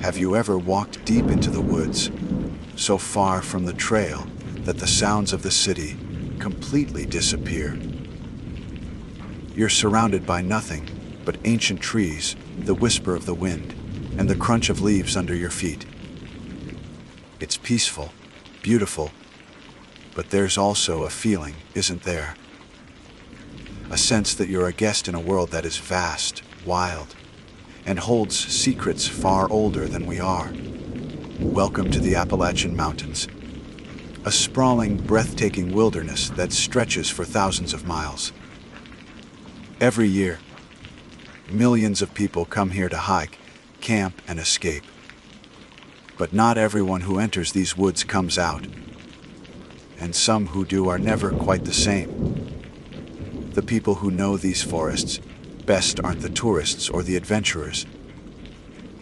Have you ever walked deep into the woods, so far from the trail that the sounds of the city completely disappear? You're surrounded by nothing but ancient trees, the whisper of the wind, and the crunch of leaves under your feet. It's peaceful, beautiful, but there's also a feeling, isn't there? A sense that you're a guest in a world that is vast, wild, and holds secrets far older than we are. Welcome to the Appalachian Mountains, a sprawling, breathtaking wilderness that stretches for thousands of miles. Every year, millions of people come here to hike, camp, and escape. But not everyone who enters these woods comes out, and some who do are never quite the same. The people who know these forests best aren't the tourists or the adventurers.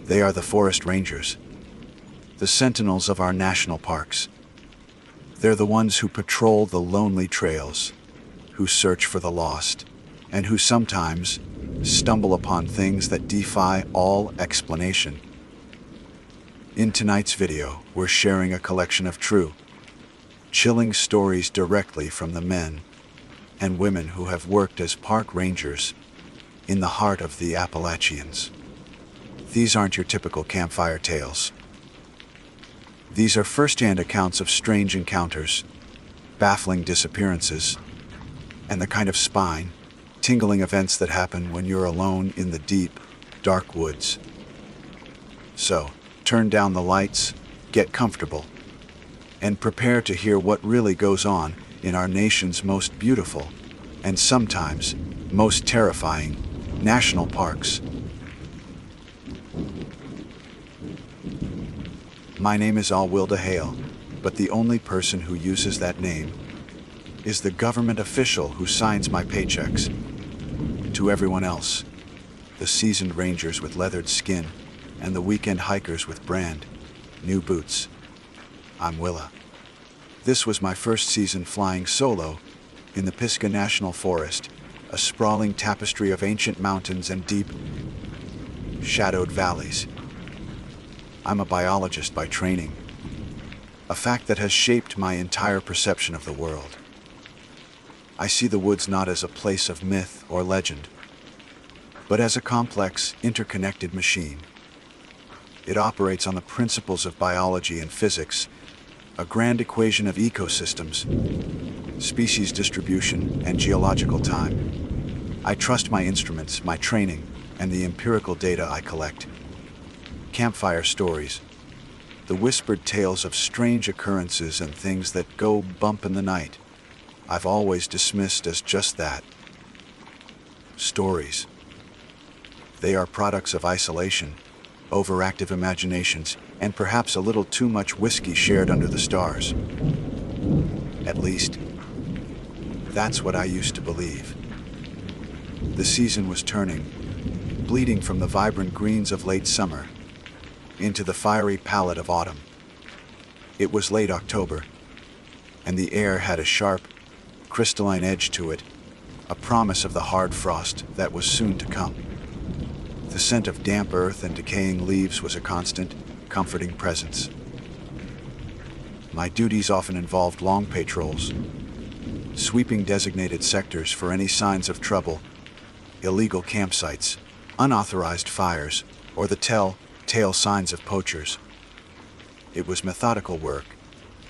They are the forest rangers, the sentinels of our national parks. They're the ones who patrol the lonely trails, who search for the lost, and who sometimes stumble upon things that defy all explanation. In tonight's video, we're sharing a collection of true, chilling stories directly from the men and women who have worked as park rangers in the heart of the Appalachians. These aren't your typical campfire tales. These are first-hand accounts of strange encounters, baffling disappearances, and the kind of spine-tingling events that happen when you're alone in the deep, dark woods. So, turn down the lights, get comfortable, and prepare to hear what really goes on in our nation's most beautiful, and sometimes most terrifying, national parks. My name is Alwilda Hale, but the only person who uses that name is the government official who signs my paychecks. To everyone else, the seasoned rangers with leathered skin and the weekend hikers with brand new boots, I'm Willa. This was my first season flying solo in the Pisgah National Forest, a sprawling tapestry of ancient mountains and deep, shadowed valleys. I'm a biologist by training, a fact that has shaped my entire perception of the world. I see the woods not as a place of myth or legend, but as a complex, interconnected machine. It operates on the principles of biology and physics, a grand equation of ecosystems, species distribution, and geological time. I trust my instruments, my training, and the empirical data I collect. Campfire stories, the whispered tales of strange occurrences and things that go bump in the night, I've always dismissed as just that. Stories. They are products of isolation, overactive imaginations, and perhaps a little too much whiskey shared under the stars. At least, that's what I used to believe. The season was turning, bleeding from the vibrant greens of late summer into the fiery palette of autumn. It was late October, and the air had a sharp, crystalline edge to it, a promise of the hard frost that was soon to come. The scent of damp earth and decaying leaves was a constant, comforting presence. My duties often involved long patrols, sweeping designated sectors for any signs of trouble, illegal campsites, unauthorized fires, or the telltale signs of poachers. It was methodical work,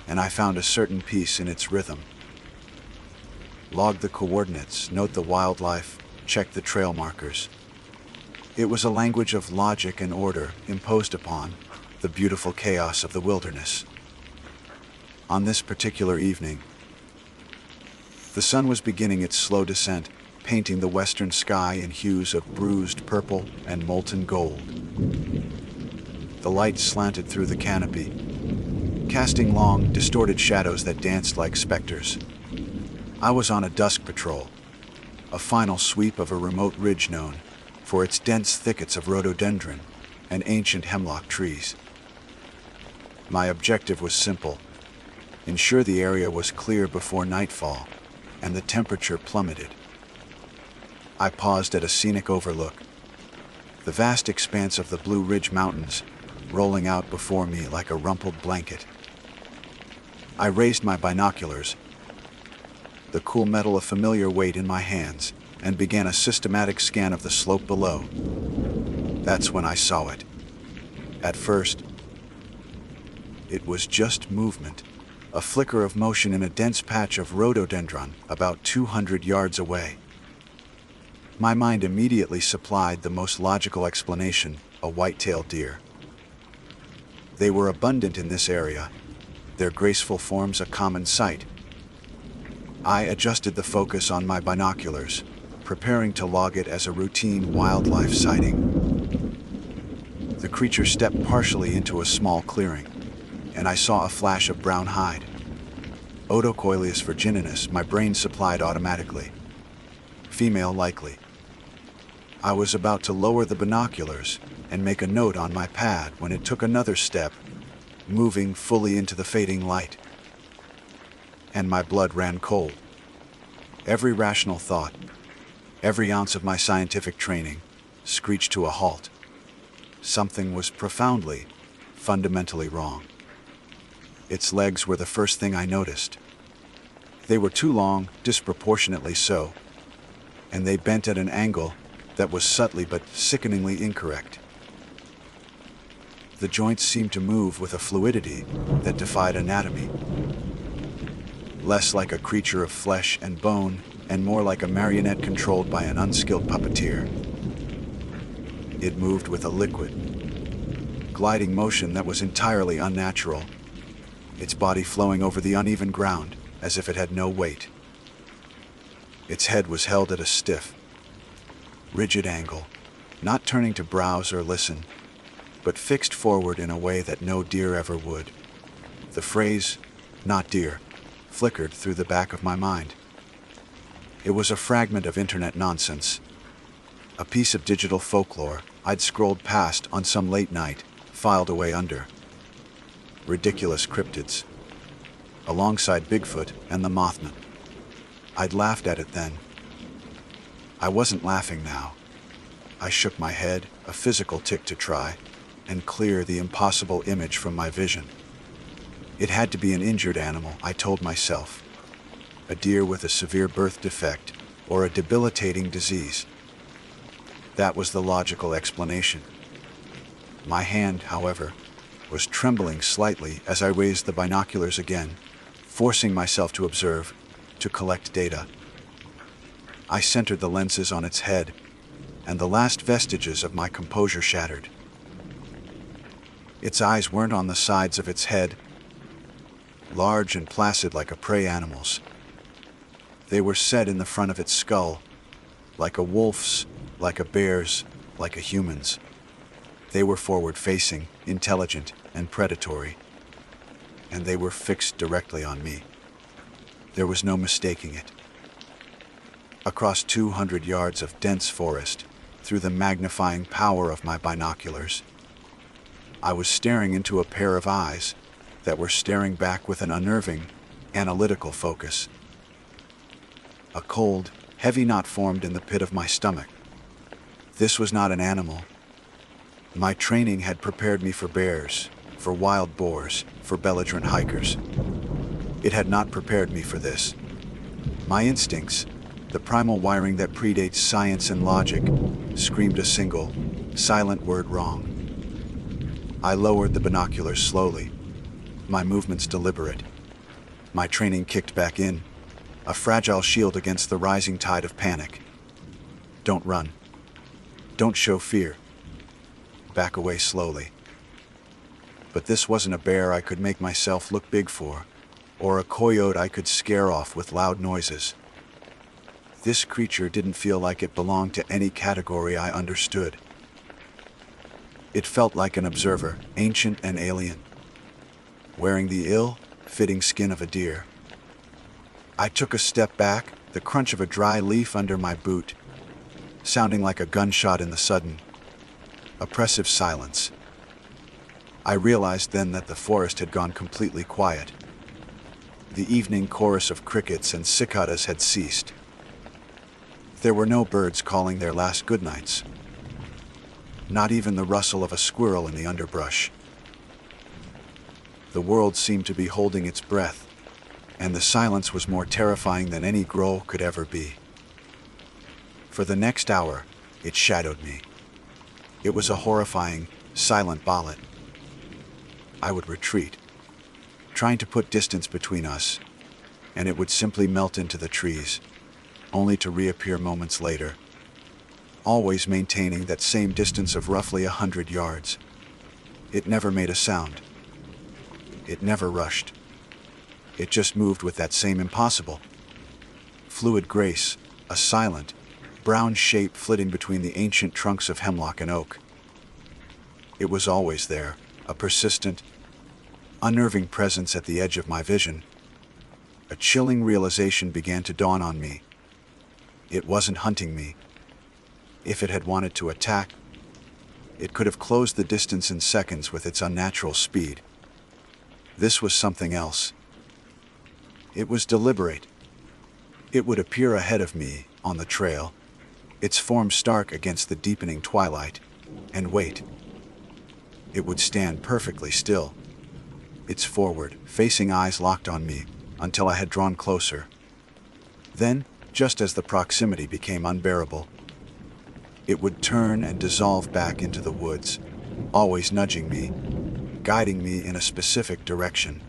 and I found a certain peace in its rhythm. Log the coordinates, note the wildlife, check the trail markers. It was a language of logic and order imposed upon the beautiful chaos of the wilderness. On this particular evening, the sun was beginning its slow descent, painting the western sky in hues of bruised purple and molten gold. The light slanted through the canopy, casting long, distorted shadows that danced like specters. I was on a dusk patrol, a final sweep of a remote ridge known for its dense thickets of rhododendron and ancient hemlock trees. My objective was simple: ensure the area was clear before nightfall and the temperature plummeted. I paused at a scenic overlook, the vast expanse of the Blue Ridge Mountains, rolling out before me like a rumpled blanket. I raised my binoculars, the cool metal of familiar weight in my hands, and began a systematic scan of the slope below. That's when I saw it. At first, it was just movement, a flicker of motion in a dense patch of rhododendron about 200 yards away. My mind immediately supplied the most logical explanation: a white-tailed deer. They were abundant in this area, their graceful forms a common sight. I adjusted the focus on my binoculars, preparing to log it as a routine wildlife sighting. The creature stepped partially into a small clearing, and I saw a flash of brown hide. Otocoileus virgininus, my brain supplied automatically. Female likely. I was about to lower the binoculars and make a note on my pad when it took another step, moving fully into the fading light. And my blood ran cold. Every rational thought, every ounce of my scientific training, screeched to a halt. Something was profoundly, fundamentally wrong. Its legs were the first thing I noticed. They were too long, disproportionately so, and they bent at an angle that was subtly but sickeningly incorrect. The joints seemed to move with a fluidity that defied anatomy. Less like a creature of flesh and bone, and more like a marionette controlled by an unskilled puppeteer. It moved with a liquid, gliding motion that was entirely unnatural, its body flowing over the uneven ground as if it had no weight. Its head was held at a stiff, rigid angle, not turning to browse or listen, but fixed forward in a way that no deer ever would. The phrase, "not deer," flickered through the back of my mind. It was a fragment of internet nonsense, a piece of digital folklore I'd scrolled past on some late night, filed away under. Ridiculous cryptids, alongside Bigfoot and the Mothman. I'd laughed at it then. I wasn't laughing now. I shook my head, a physical tick to try and clear the impossible image from my vision. It had to be an injured animal, I told myself. A deer with a severe birth defect or a debilitating disease. That was the logical explanation. My hand, however, was trembling slightly as I raised the binoculars again, forcing myself to observe, to collect data. I centered the lenses on its head, and the last vestiges of my composure shattered. Its eyes weren't on the sides of its head, large and placid like a prey animal's. They were set in the front of its skull, like a wolf's, like a bear's, like a human's. They were forward-facing, intelligent, and predatory, and they were fixed directly on me. There was no mistaking it. Across 200 yards of dense forest, through the magnifying power of my binoculars, I was staring into a pair of eyes that were staring back with an unnerving, analytical focus. A cold, heavy knot formed in the pit of my stomach. This was not an animal. My training had prepared me for bears, for wild boars, for belligerent hikers. It had not prepared me for this. My instincts, the primal wiring that predates science and logic, screamed a single, silent word wrong. I lowered the binoculars slowly, my movements deliberate. My training kicked back in, a fragile shield against the rising tide of panic. Don't run. Don't show fear. Back away slowly. But this wasn't a bear I could make myself look big for, or a coyote I could scare off with loud noises. This creature didn't feel like it belonged to any category I understood. It felt like an observer, ancient and alien, wearing the ill-fitting skin of a deer. I took a step back, the crunch of a dry leaf under my boot, sounding like a gunshot in the sudden, oppressive silence. I realized then that the forest had gone completely quiet. The evening chorus of crickets and cicadas had ceased. There were no birds calling their last goodnights. not even the rustle of a squirrel in the underbrush. The world seemed to be holding its breath, and the silence was more terrifying than any growl could ever be. For the next hour, it shadowed me. It was a horrifying, silent ballad. I would retreat, trying to put distance between us, and it would simply melt into the trees, only to reappear moments later, always maintaining that same distance of roughly 100 yards. It never made a sound. It never rushed. It just moved with that same impossible, fluid grace, a silent, brown shape flitting between the ancient trunks of hemlock and oak. It was always there, a persistent, unnerving presence at the edge of my vision. A chilling realization began to dawn on me. It wasn't hunting me. If it had wanted to attack, it could have closed the distance in seconds with its unnatural speed. This was something else. It was deliberate. It would appear ahead of me, on the trail, its form stark against the deepening twilight, and wait. It would stand perfectly still, its forward-facing eyes locked on me, until I had drawn closer. Then, just as the proximity became unbearable, it would turn and dissolve back into the woods, always nudging me, guiding me in a specific direction,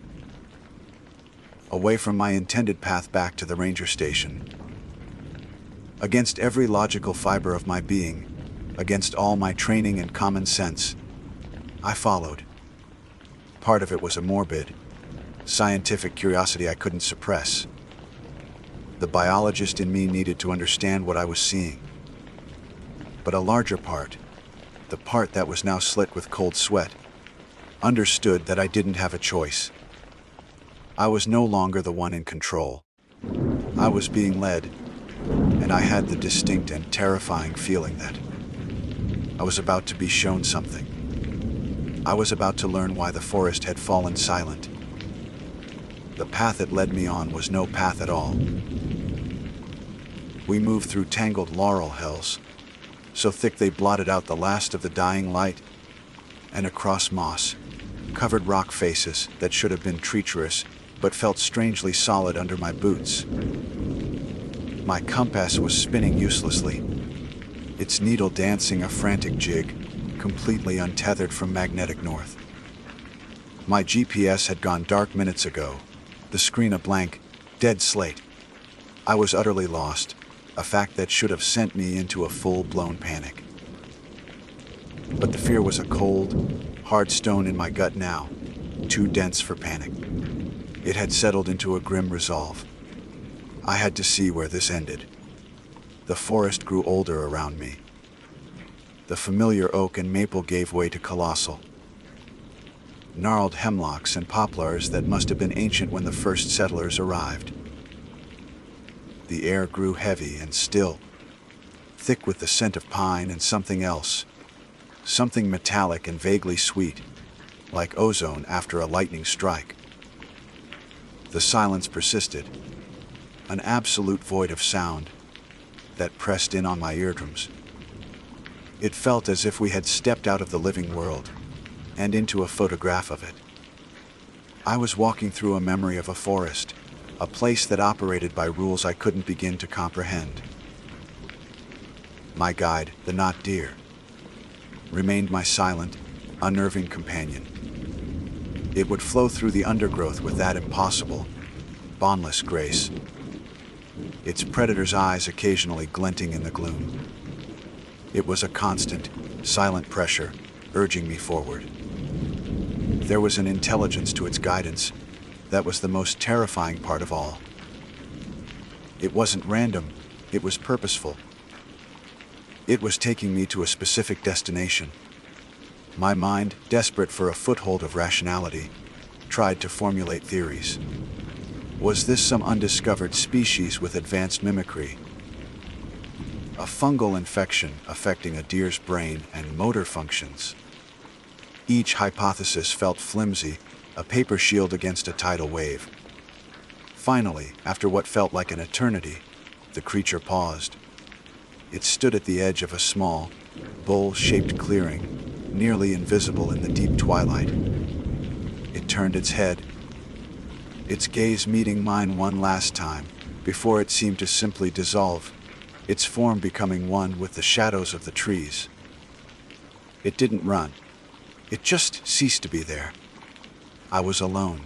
away from my intended path back to the ranger station. Against every logical fiber of my being, against all my training and common sense, I followed. Part of it was a morbid, scientific curiosity I couldn't suppress. The biologist in me needed to understand what I was seeing. But a larger part, the part that was now slit with cold sweat, understood that I didn't have a choice. I was no longer the one in control. I was being led, and I had the distinct and terrifying feeling that I was about to be shown something. I was about to learn why the forest had fallen silent. The path it led me on was no path at all. We moved through tangled laurel hills, so thick they blotted out the last of the dying light, and across moss-covered rock faces that should have been treacherous but felt strangely solid under my boots. My compass was spinning uselessly, its needle dancing a frantic jig, completely untethered from magnetic north. My GPS had gone dark minutes ago, the screen a blank, dead slate. I was utterly lost, a fact that should have sent me into a full-blown panic. But the fear was a cold, hard stone in my gut now, too dense for panic. It had settled into a grim resolve. I had to see where this ended. The forest grew older around me. The familiar oak and maple gave way to colossal, gnarled hemlocks and poplars that must have been ancient when the first settlers arrived. The air grew heavy and still, thick with the scent of pine and something else, something metallic and vaguely sweet, like ozone after a lightning strike. The silence persisted, an absolute void of sound that pressed in on my eardrums. It felt as if we had stepped out of the living world and into a photograph of it. I was walking through a memory of a forest, a place that operated by rules I couldn't begin to comprehend. My guide, the not deer, remained my silent, unnerving companion. It would flow through the undergrowth with that impossible, bondless grace, its predator's eyes occasionally glinting in the gloom. It was a constant, silent pressure, urging me forward. There was an intelligence to its guidance that was the most terrifying part of all. It wasn't random, it was purposeful. It was taking me to a specific destination. My mind, desperate for a foothold of rationality, tried to formulate theories. Was this some undiscovered species with advanced mimicry? A fungal infection affecting a deer's brain and motor functions? Each hypothesis felt flimsy, a paper shield against a tidal wave. Finally, after what felt like an eternity, the creature paused. It stood at the edge of a small, bowl-shaped clearing, nearly invisible in the deep twilight. It turned its head, its gaze meeting mine one last time, before it seemed to simply dissolve, its form becoming one with the shadows of the trees. It didn't run. It just ceased to be there. I was alone,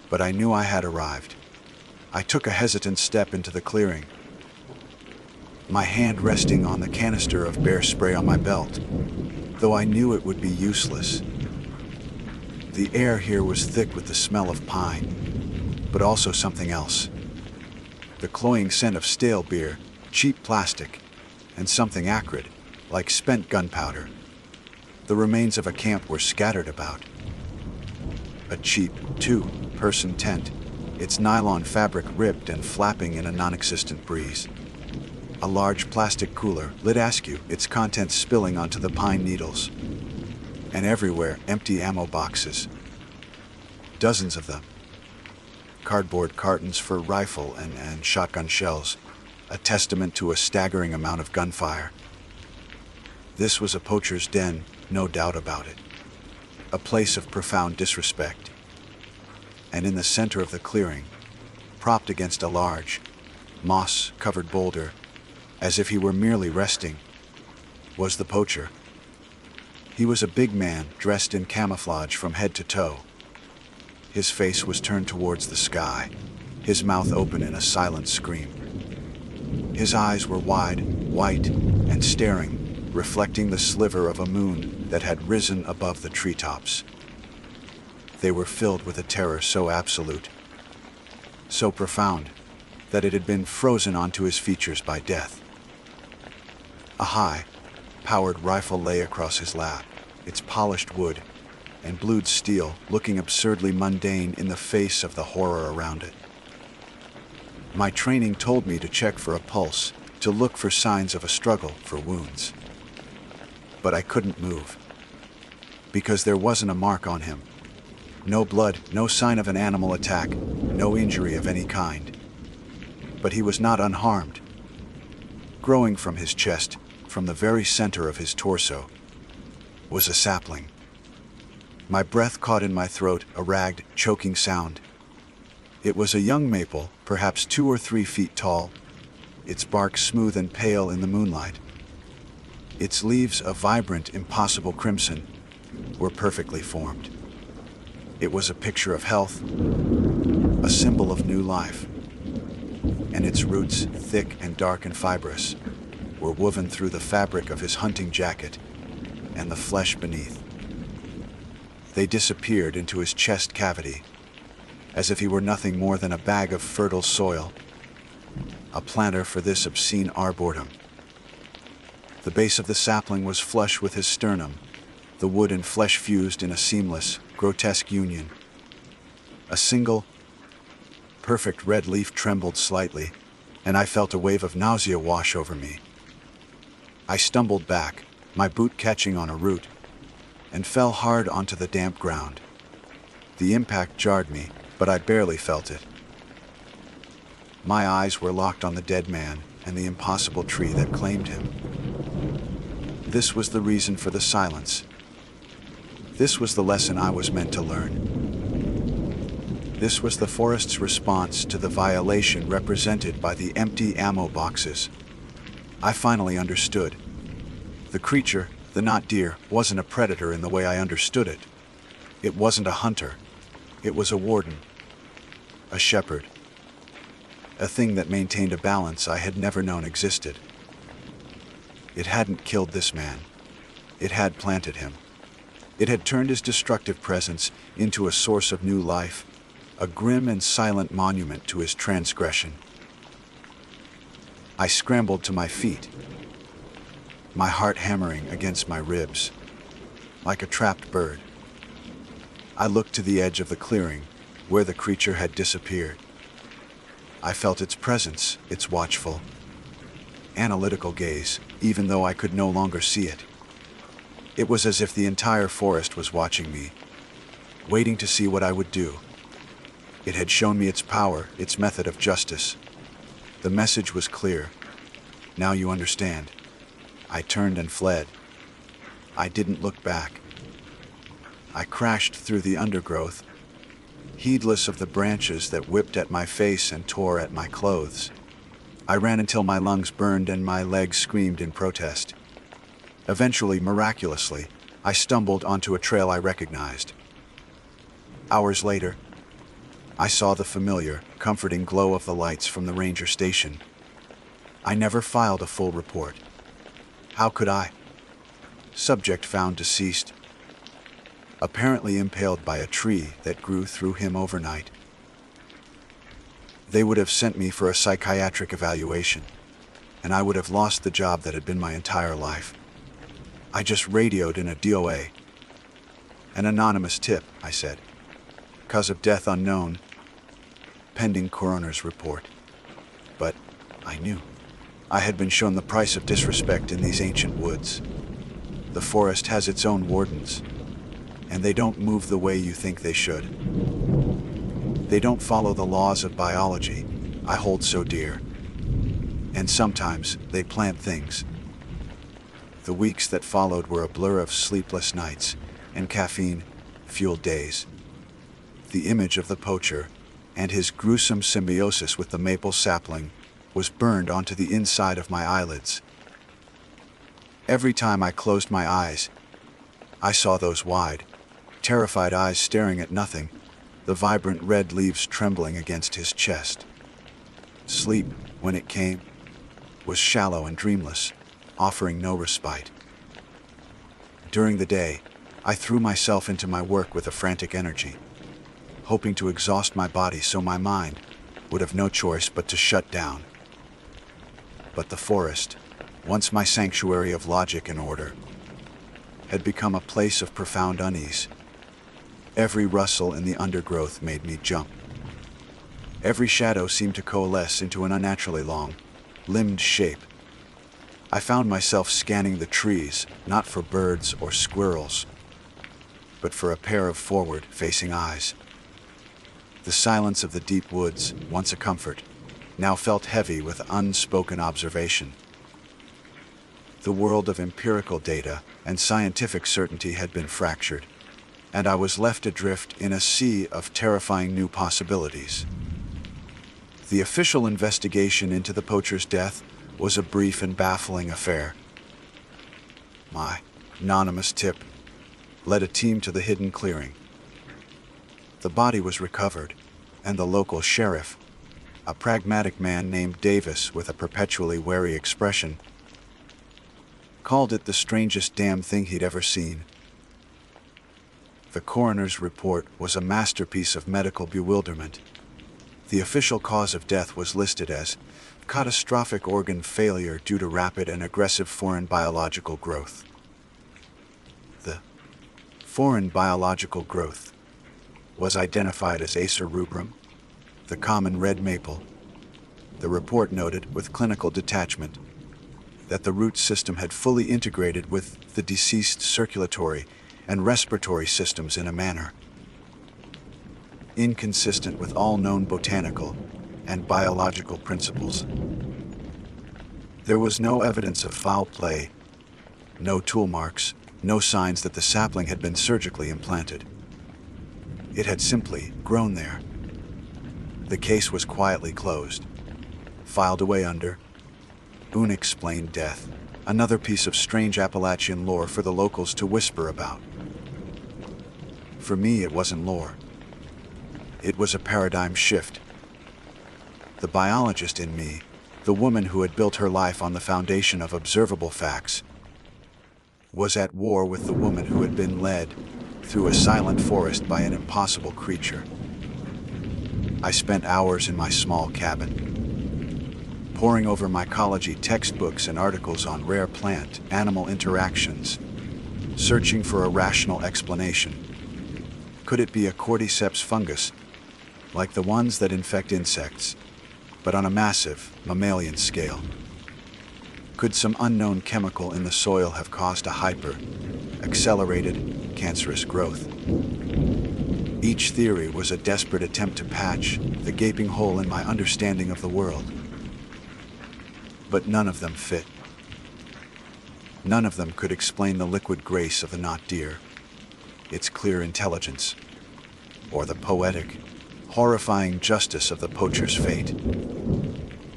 but I knew I had arrived. I took a hesitant step into the clearing, my hand resting on the canister of bear spray on my belt, though I knew it would be useless. The air here was thick with the smell of pine, but also something else. The cloying scent of stale beer, cheap plastic, and something acrid, like spent gunpowder. The remains of a camp were scattered about. A cheap, two-person tent, its nylon fabric ripped and flapping in a non-existent breeze. A large plastic cooler, lit askew, its contents spilling onto the pine needles. And everywhere, empty ammo boxes. Dozens of them. Cardboard cartons for rifle and shotgun shells, a testament to a staggering amount of gunfire. This was a poacher's den, no doubt about it. A place of profound disrespect. And in the center of the clearing, propped against a large, moss-covered boulder, as if he were merely resting, was the poacher. He was a big man dressed in camouflage from head to toe. His face was turned towards the sky, his mouth open in a silent scream. His eyes were wide, white, and staring, reflecting the sliver of a moon that had risen above the treetops. They were filled with a terror so absolute, so profound, that it had been frozen onto his features by death. A high-powered rifle lay across his lap, its polished wood and blued steel looking absurdly mundane in the face of the horror around it. My training told me to check for a pulse, to look for signs of a struggle, for wounds. But I couldn't move, because there wasn't a mark on him. No blood, no sign of an animal attack, no injury of any kind. But he was not unharmed. Growing from his chest, from the very center of his torso, was a sapling. My breath caught in my throat, a ragged, choking sound. It was a young maple, perhaps 2 or 3 feet tall, its bark smooth and pale in the moonlight. Its leaves, a vibrant, impossible crimson, were perfectly formed. It was a picture of health, a symbol of new life. And its roots, thick and dark and fibrous, were woven through the fabric of his hunting jacket and the flesh beneath. They disappeared into his chest cavity, as if he were nothing more than a bag of fertile soil, a planter for this obscene arboretum. The base of the sapling was flush with his sternum, the wood and flesh fused in a seamless, grotesque union. A single, perfect red leaf trembled slightly, and I felt a wave of nausea wash over me. I stumbled back, my boot catching on a root, and fell hard onto the damp ground. The impact jarred me, but I barely felt it. My eyes were locked on the dead man and the impossible tree that claimed him. This was the reason for the silence. This was the lesson I was meant to learn. This was the forest's response to the violation represented by the empty ammo boxes. I finally understood. The creature, the not deer, wasn't a predator in the way I understood it. It wasn't a hunter. It was a warden. A shepherd. A thing that maintained a balance I had never known existed. It hadn't killed this man. It had planted him. It had turned his destructive presence into a source of new life, a grim and silent monument to his transgression. I scrambled to my feet, my heart hammering against my ribs, like a trapped bird. I looked to the edge of the clearing, where the creature had disappeared. I felt its presence, its watchful, analytical gaze, even though I could no longer see it. It was as if the entire forest was watching me, waiting to see what I would do. It had shown me its power, its method of justice. The message was clear. Now you understand. I turned and fled, I didn't look back. I crashed through the undergrowth, heedless of the branches that whipped at my face and tore at my clothes. I ran until my lungs burned and my legs screamed in protest. Eventually, miraculously, I stumbled onto a trail I recognized. Hours later, I saw the familiar, comforting glow of the lights from the ranger station. I never filed a full report. How could I? Subject found deceased, apparently impaled by a tree that grew through him overnight. They would have sent me for a psychiatric evaluation, and I would have lost the job that had been my entire life. I just radioed in a DOA. An anonymous tip, I said. Cause of death unknown. Pending coroner's report. But I knew. I had been shown the price of disrespect in these ancient woods. The forest has its own wardens, and they don't move the way you think they should. They don't follow the laws of biology I hold so dear. And sometimes they plant things. The weeks that followed were a blur of sleepless nights and caffeine-fueled days. The image of the poacher and his gruesome symbiosis with the maple sapling was burned onto the inside of my eyelids. Every time I closed my eyes, I saw those wide, terrified eyes staring at nothing, the vibrant red leaves trembling against his chest. Sleep, when it came, was shallow and dreamless, offering no respite. During the day, I threw myself into my work with a frantic energy, hoping to exhaust my body so my mind would have no choice but to shut down. But the forest, once my sanctuary of logic and order, had become a place of profound unease. Every rustle in the undergrowth made me jump. Every shadow seemed to coalesce into an unnaturally long, limbed shape. I found myself scanning the trees, not for birds or squirrels, but for a pair of forward-facing eyes. The silence of the deep woods, once a comfort, now felt heavy with unspoken observation. The world of empirical data and scientific certainty had been fractured, and I was left adrift in a sea of terrifying new possibilities. The official investigation into the poacher's death was a brief and baffling affair. My anonymous tip led a team to the hidden clearing. The body was recovered, and the local sheriff, a pragmatic man named Davis with a perpetually wary expression, called it the strangest damn thing he'd ever seen. The coroner's report was a masterpiece of medical bewilderment. The official cause of death was listed as catastrophic organ failure due to rapid and aggressive foreign biological growth. The foreign biological growth was identified as Acer rubrum, the common red maple. The report noted with clinical detachment that the root system had fully integrated with the deceased circulatory and respiratory systems in a manner inconsistent with all known botanical and biological principles. There was no evidence of foul play, no tool marks, no signs that the sapling had been surgically implanted. It had simply grown there. The case was quietly closed, filed away under unexplained death, another piece of strange Appalachian lore for the locals to whisper about. For me, it wasn't lore. It was a paradigm shift. The biologist in me, the woman who had built her life on the foundation of observable facts, was at war with the woman who had been led through a silent forest by an impossible creature. I spent hours in my small cabin, poring over mycology textbooks and articles on rare plant-animal interactions, searching for a rational explanation. Could it be a cordyceps fungus, like the ones that infect insects, but on a massive, mammalian scale? Could some unknown chemical in the soil have caused a accelerated, cancerous growth? Each theory was a desperate attempt to patch the gaping hole in my understanding of the world. But none of them fit. None of them could explain the liquid grace of the knot deer, its clear intelligence, or the poetic, horrifying justice of the poacher's fate.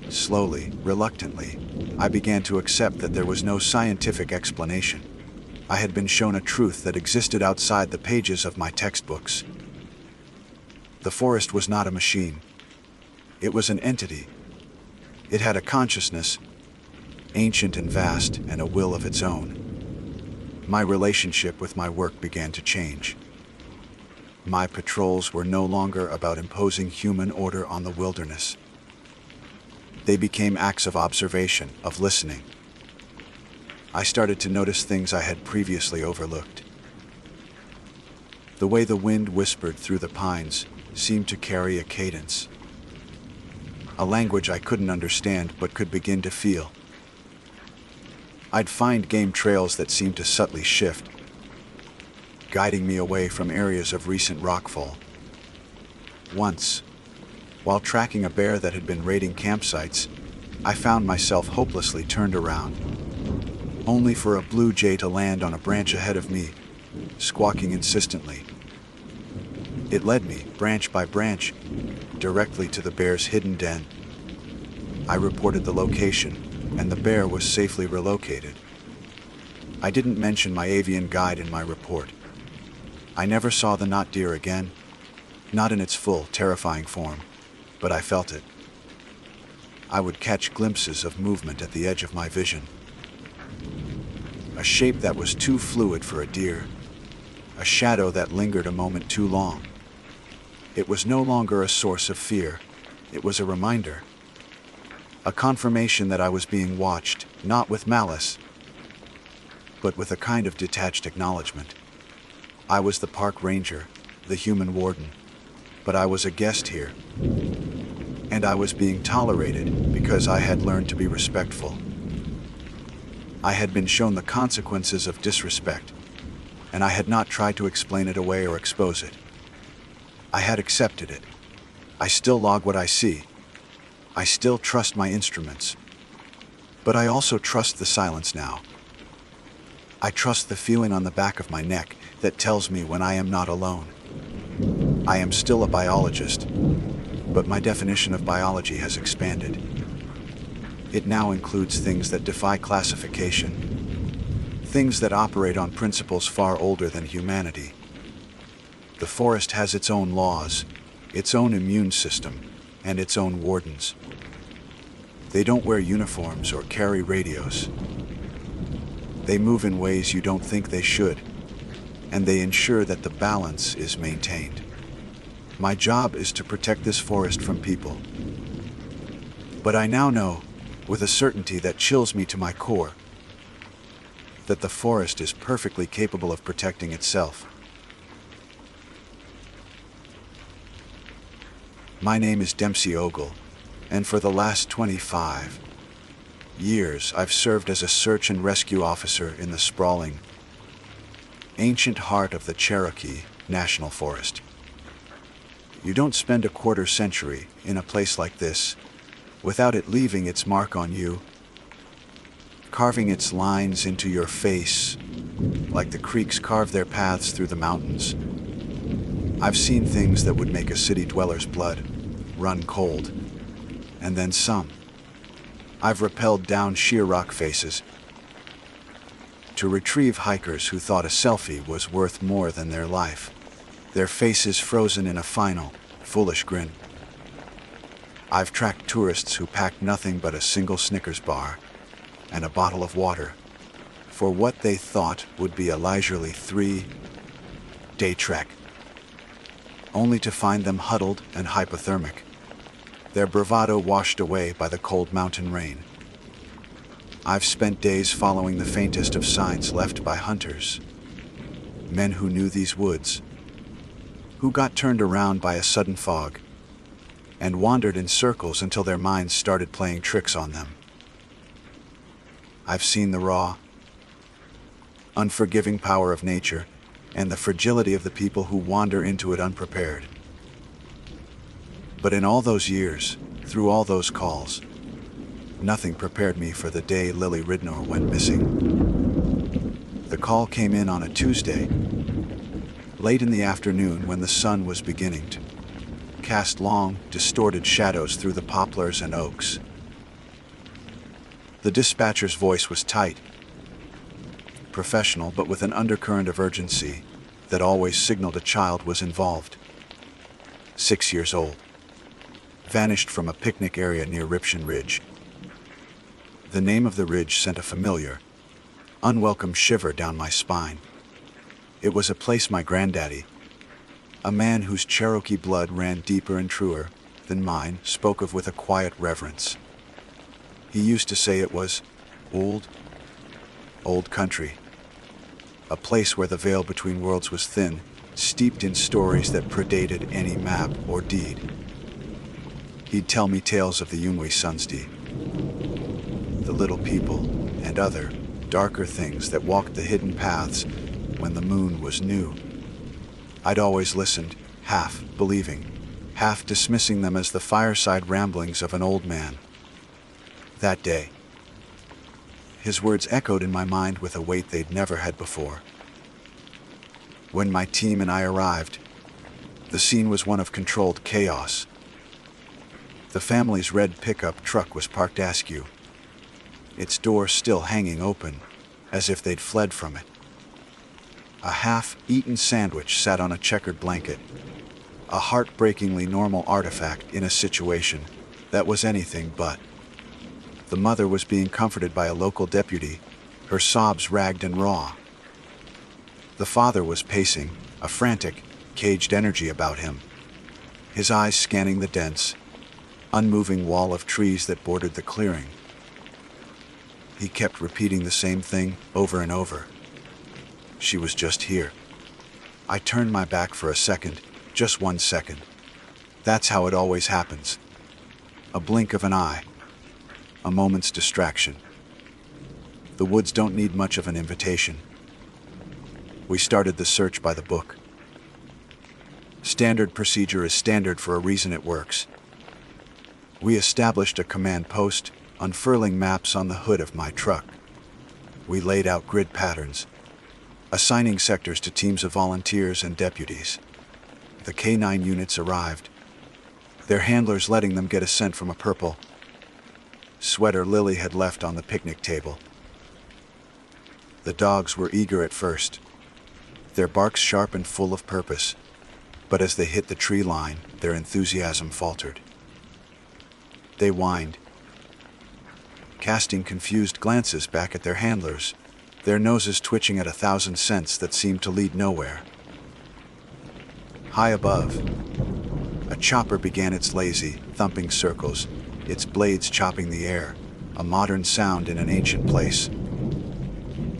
Slowly, reluctantly, I began to accept that there was no scientific explanation. I had been shown a truth that existed outside the pages of my textbooks. The forest was not a machine. It was an entity. It had a consciousness, ancient and vast, and a will of its own. My relationship with my work began to change. My patrols were no longer about imposing human order on the wilderness. They became acts of observation, of listening. I started to notice things I had previously overlooked. The way the wind whispered through the pines seemed to carry a cadence, a language I couldn't understand but could begin to feel. I'd find game trails that seemed to subtly shift, guiding me away from areas of recent rockfall. Once, while tracking a bear that had been raiding campsites, I found myself hopelessly turned around, only for a blue jay to land on a branch ahead of me, squawking insistently. It led me, branch by branch, directly to the bear's hidden den. I reported the location, and the bear was safely relocated. I didn't mention my avian guide in my report. I never saw the knot deer again, not in its full, terrifying form, but I felt it. I would catch glimpses of movement at the edge of my vision. A shape that was too fluid for a deer, a shadow that lingered a moment too long. It was no longer a source of fear, it was a reminder. A confirmation that I was being watched, not with malice, but with a kind of detached acknowledgement. I was the park ranger, the human warden, but I was a guest here, and I was being tolerated because I had learned to be respectful. I had been shown the consequences of disrespect, and I had not tried to explain it away or expose it. I had accepted it. I still log what I see. I still trust my instruments. But I also trust the silence now. I trust the feeling on the back of my neck that tells me when I am not alone. I am still a biologist, but my definition of biology has expanded. It now includes things that defy classification, things that operate on principles far older than humanity. The forest has its own laws, its own immune system, and its own wardens. They don't wear uniforms or carry radios. They move in ways you don't think they should, and they ensure that the balance is maintained. My job is to protect this forest from people. But I now know, with a certainty that chills me to my core, that the forest is perfectly capable of protecting itself. My name is Dempsey Ogle, and for the last 25 years I've served as a search and rescue officer in the sprawling, ancient heart of the Cherokee National Forest. You don't spend a quarter century in a place like this without it leaving its mark on you, carving its lines into your face like the creeks carve their paths through the mountains. I've seen things that would make a city dweller's blood run cold, and then some. I've rappelled down sheer rock faces to retrieve hikers who thought a selfie was worth more than their life, their faces frozen in a final, foolish grin. I've tracked tourists who packed nothing but a single Snickers bar and a bottle of water for what they thought would be a leisurely 3-day trek, only to find them huddled and hypothermic, their bravado washed away by the cold mountain rain. I've spent days following the faintest of signs left by hunters, men who knew these woods, who got turned around by a sudden fog and wandered in circles until their minds started playing tricks on them. I've seen the raw, unforgiving power of nature and the fragility of the people who wander into it unprepared. But in all those years, through all those calls, nothing prepared me for the day Lily Ridnor went missing. call came in on a Tuesday, late in the afternoon when the sun was beginning to cast long, distorted shadows through the poplars and oaks. The dispatcher's voice was tight, professional, but with an undercurrent of urgency that always signaled a child was involved. 6 years old. Vanished from a picnic area near Ripshin Ridge. The name of the ridge sent a familiar, unwelcome shiver down my spine. It was a place my granddaddy, a man whose Cherokee blood ran deeper and truer than mine, spoke of with a quiet reverence. He used to say it was old country, a place where the veil between worlds was thin, steeped in stories that predated any map or deed. He'd tell me tales of the Yungwe Sunsdi, the little people, and other, darker things that walked the hidden paths when the moon was new. I'd always listened, half believing, half dismissing them as the fireside ramblings of an old man. That day, his words echoed in my mind with a weight they'd never had before. When my team and I arrived, the scene was one of controlled chaos. The family's red pickup truck was parked askew, its door still hanging open, as if they'd fled from it. A half-eaten sandwich sat on a checkered blanket, a heartbreakingly normal artifact in a situation that was anything but. The mother was being comforted by a local deputy, her sobs ragged and raw. The father was pacing, a frantic, caged energy about him, his eyes scanning the dense, unmoving wall of trees that bordered the clearing. He kept repeating the same thing over and over. She was just here. I turned my back for a second, just 1 second. That's how it always happens. A blink of an eye. A moment's distraction. The woods don't need much of an invitation. We started the search by the book. Standard procedure is standard for a reason. It works. We established a command post, unfurling maps on the hood of my truck. We laid out grid patterns, assigning sectors to teams of volunteers and deputies. The K9 units arrived, their handlers letting them get a scent from a purple sweater Lily had left on the picnic table. The dogs were eager at first, their barks sharp and full of purpose, but as they hit the tree line, their enthusiasm faltered. They whined, casting confused glances back at their handlers, their noses twitching at 1,000 scents that seemed to lead nowhere. High above, a chopper began its lazy, thumping circles, its blades chopping the air, a modern sound in an ancient place.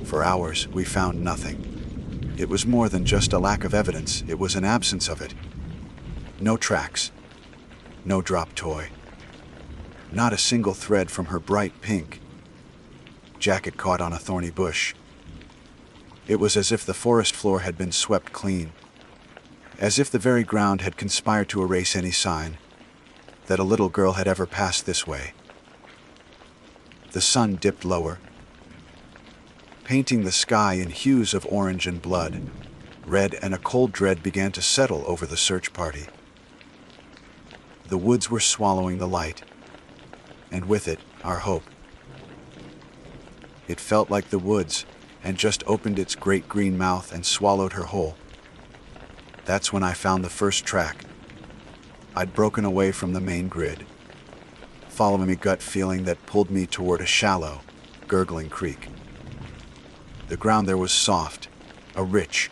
For hours, we found nothing. It was more than just a lack of evidence, it was an absence of it. No tracks, no drop toy, not a single thread from her bright pink jacket caught on a thorny bush. It was as if the forest floor had been swept clean, as if the very ground had conspired to erase any sign that a little girl had ever passed this way. The sun dipped lower, painting the sky in hues of orange and blood. Red, and a cold dread began to settle over the search party. The woods were swallowing the light, and with it, our hope. It felt like the woods and just opened its great green mouth and swallowed her whole. That's when I found the first track. I'd broken away from the main grid, following a gut feeling that pulled me toward a shallow, gurgling creek. The ground there was soft, a rich,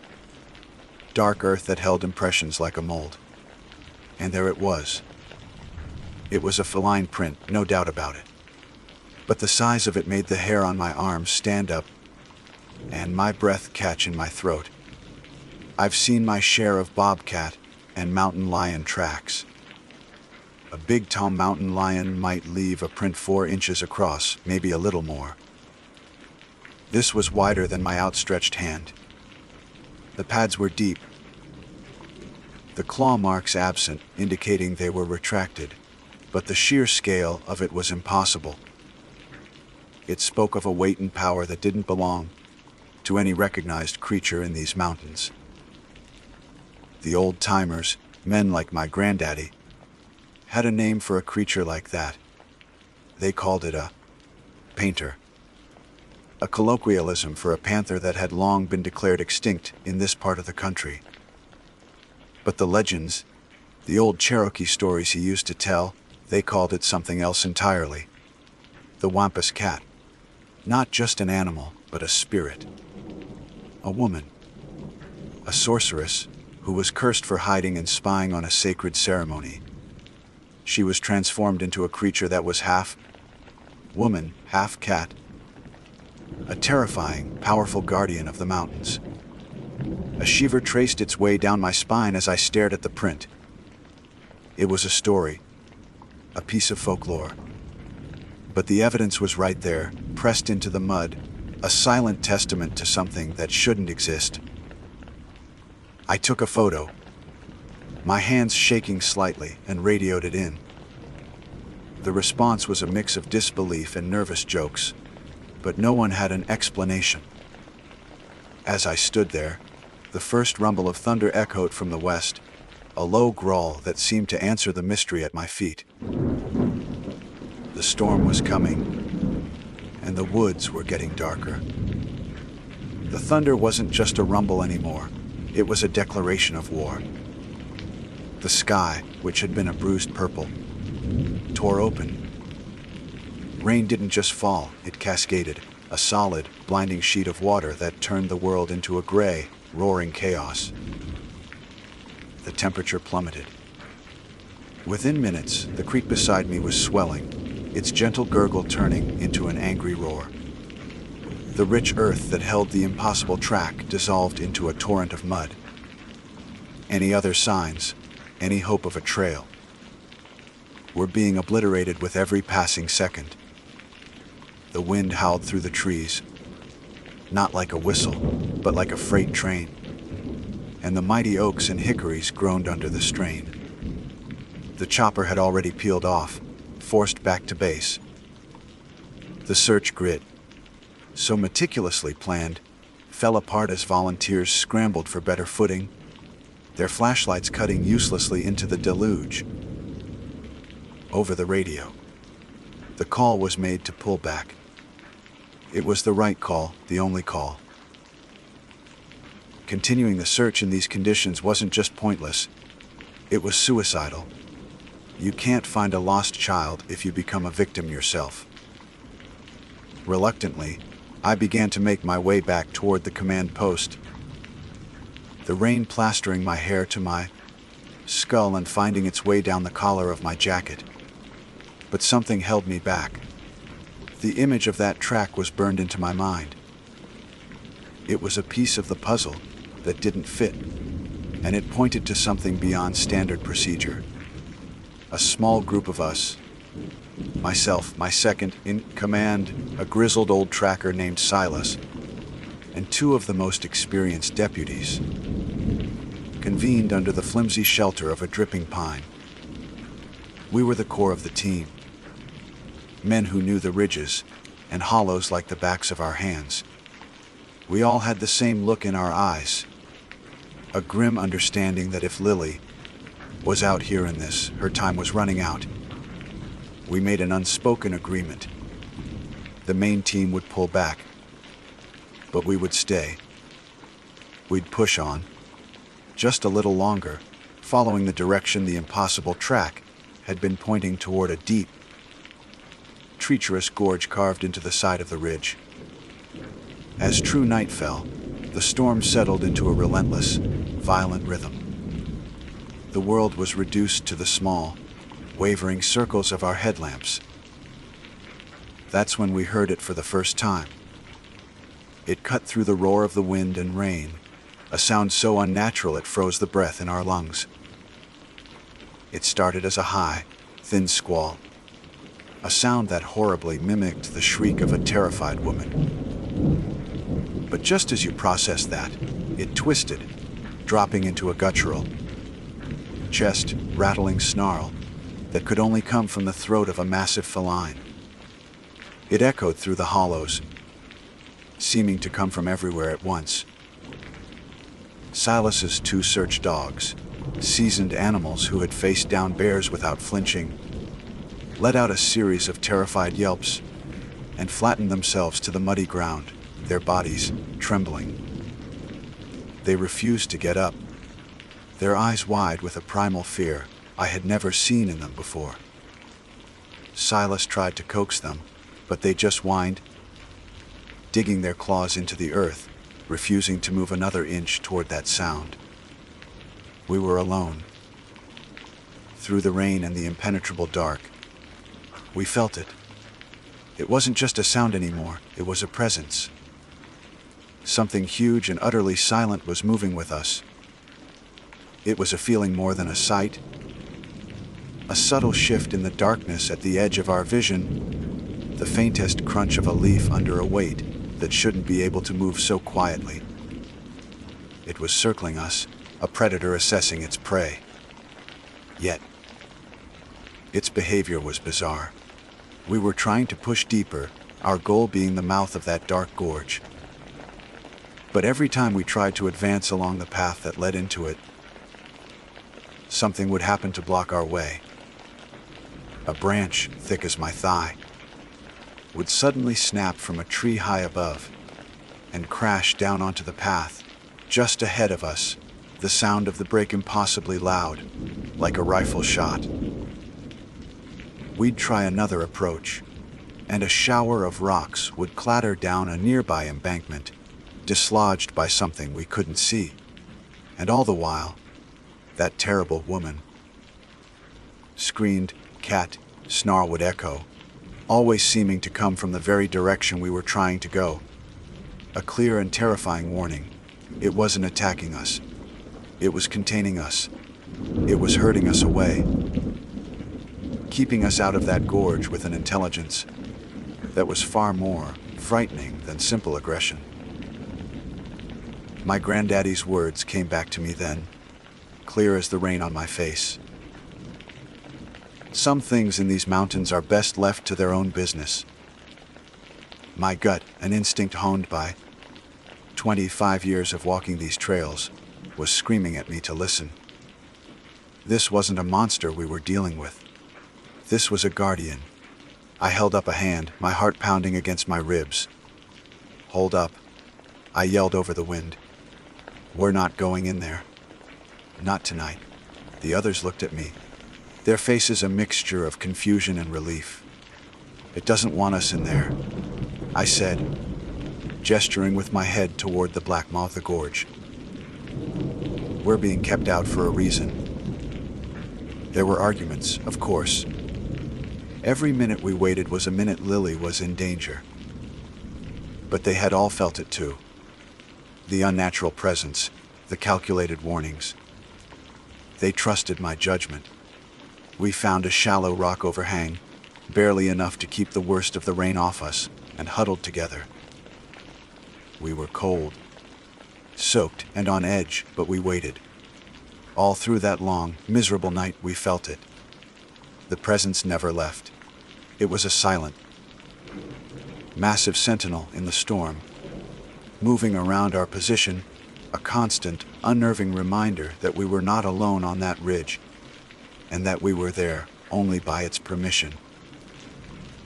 dark earth that held impressions like a mold. And there it was. It was a feline print, no doubt about it. But the size of it made the hair on my arms stand up and my breath catch in my throat. I've seen my share of bobcat and mountain lion tracks. A big tall mountain lion might leave a print 4 inches across, maybe a little more. This was wider than my outstretched hand. The pads were deep, the claw marks absent, indicating they were retracted, but the sheer scale of it was impossible. It spoke of a weight and power that didn't belong to any recognized creature in these mountains. The old-timers, men like my granddaddy, had a name for a creature like that. They called it a painter, a colloquialism for a panther that had long been declared extinct in this part of the country. But the legends, the old Cherokee stories he used to tell, they called it something else entirely. The wampus cat. Not just an animal, but a spirit. A woman. A sorceress who was cursed for hiding and spying on a sacred ceremony. She was transformed into a creature that was half woman, half cat. A terrifying, powerful guardian of the mountains. A shiver traced its way down my spine as I stared at the print. It was a story, a piece of folklore. But the evidence was right there, pressed into the mud, a silent testament to something that shouldn't exist. I took a photo, my hands shaking slightly, and radioed it in. The response was a mix of disbelief and nervous jokes, but no one had an explanation. As I stood there, the first rumble of thunder echoed from the west, a low growl that seemed to answer the mystery at my feet. The storm was coming, and the woods were getting darker. The thunder wasn't just a rumble anymore, it was a declaration of war. The sky, which had been a bruised purple, tore open. Rain didn't just fall, it cascaded, a solid, blinding sheet of water that turned the world into a gray, roaring chaos. The temperature plummeted. Within minutes, the creek beside me was swelling, its gentle gurgle turning into an angry roar. The rich earth that held the impossible track dissolved into a torrent of mud. Any other signs, any hope of a trail, were being obliterated with every passing second. The wind howled through the trees, not like a whistle, but like a freight train, and the mighty oaks and hickories groaned under the strain. The chopper had already peeled off, forced back to base. The search grid, so meticulously planned, fell apart as volunteers scrambled for better footing, their flashlights cutting uselessly into the deluge. Over the radio, the call was made to pull back. It was the right call, the only call. Continuing the search in these conditions wasn't just pointless, it was suicidal. You can't find a lost child if you become a victim yourself. Reluctantly, I began to make my way back toward the command post, the rain plastering my hair to my skull and finding its way down the collar of my jacket. But something held me back. The image of that track was burned into my mind. It was a piece of the puzzle that didn't fit, and it pointed to something beyond standard procedure. A small group of us, myself, my second in command, a grizzled old tracker named Silas, and two of the most experienced deputies, convened under the flimsy shelter of a dripping pine. We were the core of the team, men who knew the ridges and hollows like the backs of our hands. We all had the same look in our eyes, a grim understanding that if Lily was out here in this, her time was running out. We made an unspoken agreement. The main team would pull back, but we would stay. We'd push on, just a little longer, following the direction the impossible track had been pointing toward a deep, treacherous gorge carved into the side of the ridge. As true night fell, the storm settled into a relentless, violent rhythm. The world was reduced to the small, wavering circles of our headlamps. That's when we heard it for the first time. It cut through the roar of the wind and rain, a sound so unnatural it froze the breath in our lungs. It started as a high, thin squall, a sound that horribly mimicked the shriek of a terrified woman. But just as you processed that, it twisted, dropping into a guttural, chest-rattling snarl that could only come from the throat of a massive feline. It echoed through the hollows, seeming to come from everywhere at once. Silas's two search dogs, seasoned animals who had faced down bears without flinching, let out a series of terrified yelps and flattened themselves to the muddy ground, their bodies trembling. They refused to get up, their eyes wide with a primal fear I had never seen in them before. Silas tried to coax them, but they just whined, digging their claws into the earth, refusing to move another inch toward that sound. We were alone. Through the rain and the impenetrable dark, we felt it. It wasn't just a sound anymore, it was a presence. Something huge and utterly silent was moving with us. It was a feeling more than a sight. A subtle shift in the darkness at the edge of our vision, the faintest crunch of a leaf under a weight that shouldn't be able to move so quietly. It was circling us, a predator assessing its prey. Yet, its behavior was bizarre. We were trying to push deeper, our goal being the mouth of that dark gorge. But every time we tried to advance along the path that led into it, something would happen to block our way. A branch, thick as my thigh, would suddenly snap from a tree high above and crash down onto the path. Just ahead of us, the sound of the break impossibly loud, like a rifle shot. We'd try another approach, and a shower of rocks would clatter down a nearby embankment, dislodged by something we couldn't see. And all the while, that terrible woman screamed, cat, snarl would echo, always seeming to come from the very direction we were trying to go. A clear and terrifying warning. It wasn't attacking us. It was containing us. It was herding us away, keeping us out of that gorge with an intelligence that was far more frightening than simple aggression. My granddaddy's words came back to me then, clear as the rain on my face. Some things in these mountains are best left to their own business. My gut, an instinct honed by 25 years of walking these trails, was screaming at me to listen. This wasn't a monster we were dealing with. This was a guardian. I held up a hand, my heart pounding against my ribs. Hold up, I yelled over the wind. We're not going in there. Not tonight. The others looked at me, their faces a mixture of confusion and relief. It doesn't want us in there, I said, gesturing with my head toward the Black Motha Gorge. We're being kept out for a reason. There were arguments, of course. Every minute we waited was a minute Lily was in danger. But they had all felt it too. The unnatural presence, the calculated warnings. They trusted my judgment. We found a shallow rock overhang, barely enough to keep the worst of the rain off us, and huddled together. We were cold, soaked and on edge, but we waited. All through that long, miserable night we felt it. The presence never left. It was a silent, massive sentinel in the storm, moving around our position, a constant, unnerving reminder that we were not alone on that ridge, and that we were there only by its permission.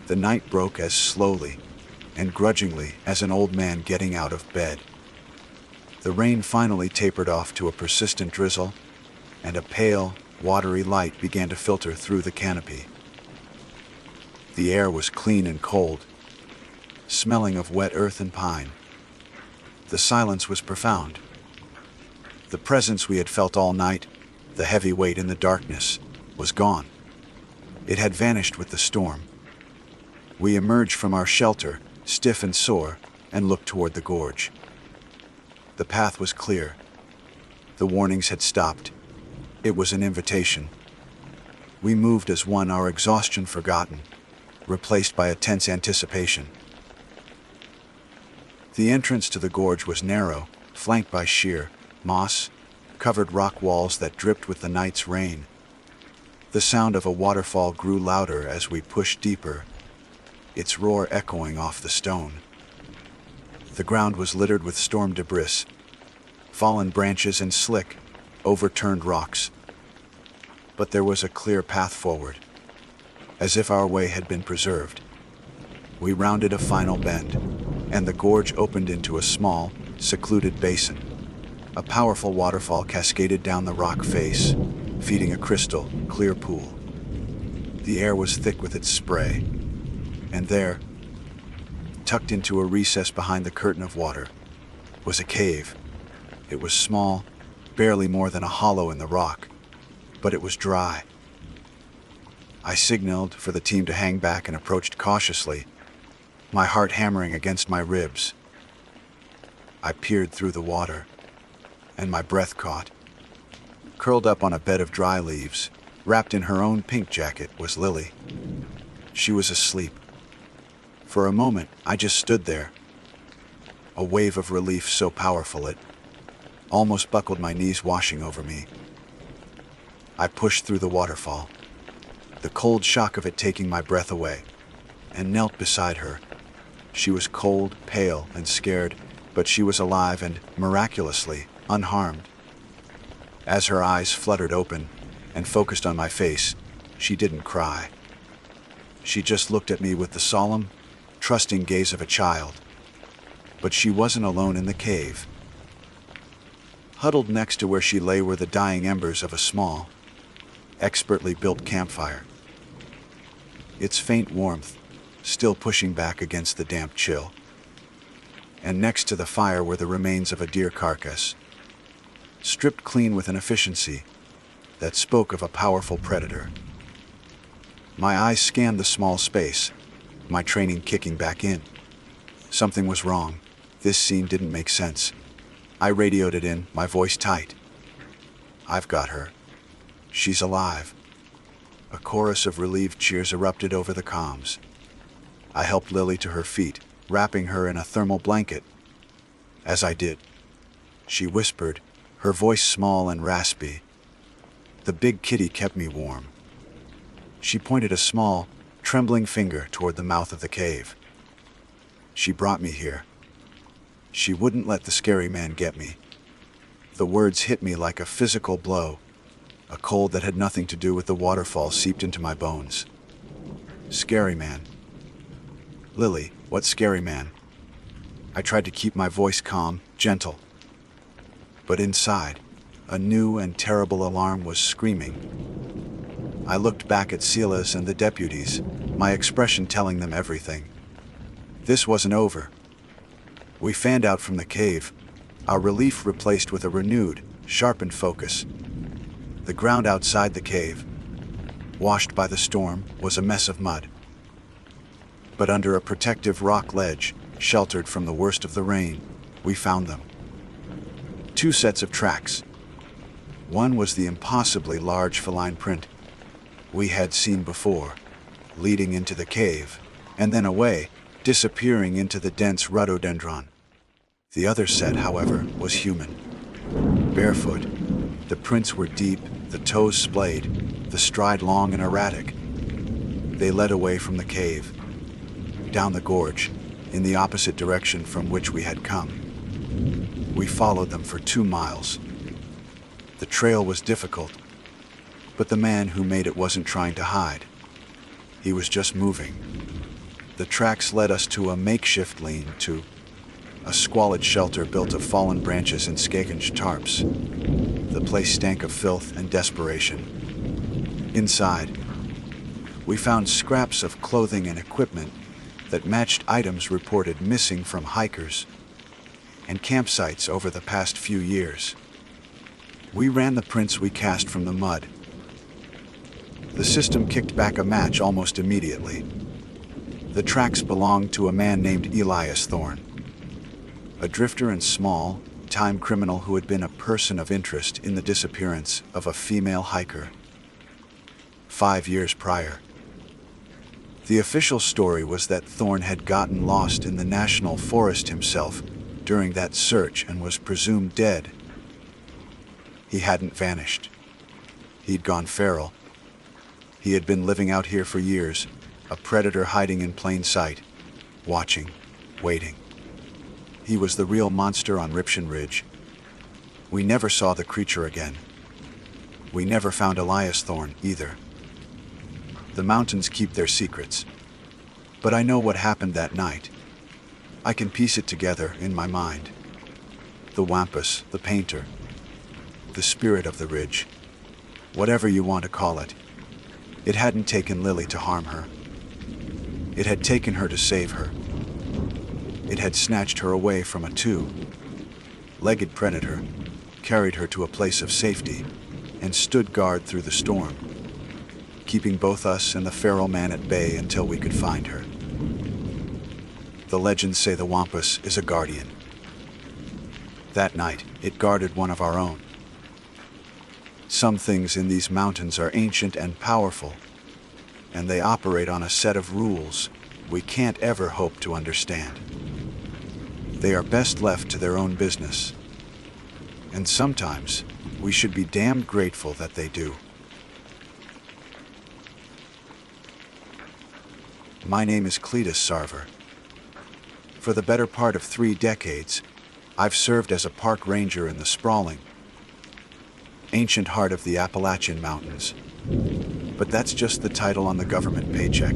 The night broke as slowly and grudgingly as an old man getting out of bed. The rain finally tapered off to a persistent drizzle, and a pale, watery light began to filter through the canopy. The air was clean and cold, smelling of wet earth and pine. The silence was profound. The presence we had felt all night, the heavy weight in the darkness, was gone. It had vanished with the storm. We emerged from our shelter, stiff and sore, and looked toward the gorge. The path was clear. The warnings had stopped. It was an invitation. We moved as one, our exhaustion forgotten, replaced by a tense anticipation. The entrance to the gorge was narrow, flanked by sheer, moss-covered rock walls that dripped with the night's rain. The sound of a waterfall grew louder as we pushed deeper, its roar echoing off the stone. The ground was littered with storm debris, fallen branches and slick, overturned rocks. But there was a clear path forward, as if our way had been preserved. We rounded a final bend, and the gorge opened into a small, secluded basin. A powerful waterfall cascaded down the rock face, feeding a crystal, clear pool. The air was thick with its spray, and there, tucked into a recess behind the curtain of water, was a cave. It was small, barely more than a hollow in the rock, but it was dry. I signaled for the team to hang back and approached cautiously, my heart hammering against my ribs. I peered through the water, and my breath caught. Curled up on a bed of dry leaves, wrapped in her own pink jacket, was Lily. She was asleep. For a moment, I just stood there, a wave of relief so powerful it almost buckled my knees, washing over me. I pushed through the waterfall, the cold shock of it taking my breath away, and knelt beside her. She was cold, pale, and scared, but she was alive and, miraculously, unharmed. As her eyes fluttered open and focused on my face, she didn't cry. She just looked at me with the solemn, trusting gaze of a child. But she wasn't alone in the cave. Huddled next to where she lay were the dying embers of a small, expertly built campfire. Its faint warmth still pushing back against the damp chill. And next to the fire were the remains of a deer carcass, stripped clean with an efficiency that spoke of a powerful predator. My eyes scanned the small space, my training kicking back in. Something was wrong. This scene didn't make sense. I radioed it in, my voice tight. "I've got her. She's alive." A chorus of relieved cheers erupted over the comms. I helped Lily to her feet, wrapping her in a thermal blanket. As I did, she whispered, her voice small and raspy. The big kitty kept me warm. She pointed a small, trembling finger toward the mouth of the cave. She brought me here. She wouldn't let the scary man get me. The words hit me like a physical blow. A cold that had nothing to do with the waterfall seeped into my bones. Scary man. Lily, what scary man? I tried to keep my voice calm, gentle. But inside, a new and terrible alarm was screaming. I looked back at Silas and the deputies, my expression telling them everything. This wasn't over. We fanned out from the cave, our relief replaced with a renewed, sharpened focus. The ground outside the cave, washed by the storm, was a mess of mud. But under a protective rock ledge, sheltered from the worst of the rain, we found them. 2 sets of tracks. One was the impossibly large feline print we had seen before, leading into the cave, and then away, disappearing into the dense rhododendron. The other set, however, was human. Barefoot, the prints were deep, the toes splayed, the stride long and erratic. They led away from the cave, down the gorge, in the opposite direction from which we had come. We followed them for 2 miles. The trail was difficult, but the man who made it wasn't trying to hide. He was just moving. The tracks led us to a makeshift lean-to, a squalid shelter built of fallen branches and skagensd tarps. The place stank of filth and desperation. Inside, we found scraps of clothing and equipment that matched items reported missing from hikers and campsites over the past few years. We ran the prints we cast from the mud. The system kicked back a match almost immediately. The tracks belonged to a man named Elias Thorne, a drifter and small, time criminal who had been a person of interest in the disappearance of a female hiker 5 years prior. The official story was that Thorne had gotten lost in the national forest himself during that search and was presumed dead. He hadn't vanished. He'd gone feral. He had been living out here for years, a predator hiding in plain sight, watching, waiting. He was the real monster on Ripshin Ridge. We never saw the creature again. We never found Elias Thorne either. The mountains keep their secrets. But I know what happened that night. I can piece it together in my mind. The Wampus, the painter, the spirit of the ridge, whatever you want to call it. It hadn't taken Lily to harm her. It had taken her to save her. It had snatched her away from a two-legged predator, carried her to a place of safety, and stood guard through the storm, keeping both us and the feral man at bay until we could find her. The legends say the Wampus is a guardian. That night, it guarded one of our own. Some things in these mountains are ancient and powerful, and they operate on a set of rules we can't ever hope to understand. They are best left to their own business, and sometimes we should be damned grateful that they do. My name is Cletus Sarver. For the better part of 3 decades, I've served as a park ranger in the sprawling, ancient heart of the Appalachian Mountains. But that's just the title on the government paycheck.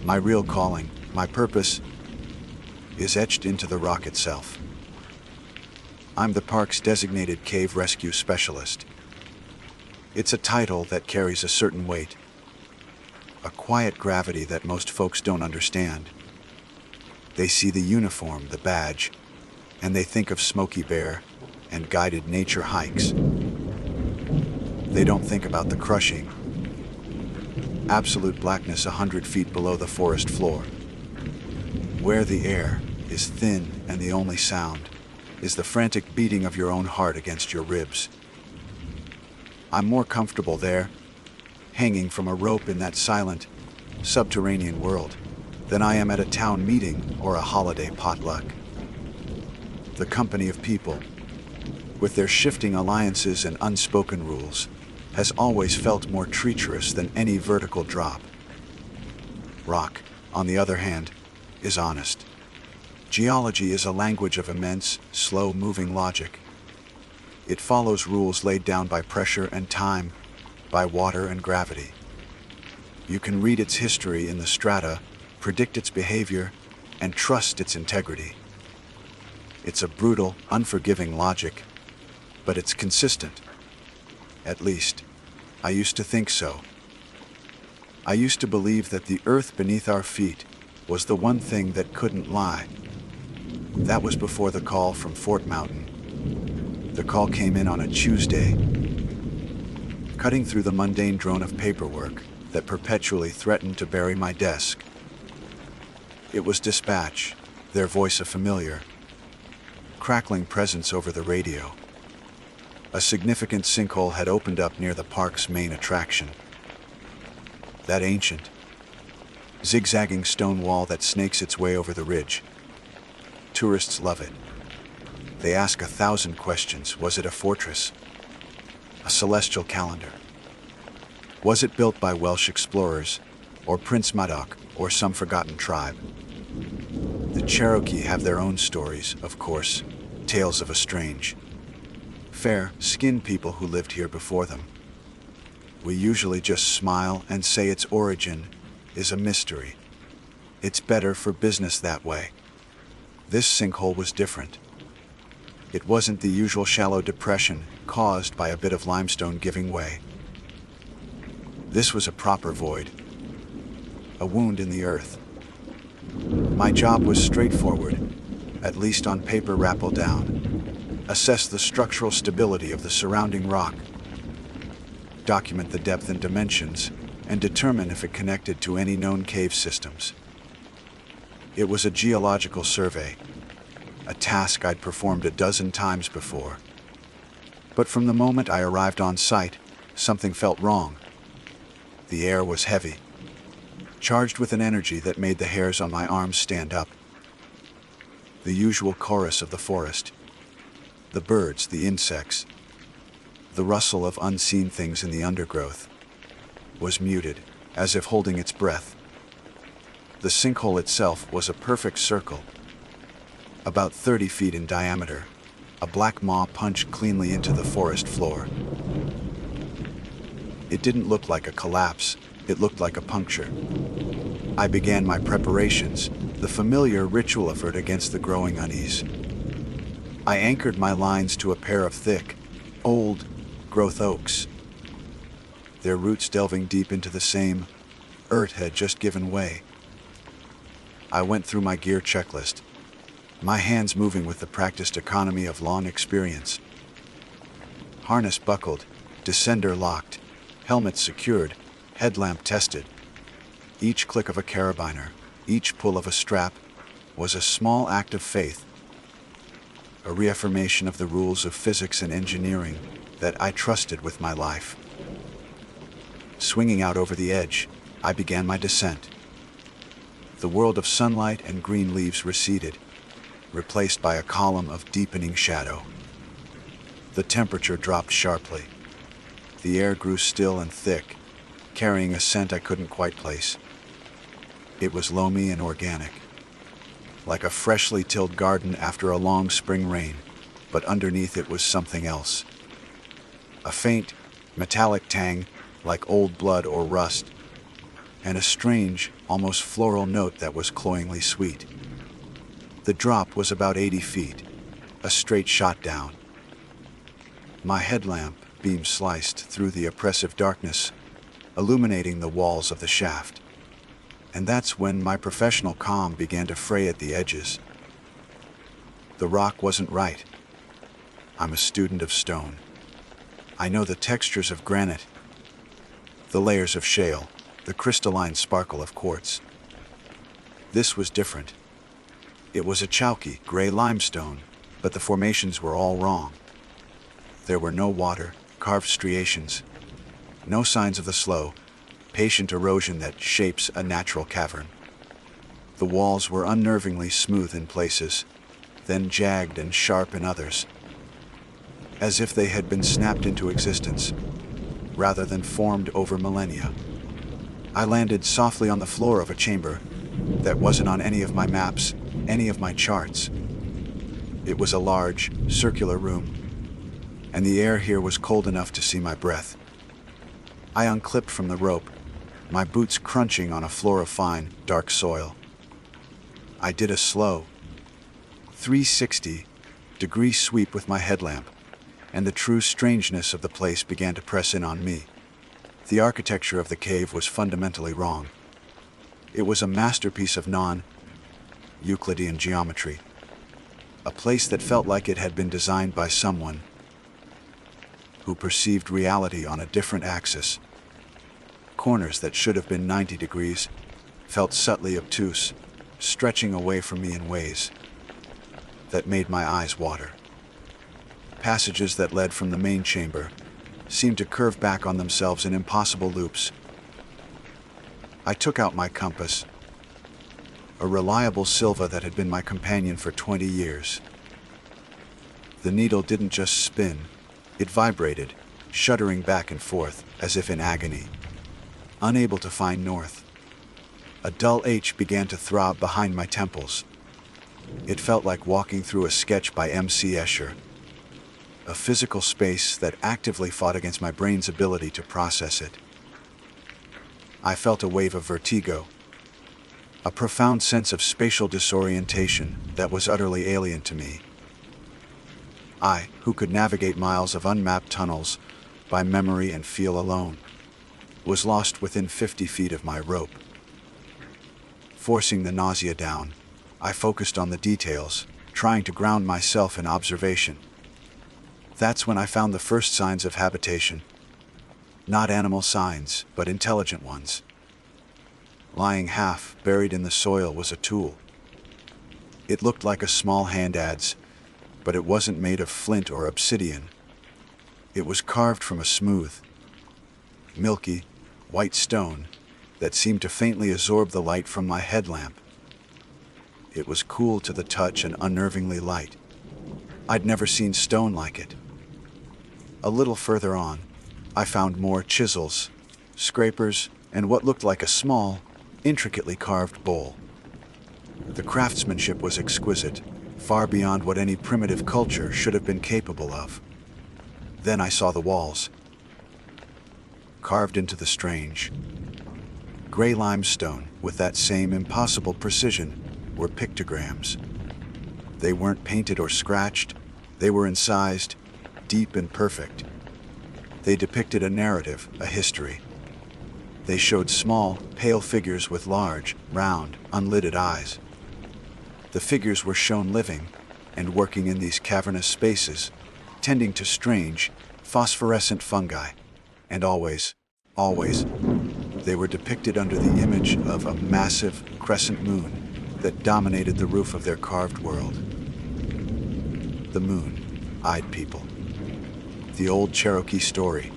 My real calling, my purpose, is etched into the rock itself. I'm the park's designated cave rescue specialist. It's a title that carries a certain weight, a quiet gravity that most folks don't understand. They see the uniform, the badge, and they think of Smokey Bear and guided nature hikes. They don't think about the crushing, absolute blackness 100 feet below the forest floor, where the air is thin and the only sound is the frantic beating of your own heart against your ribs. I'm more comfortable there, hanging from a rope in that silent, subterranean world, than I am at a town meeting or a holiday potluck. The company of people, with their shifting alliances and unspoken rules, has always felt more treacherous than any vertical drop. Rock, on the other hand, is honest. Geology is a language of immense, slow-moving logic. It follows rules laid down by pressure and time, by water and gravity. You can read its history in the strata, predict its behavior, and trust its integrity. It's a brutal, unforgiving logic, but it's consistent. At least, I used to think so. I used to believe that the earth beneath our feet was the one thing that couldn't lie. That was before the call from Fort Mountain. The call came in on a Tuesday, cutting through the mundane drone of paperwork that perpetually threatened to bury my desk. It was dispatch, their voice a familiar, crackling presence over the radio. A significant sinkhole had opened up near the park's main attraction. That ancient, zigzagging stone wall that snakes its way over the ridge. Tourists love it. They ask 1,000 questions. Was it a fortress? A celestial calendar? Was it built by Welsh explorers, or Prince Madoc, or some forgotten tribe? The Cherokee have their own stories, of course, tales of a strange, fair-skinned people who lived here before them. We usually just smile and say its origin is a mystery. It's better for business that way. This sinkhole was different. It wasn't the usual shallow depression caused by a bit of limestone giving way. This was a proper void, a wound in the earth. My job was straightforward, at least on paper. Rappel down, assess the structural stability of the surrounding rock, document the depth and dimensions, and determine if it connected to any known cave systems. It was a geological survey, a task I'd performed a dozen times before. But from the moment I arrived on site, something felt wrong. The air was heavy, charged with an energy that made the hairs on my arms stand up. The usual chorus of the forest, the birds, the insects, the rustle of unseen things in the undergrowth, was muted, as if holding its breath. The sinkhole itself was a perfect circle, about 30 feet in diameter. A black maw punched cleanly into the forest floor. It didn't look like a collapse, it looked like a puncture. I began my preparations, the familiar ritual effort against the growing unease. I anchored my lines to a pair of thick, old-growth oaks. Their roots delving deep into the same earth had just given way. I went through my gear checklist, my hands moving with the practiced economy of long experience. Harness buckled, descender locked, helmet secured, headlamp tested. Each click of a carabiner, each pull of a strap, was a small act of faith, a reaffirmation of the rules of physics and engineering that I trusted with my life. Swinging out over the edge, I began my descent. The world of sunlight and green leaves receded, replaced by a column of deepening shadow. The temperature dropped sharply. The air grew still and thick, carrying a scent I couldn't quite place. It was loamy and organic, like a freshly tilled garden after a long spring rain, but underneath it was something else. A faint, metallic tang, like old blood or rust, and a strange, almost floral note that was cloyingly sweet. The drop was about 80 feet, a straight shot down. My headlamp beam sliced through the oppressive darkness, illuminating the walls of the shaft. And that's when my professional calm began to fray at the edges. The rock wasn't right. I'm a student of stone. I know the textures of granite, the layers of shale, the crystalline sparkle of quartz. This was different. It was a chalky, gray limestone, but the formations were all wrong. There were no water, carved striations, no signs of the slow, patient erosion that shapes a natural cavern. The walls were unnervingly smooth in places, then jagged and sharp in others, as if they had been snapped into existence, rather than formed over millennia. I landed softly on the floor of a chamber that wasn't on any of my maps, any of my charts. It was a large, circular room, and the air here was cold enough to see my breath. I unclipped from the rope, my boots crunching on a floor of fine, dark soil. I did a slow, 360-degree sweep with my headlamp, and the true strangeness of the place began to press in on me. The architecture of the cave was fundamentally wrong. It was a masterpiece of non-Euclidean geometry, a place that felt like it had been designed by someone who perceived reality on a different axis. Corners that should have been 90 degrees felt subtly obtuse, stretching away from me in ways that made my eyes water. Passages that led from the main chamber seemed to curve back on themselves in impossible loops. I took out my compass, a reliable Silva that had been my companion for 20 years. The needle didn't just spin, it vibrated, shuddering back and forth as if in agony. Unable to find north, a dull ache began to throb behind my temples. It felt like walking through a sketch by M.C. Escher, a physical space that actively fought against my brain's ability to process it. I felt a wave of vertigo, a profound sense of spatial disorientation that was utterly alien to me. I, who could navigate miles of unmapped tunnels by memory and feel alone, was lost within 50 feet of my rope. Forcing the nausea down, I focused on the details, trying to ground myself in observation. That's when I found the first signs of habitation. Not animal signs, but intelligent ones. Lying half buried in the soil was a tool. It looked like a small hand adze, but it wasn't made of flint or obsidian. It was carved from a smooth, milky, white stone that seemed to faintly absorb the light from my headlamp. It was cool to the touch and unnervingly light. I'd never seen stone like it. A little further on, I found more chisels, scrapers, and what looked like a small, intricately carved bowl. The craftsmanship was exquisite, far beyond what any primitive culture should have been capable of. Then I saw the walls. Carved into the strange, gray limestone with that same impossible precision were pictograms. They weren't painted or scratched. They were incised, deep and perfect. They depicted a narrative, a history. They showed small, pale figures with large, round, unlidded eyes. The figures were shown living and working in these cavernous spaces, tending to strange, phosphorescent fungi. And always, they were depicted under the image of a massive crescent moon that dominated the roof of their carved world. The moon-eyed people. The old Cherokee story,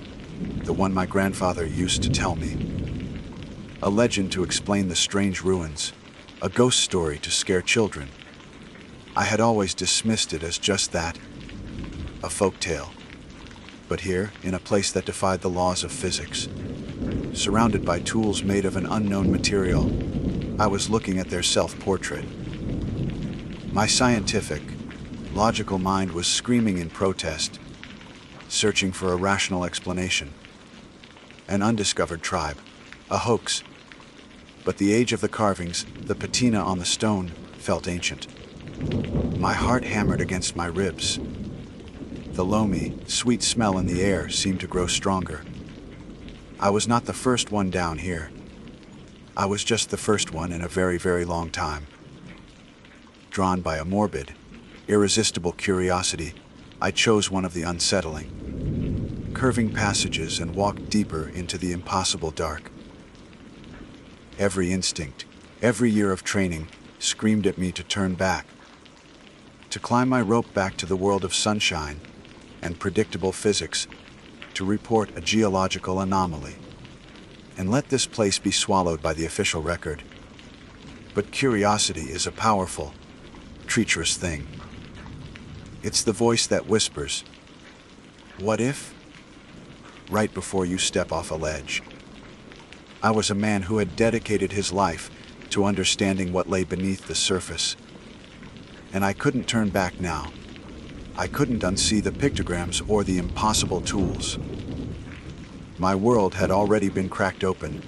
the one my grandfather used to tell me. A legend to explain the strange ruins, a ghost story to scare children. I had always dismissed it as just that, a folk tale. But here, in a place that defied the laws of physics, surrounded by tools made of an unknown material, I was looking at their self-portrait. My scientific, logical mind was screaming in protest, searching for a rational explanation. An undiscovered tribe, a hoax. But the age of the carvings, the patina on the stone, felt ancient. My heart hammered against my ribs. The loamy, sweet smell in the air seemed to grow stronger. I was not the first one down here. I was just the first one in a very, very long time. Drawn by a morbid, irresistible curiosity, I chose one of the unsettling, curving passages and walked deeper into the impossible dark. Every instinct, every year of training, screamed at me to turn back, to climb my rope back to the world of sunshine and predictable physics, to report a geological anomaly, and let this place be swallowed by the official record. But curiosity is a powerful, treacherous thing. It's the voice that whispers, "What if?" right before you step off a ledge. I was a man who had dedicated his life to understanding what lay beneath the surface. And I couldn't turn back now. I couldn't unsee the pictograms or the impossible tools. My world had already been cracked open.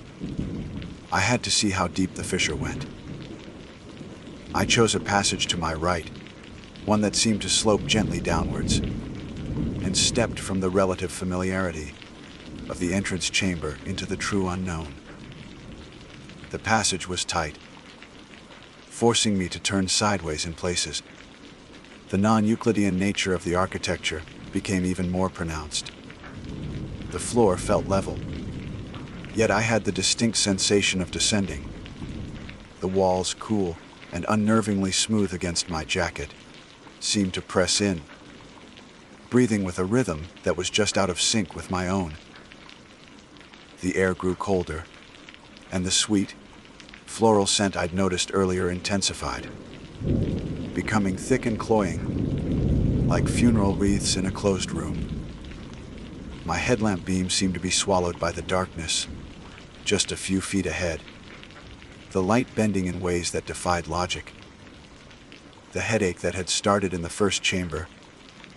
I had to see how deep the fissure went. I chose a passage to my right, one that seemed to slope gently downwards, and stepped from the relative familiarity of the entrance chamber into the true unknown. The passage was tight, forcing me to turn sideways in places. The non-Euclidean nature of the architecture became even more pronounced. The floor felt level, yet I had the distinct sensation of descending. The walls, cool and unnervingly smooth against my jacket, seemed to press in, breathing with a rhythm that was just out of sync with my own. The air grew colder, and the sweet, floral scent I'd noticed earlier intensified, becoming thick and cloying, like funeral wreaths in a closed room. My headlamp beam seemed to be swallowed by the darkness, just a few feet ahead, the light bending in ways that defied logic. The headache that had started in the first chamber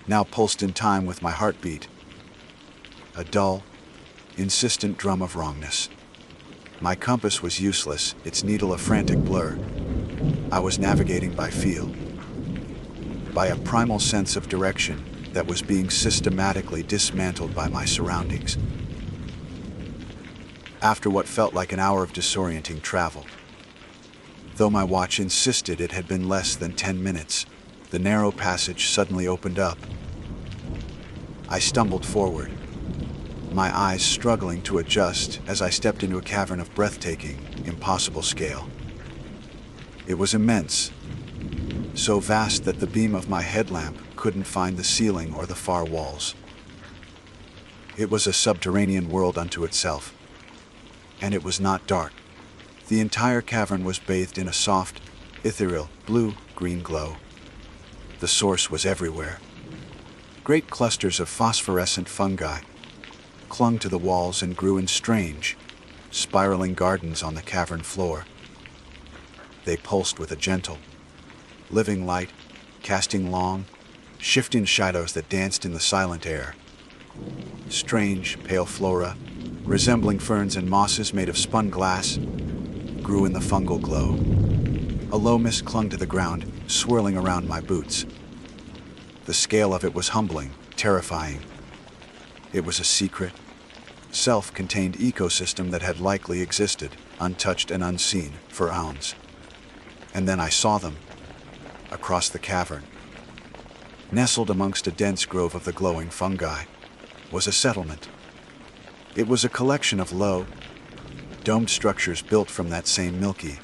now pulsed in time with my heartbeat, a dull, insistent drum of wrongness. My compass was useless, its needle a frantic blur. I was navigating by feel, by a primal sense of direction that was being systematically dismantled by my surroundings. After what felt like an hour of disorienting travel, though my watch insisted it had been less than 10 minutes, the narrow passage suddenly opened up. I stumbled forward, my eyes struggling to adjust as I stepped into a cavern of breathtaking, impossible scale. It was immense, so vast that the beam of my headlamp couldn't find the ceiling or the far walls. It was a subterranean world unto itself, and it was not dark. The entire cavern was bathed in a soft, ethereal, blue-green glow. The source was everywhere. Great clusters of phosphorescent fungi clung to the walls and grew in strange, spiraling gardens on the cavern floor. They pulsed with a gentle, living light casting long, shifting shadows that danced in the silent air. Strange, pale flora, resembling ferns and mosses made of spun glass, grew in the fungal glow. A low mist clung to the ground, swirling around my boots. The scale of it was humbling, terrifying. It was a secret, self-contained ecosystem that had likely existed, untouched and unseen, for eons. And then I saw them, across the cavern. Nestled amongst a dense grove of the glowing fungi was a settlement. It was a collection of low, domed structures built from that same milky,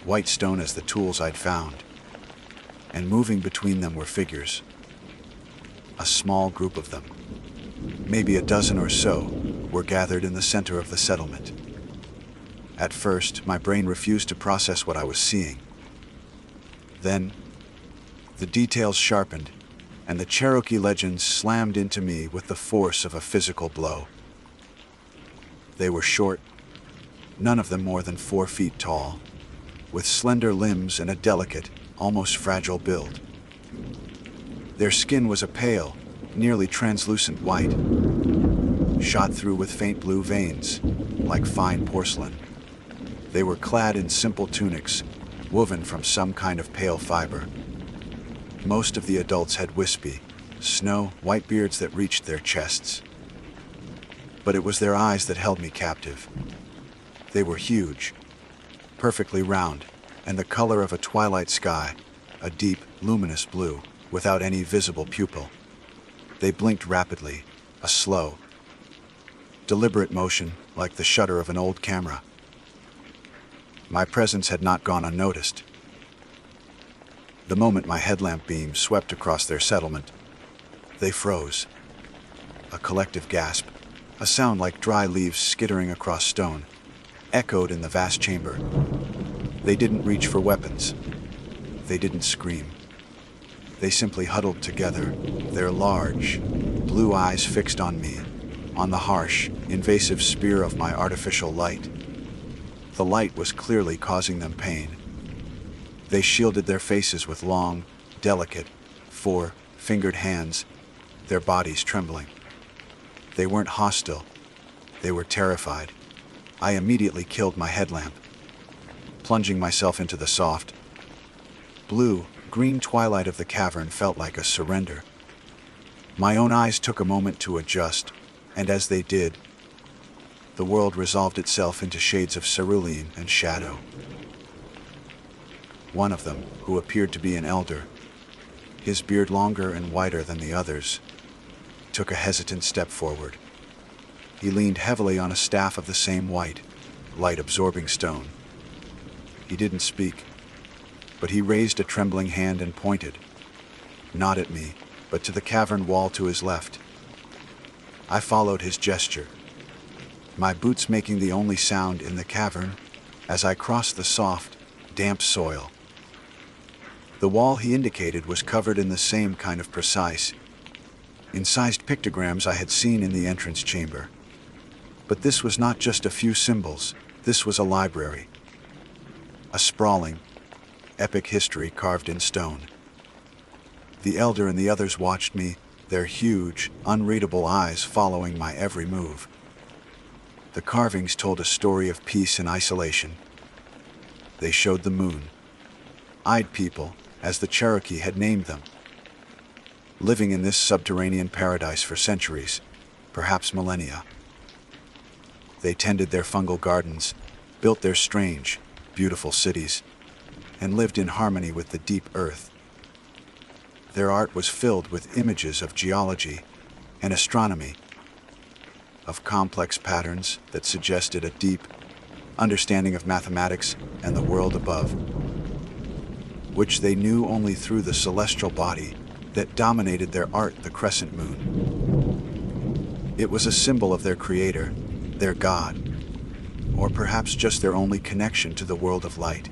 white stone as the tools I'd found, and moving between them were figures. A small group of them, maybe a dozen or so, were gathered in the center of the settlement. At first, my brain refused to process what I was seeing. Then, the details sharpened, and the Cherokee legends slammed into me with the force of a physical blow. They were short, none of them more than 4 feet tall, with slender limbs and a delicate, almost fragile build. Their skin was a pale, nearly translucent white, shot through with faint blue veins, like fine porcelain. They were clad in simple tunics, woven from some kind of pale fiber. Most of the adults had wispy, snow-white beards that reached their chests. But it was their eyes that held me captive. They were huge, perfectly round, and the color of a twilight sky, a deep, luminous blue, without any visible pupil. They blinked rapidly, a slow, deliberate motion like the shutter of an old camera. My presence had not gone unnoticed. The moment my headlamp beam swept across their settlement, they froze. A collective gasp, a sound like dry leaves skittering across stone, echoed in the vast chamber. They didn't reach for weapons. They didn't scream. They simply huddled together, their large, blue eyes fixed on me, on the harsh, invasive spear of my artificial light. The light was clearly causing them pain. They shielded their faces with long, delicate, 4-fingered hands, their bodies trembling. They weren't hostile. They were terrified. I immediately killed my headlamp, plunging myself into the soft, blue-green twilight of the cavern felt like a surrender. My own eyes took a moment to adjust, and as they did, the world resolved itself into shades of cerulean and shadow. One of them, who appeared to be an elder, his beard longer and whiter than the others, took a hesitant step forward. He leaned heavily on a staff of the same white, light-absorbing stone. He didn't speak, but he raised a trembling hand and pointed, not at me, but to the cavern wall to his left. I followed his gesture, my boots making the only sound in the cavern as I crossed the soft, damp soil. The wall he indicated was covered in the same kind of precise, incised pictograms I had seen in the entrance chamber. But this was not just a few symbols, this was a library. A sprawling, epic history carved in stone. The elder and the others watched me, their huge, unreadable eyes following my every move. The carvings told a story of peace and isolation. They showed the moon, eyed people, as the Cherokee had named them, living in this subterranean paradise for centuries, perhaps millennia. They tended their fungal gardens, built their strange, beautiful cities, and lived in harmony with the deep earth. Their art was filled with images of geology and astronomy, of complex patterns that suggested a deep understanding of mathematics and the world above, which they knew only through the celestial body that dominated their art, the crescent moon. It was a symbol of their creator, their god, or perhaps just their only connection to the world of light.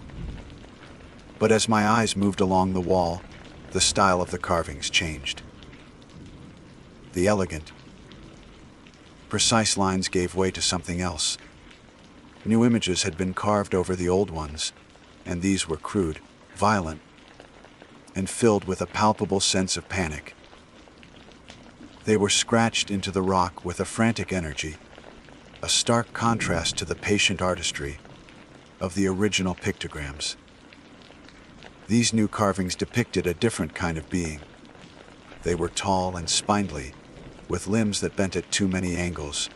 But as my eyes moved along the wall, the style of the carvings changed. The elegant, precise lines gave way to something else. New images had been carved over the old ones, and these were crude, violent, and filled with a palpable sense of panic. They were scratched into the rock with a frantic energy, a stark contrast to the patient artistry of the original pictograms. These new carvings depicted a different kind of being. They were tall and spindly, with limbs that bent at too many angles,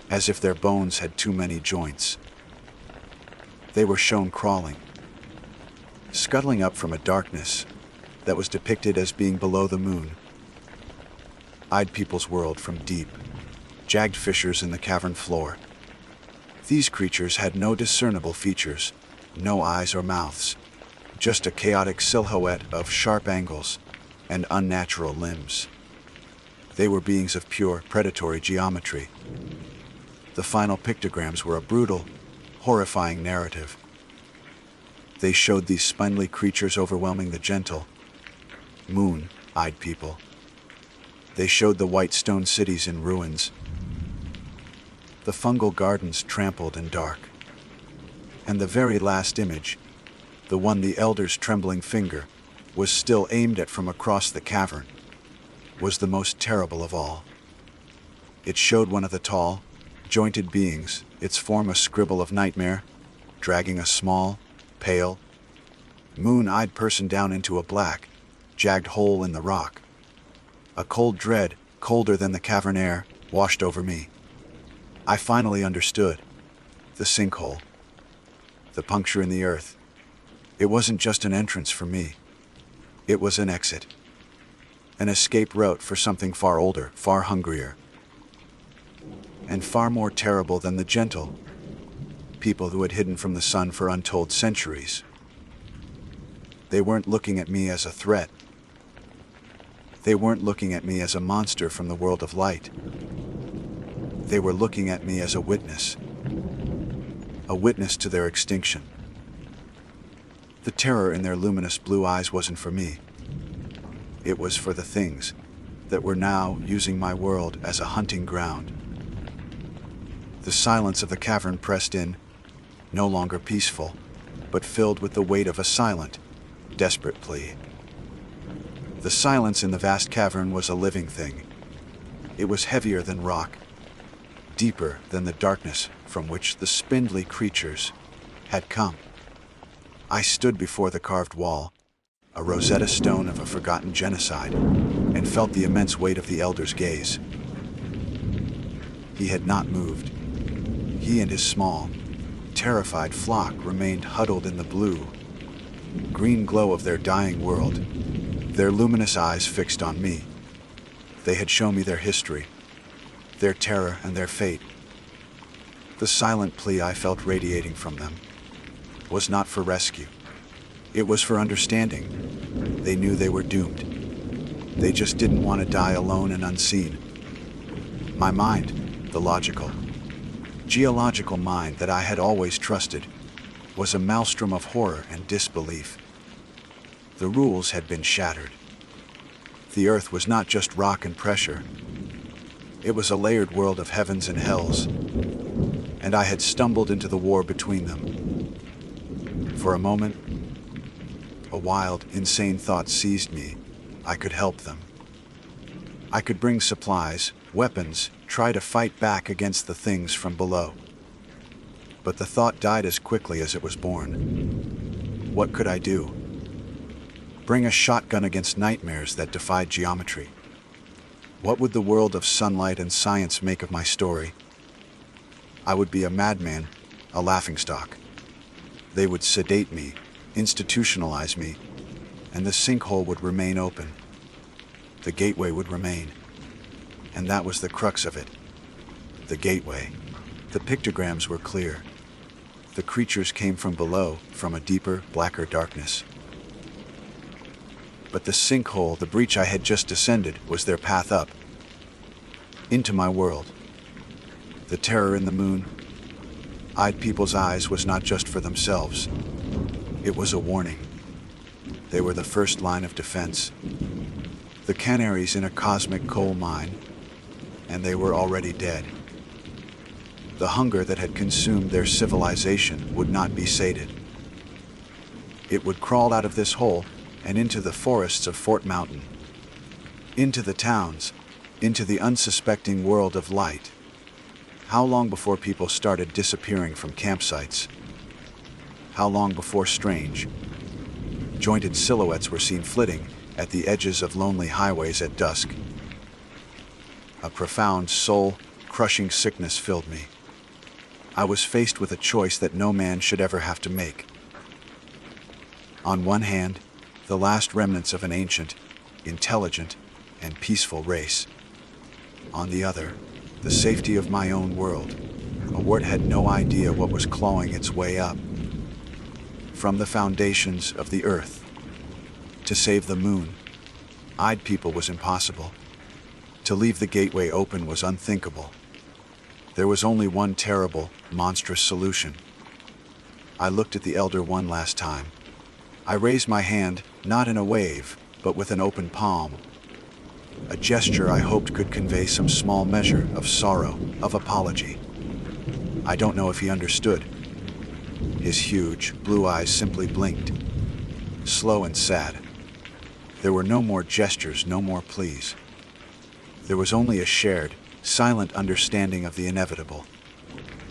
as if their bones had too many joints. They were shown crawling, scuttling up from a darkness that was depicted as being below the moon. Eyed people's world from deep, jagged fissures in the cavern floor. These creatures had no discernible features, no eyes or mouths, just a chaotic silhouette of sharp angles and unnatural limbs. They were beings of pure, predatory geometry. The final pictograms were a brutal, horrifying narrative. They showed these spindly creatures overwhelming the gentle, moon-eyed people. They showed the white stone cities in ruins, the fungal gardens trampled and dark. And the very last image, the one the elder's trembling finger was still aimed at from across the cavern, was the most terrible of all. It showed one of the tall, jointed beings, its form a scribble of nightmare, dragging a small, pale, moon-eyed person down into a black, jagged hole in the rock. A cold dread, colder than the cavern air, washed over me. I finally understood. The sinkhole. The puncture in the earth. It wasn't just an entrance for me. It was an exit. An escape route for something far older, far hungrier, and far more terrible than the gentle people who had hidden from the sun for untold centuries. They weren't looking at me as a threat. They weren't looking at me as a monster from the world of light. They were looking at me as a witness to their extinction. The terror in their luminous blue eyes wasn't for me. It was for the things that were now using my world as a hunting ground. The silence of the cavern pressed in, no longer peaceful, but filled with the weight of a silent, desperate plea. The silence in the vast cavern was a living thing. It was heavier than rock, deeper than the darkness from which the spindly creatures had come. I stood before the carved wall, a Rosetta Stone of a forgotten genocide, and felt the immense weight of the elder's gaze. He had not moved. He and his small, terrified flock remained huddled in the blue, green glow of their dying world, their luminous eyes fixed on me. They had shown me their history, their terror and their fate. The silent plea I felt radiating from them was not for rescue. It was for understanding. They knew they were doomed. They just didn't want to die alone and unseen. My mind, the logical, geological mind that I had always trusted, was a maelstrom of horror and disbelief. The rules had been shattered. The earth was not just rock and pressure. It was a layered world of heavens and hells, and I had stumbled into the war between them. For a moment, a wild, insane thought seized me. I could help them. I could bring supplies, weapons, try to fight back against the things from below. But the thought died as quickly as it was born. What could I do? Bring a shotgun against nightmares that defied geometry? What would the world of sunlight and science make of my story? I would be a madman, a laughingstock. They would sedate me, institutionalize me, and the sinkhole would remain open. The gateway would remain. And that was the crux of it. The gateway. The pictograms were clear. The creatures came from below, from a deeper, blacker darkness. But the sinkhole, the breach I had just descended, was their path up. Into my world. The terror in the moon-eyed people's eyes was not just for themselves. It was a warning. They were the first line of defense. The canaries in a cosmic coal mine, and they were already dead. The hunger that had consumed their civilization would not be sated. It would crawl out of this hole and into the forests of Fort Mountain, into the towns, into the unsuspecting world of light. How long before people started disappearing from campsites? How long before strange, jointed silhouettes were seen flitting at the edges of lonely highways at dusk? A profound, soul-crushing sickness filled me. I was faced with a choice that no man should ever have to make. On one hand, the last remnants of an ancient, intelligent, and peaceful race. On the other, the safety of my own world, a word had no idea what was clawing its way up. From the foundations of the earth. To save the moon, eyed people was impossible. To leave the gateway open was unthinkable. There was only one terrible, monstrous solution. I looked at the Elder one last time. I raised my hand, not in a wave, but with an open palm. A gesture I hoped could convey some small measure of sorrow, of apology. I don't know if he understood. His huge, blue eyes simply blinked, slow and sad. There were no more gestures, no more pleas. There was only a shared, silent understanding of the inevitable.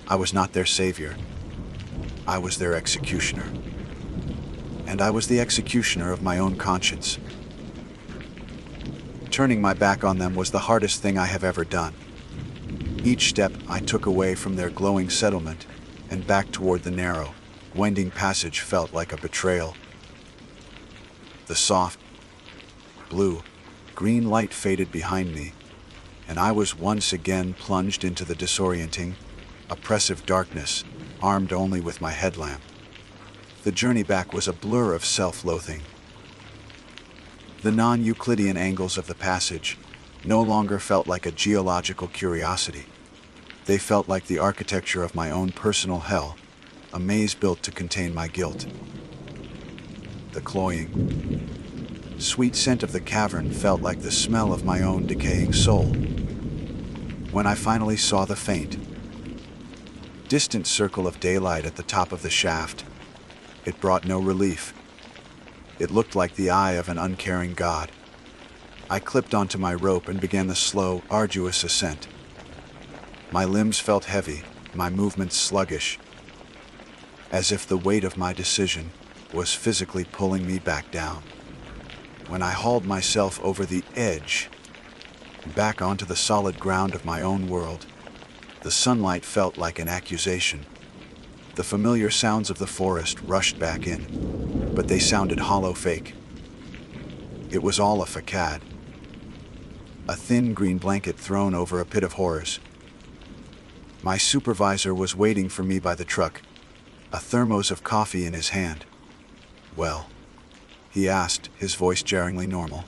I was not their savior. I was their executioner. And I was the executioner of my own conscience. Turning my back on them was the hardest thing I have ever done. Each step I took away from their glowing settlement and back toward the narrow, winding passage felt like a betrayal. The soft, blue, green light faded behind me, and I was once again plunged into the disorienting, oppressive darkness, armed only with my headlamp. The journey back was a blur of self-loathing. The non-Euclidean angles of the passage no longer felt like a geological curiosity. They felt like the architecture of my own personal hell, a maze built to contain my guilt. The cloying, sweet scent of the cavern felt like the smell of my own decaying soul. When I finally saw the faint, distant circle of daylight at the top of the shaft, it brought no relief. It looked like the eye of an uncaring god. I clipped onto my rope and began the slow, arduous ascent. My limbs felt heavy, my movements sluggish, as if the weight of my decision was physically pulling me back down. When I hauled myself over the edge, back onto the solid ground of my own world, the sunlight felt like an accusation. The familiar sounds of the forest rushed back in, but they sounded hollow fake. It was all a facade. A thin green blanket thrown over a pit of horrors. My supervisor was waiting for me by the truck, a thermos of coffee in his hand. "Well," he asked, his voice jarringly normal.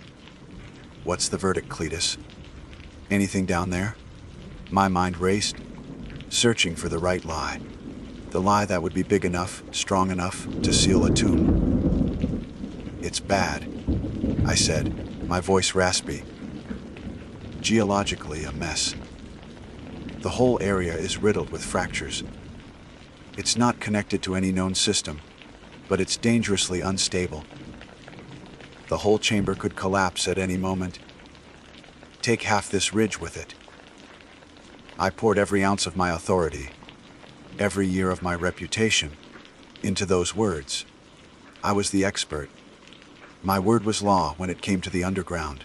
"What's the verdict, Cletus? Anything down there?" My mind raced, searching for the right lie. The lie that would be big enough, strong enough to seal a tomb. "It's bad," I said, my voice raspy. "Geologically, a mess. The whole area is riddled with fractures. It's not connected to any known system, but it's dangerously unstable. The whole chamber could collapse at any moment. Take half this ridge with it." I poured every ounce of my authority, every year of my reputation, into those words. I was the expert. My word was law when it came to the underground.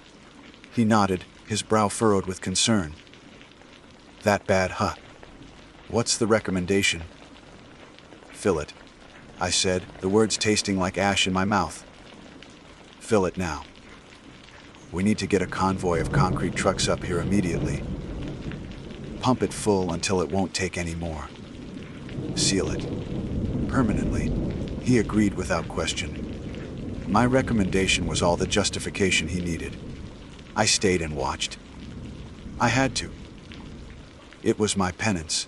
He nodded, his brow furrowed with concern. "That bad, huh? What's the recommendation?" "Fill it," I said, the words tasting like ash in my mouth. "Fill it now. We need to get a convoy of concrete trucks up here immediately. Pump it full until it won't take any more. Seal it. Permanently." He agreed without question. My recommendation was all the justification he needed. I stayed and watched. I had to. It was my penance.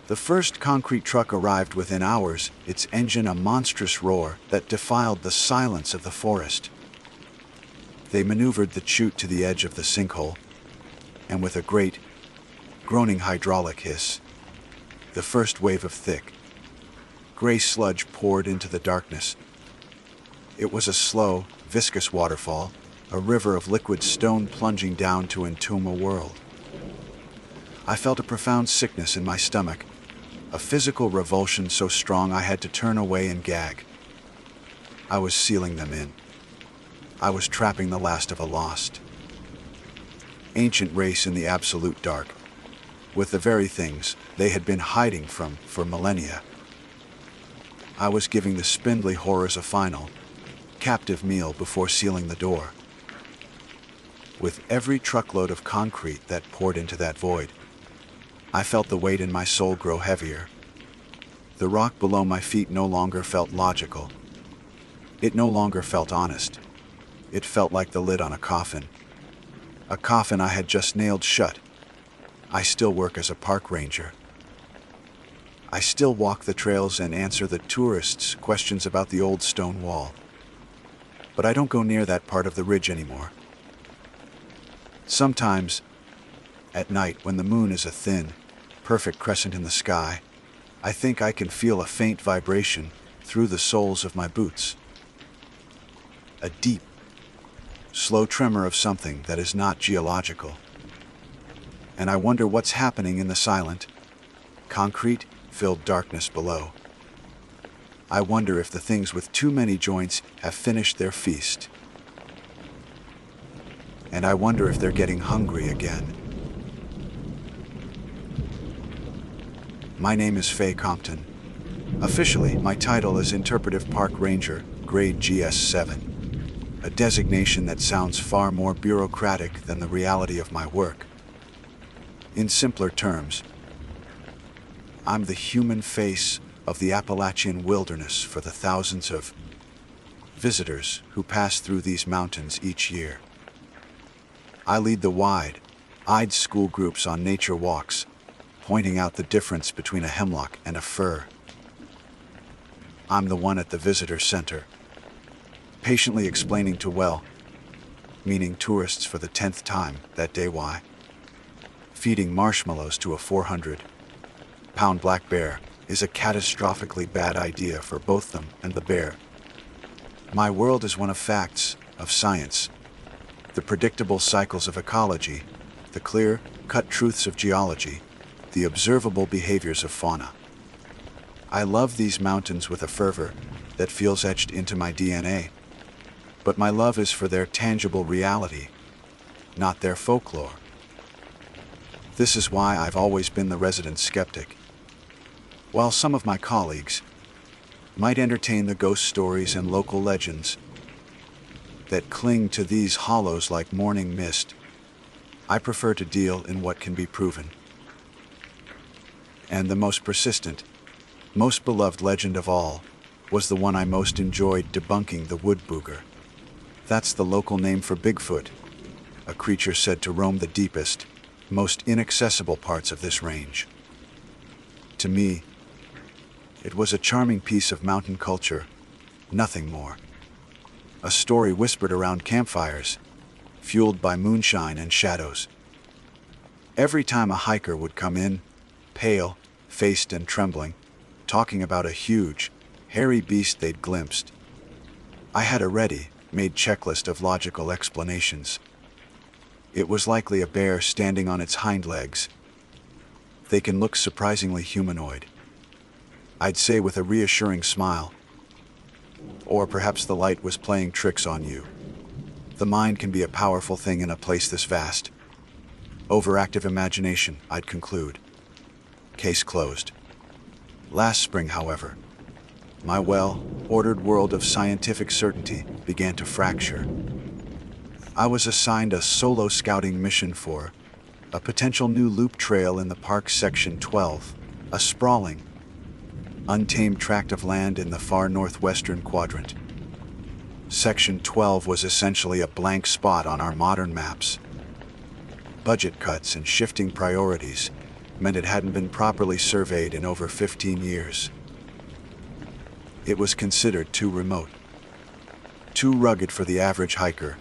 The first concrete truck arrived within hours, its engine a monstrous roar that defied the silence of the forest. They maneuvered the chute to the edge of the sinkhole, and with a great, groaning hydraulic hiss, the first wave of thick, gray sludge poured into the darkness. It was a slow, viscous waterfall, a river of liquid stone plunging down to entomb a world. I felt a profound sickness in my stomach, a physical revulsion so strong I had to turn away and gag. I was sealing them in. I was trapping the last of a lost, ancient race in the absolute dark, with the very things they had been hiding from for millennia. I was giving the spindly horrors a final, captive meal before sealing the door. With every truckload of concrete that poured into that void, I felt the weight in my soul grow heavier. The rock below my feet no longer felt logical. It no longer felt honest. It felt like the lid on a coffin I had just nailed shut. I still work as a park ranger. I still walk the trails and answer the tourists' questions about the old stone wall. But I don't go near that part of the ridge anymore. Sometimes, at night when the moon is a thin, perfect crescent in the sky, I think I can feel a faint vibration through the soles of my boots. A deep, slow tremor of something that is not geological. And I wonder what's happening in the silent, concrete-filled darkness below. I wonder if the things with too many joints have finished their feast. And I wonder if they're getting hungry again. My name is Faye Compton. Officially, my title is Interpretive Park Ranger, grade GS7. A designation that sounds far more bureaucratic than the reality of my work. In simpler terms, I'm the human face of the Appalachian wilderness for the thousands of visitors who pass through these mountains each year. I lead the wide-eyed school groups on nature walks, pointing out the difference between a hemlock and a fir. I'm the one at the visitor center, patiently explaining to meaning tourists for the 10th time that day why feeding marshmallows to a 400-pound black bear is a catastrophically bad idea for both them and the bear. My world is one of facts, of science, the predictable cycles of ecology, the clear-cut truths of geology, the observable behaviors of fauna. I love these mountains with a fervor that feels etched into my DNA. But my love is for their tangible reality, not their folklore. This is why I've always been the resident skeptic. While some of my colleagues might entertain the ghost stories and local legends that cling to these hollows like morning mist, I prefer to deal in what can be proven. And the most persistent, most beloved legend of all was the one I most enjoyed debunking, the wood booger. That's the local name for Bigfoot, a creature said to roam the deepest, most inaccessible parts of this range. To me, it was a charming piece of mountain culture, nothing more. A story whispered around campfires, fueled by moonshine and shadows. Every time a hiker would come in, pale-faced and trembling, talking about a huge, hairy beast they'd glimpsed, I had a ready-made checklist of logical explanations. It was likely a bear standing on its hind legs. They can look surprisingly humanoid, I'd say with a reassuring smile. Or perhaps the light was playing tricks on you. The mind can be a powerful thing in a place this vast. Overactive imagination, I'd conclude. Case closed. Last spring, however, my well-ordered world of scientific certainty began to fracture. I was assigned a solo scouting mission for a potential new loop trail in the park's Section 12, a sprawling, untamed tract of land in the far northwestern quadrant. Section 12 was essentially a blank spot on our modern maps. Budget cuts and shifting priorities meant it hadn't been properly surveyed in over 15 years. It was considered too remote, too rugged for the average hiker,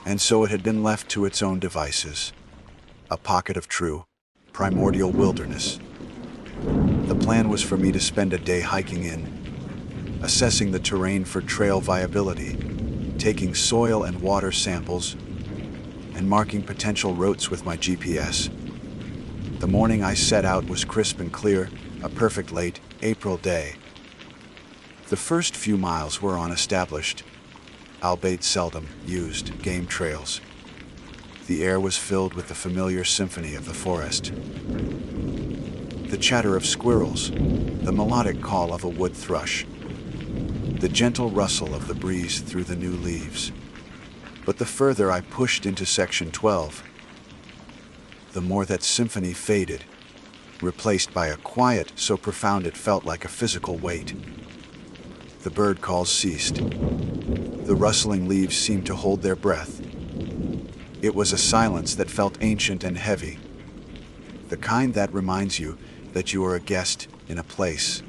and so it had been left to its own devices. A pocket of true, primordial wilderness. The plan was for me to spend a day hiking in assessing the terrain for trail viability, taking soil and water samples, and marking potential routes with my GPS. The morning I set out was crisp and clear, a perfect late April day. The first few miles were on established, albeit seldom used, game trails. The air was filled with the familiar symphony of the forest. The chatter of squirrels, the melodic call of a wood thrush, the gentle rustle of the breeze through the new leaves. But the further I pushed into Section 12, the more that symphony faded, replaced by a quiet so profound it felt like a physical weight. The bird calls ceased. The rustling leaves seemed to hold their breath. It was a silence that felt ancient and heavy, the kind that reminds you that you are a guest in a place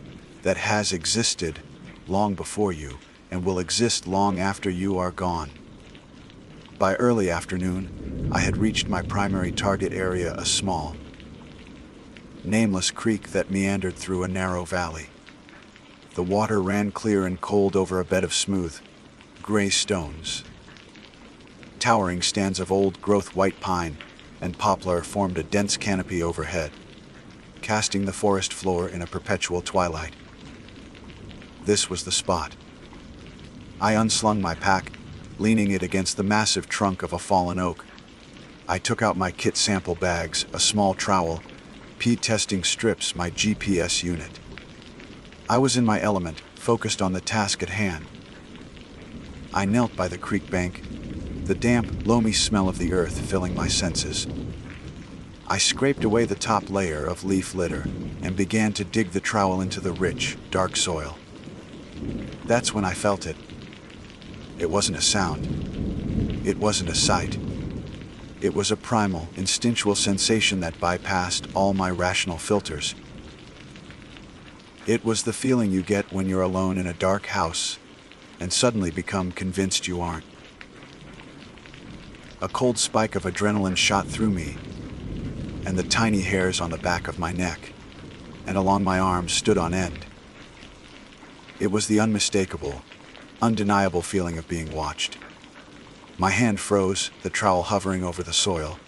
that has existed long before you and will exist long after you are gone. By early afternoon, I had reached my primary target area, a small, nameless creek that meandered through a narrow valley. The water ran clear and cold over a bed of smooth, gray stones. Towering stands of old-growth white pine and poplar formed a dense canopy overhead, casting the forest floor in a perpetual twilight. This was the spot. I unslung my pack, leaning it against the massive trunk of a fallen oak. I took out my kit sample bags, a small trowel, pea testing strips, my GPS unit. I was in my element, focused on the task at hand. I knelt by the creek bank, the damp, loamy smell of the earth filling my senses. I scraped away the top layer of leaf litter and began to dig the trowel into the rich, dark soil. That's when I felt it. It wasn't a sound. It wasn't a sight. It was a primal, instinctual sensation that bypassed all my rational filters. It was the feeling you get when you're alone in a dark house and suddenly become convinced you aren't. A cold spike of adrenaline shot through me, and the tiny hairs on the back of my neck and along my arms stood on end. It was the unmistakable, undeniable feeling of being watched. My hand froze, the trowel hovering over the soil.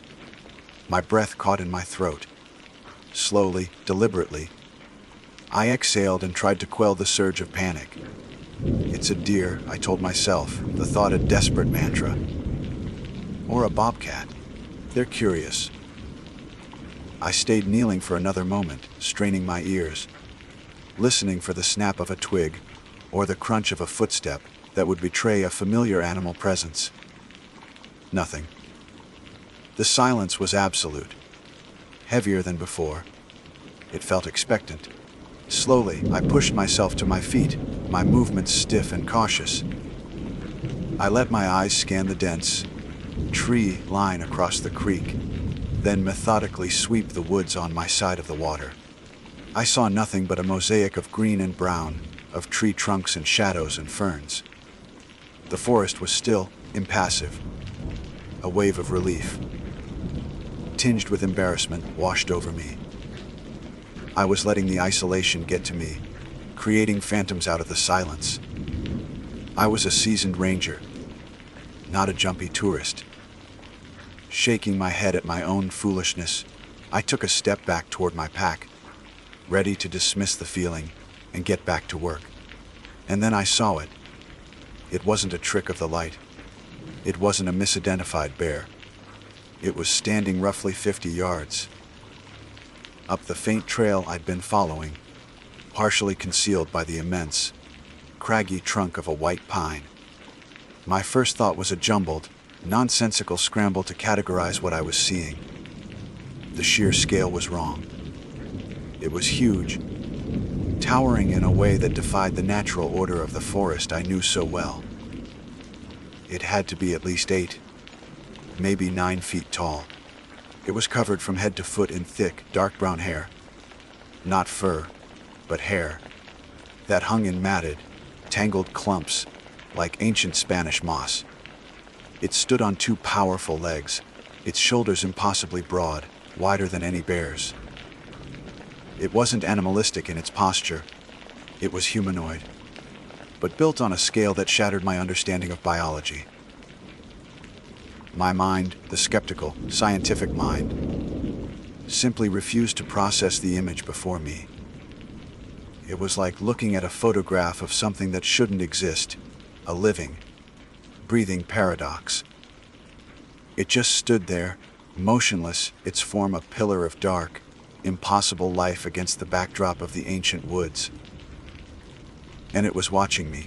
My breath caught in my throat. Slowly, deliberately, I exhaled and tried to quell the surge of panic. It's a deer, I told myself, the thought a desperate mantra. Or a bobcat. They're curious. I stayed kneeling for another moment, straining my ears, listening for the snap of a twig or the crunch of a footstep that would betray a familiar animal presence. Nothing. The silence was absolute, heavier than before. It felt expectant. Slowly, I pushed myself to my feet, my movements stiff and cautious. I let my eyes scan the dense tree line across the creek, then methodically sweep the woods on my side of the water. I saw nothing but a mosaic of green and brown, of tree trunks and shadows and ferns. The forest was still, impassive. A wave of relief, tinged with embarrassment, washed over me. I was letting the isolation get to me, creating phantoms out of the silence. I was a seasoned ranger, not a jumpy tourist. Shaking my head at my own foolishness, I took a step back toward my pack, ready to dismiss the feeling and get back to work. And then I saw it. It wasn't a trick of the light. It wasn't a misidentified bear. It was standing roughly 50 yards up the faint trail I'd been following, partially concealed by the immense, craggy trunk of a white pine. My first thought was a jumbled, nonsensical scramble to categorize what I was seeing. The sheer scale was wrong. It was huge, towering in a way that defied the natural order of the forest I knew so well. It had to be at least 8, maybe 9 feet tall. It was covered from head to foot in thick, dark brown hair. Not fur, but hair, that hung in matted, tangled clumps, like ancient Spanish moss. It stood on 2 powerful legs, its shoulders impossibly broad, wider than any bear's. It wasn't animalistic in its posture. It was humanoid. but built on a scale that shattered my understanding of biology. My mind, the skeptical, scientific mind, simply refused to process the image before me. It was like looking at a photograph of something that shouldn't exist, a living, breathing paradox. It just stood there, motionless, its form a pillar of dark, impossible life against the backdrop of the ancient woods. And it was watching me.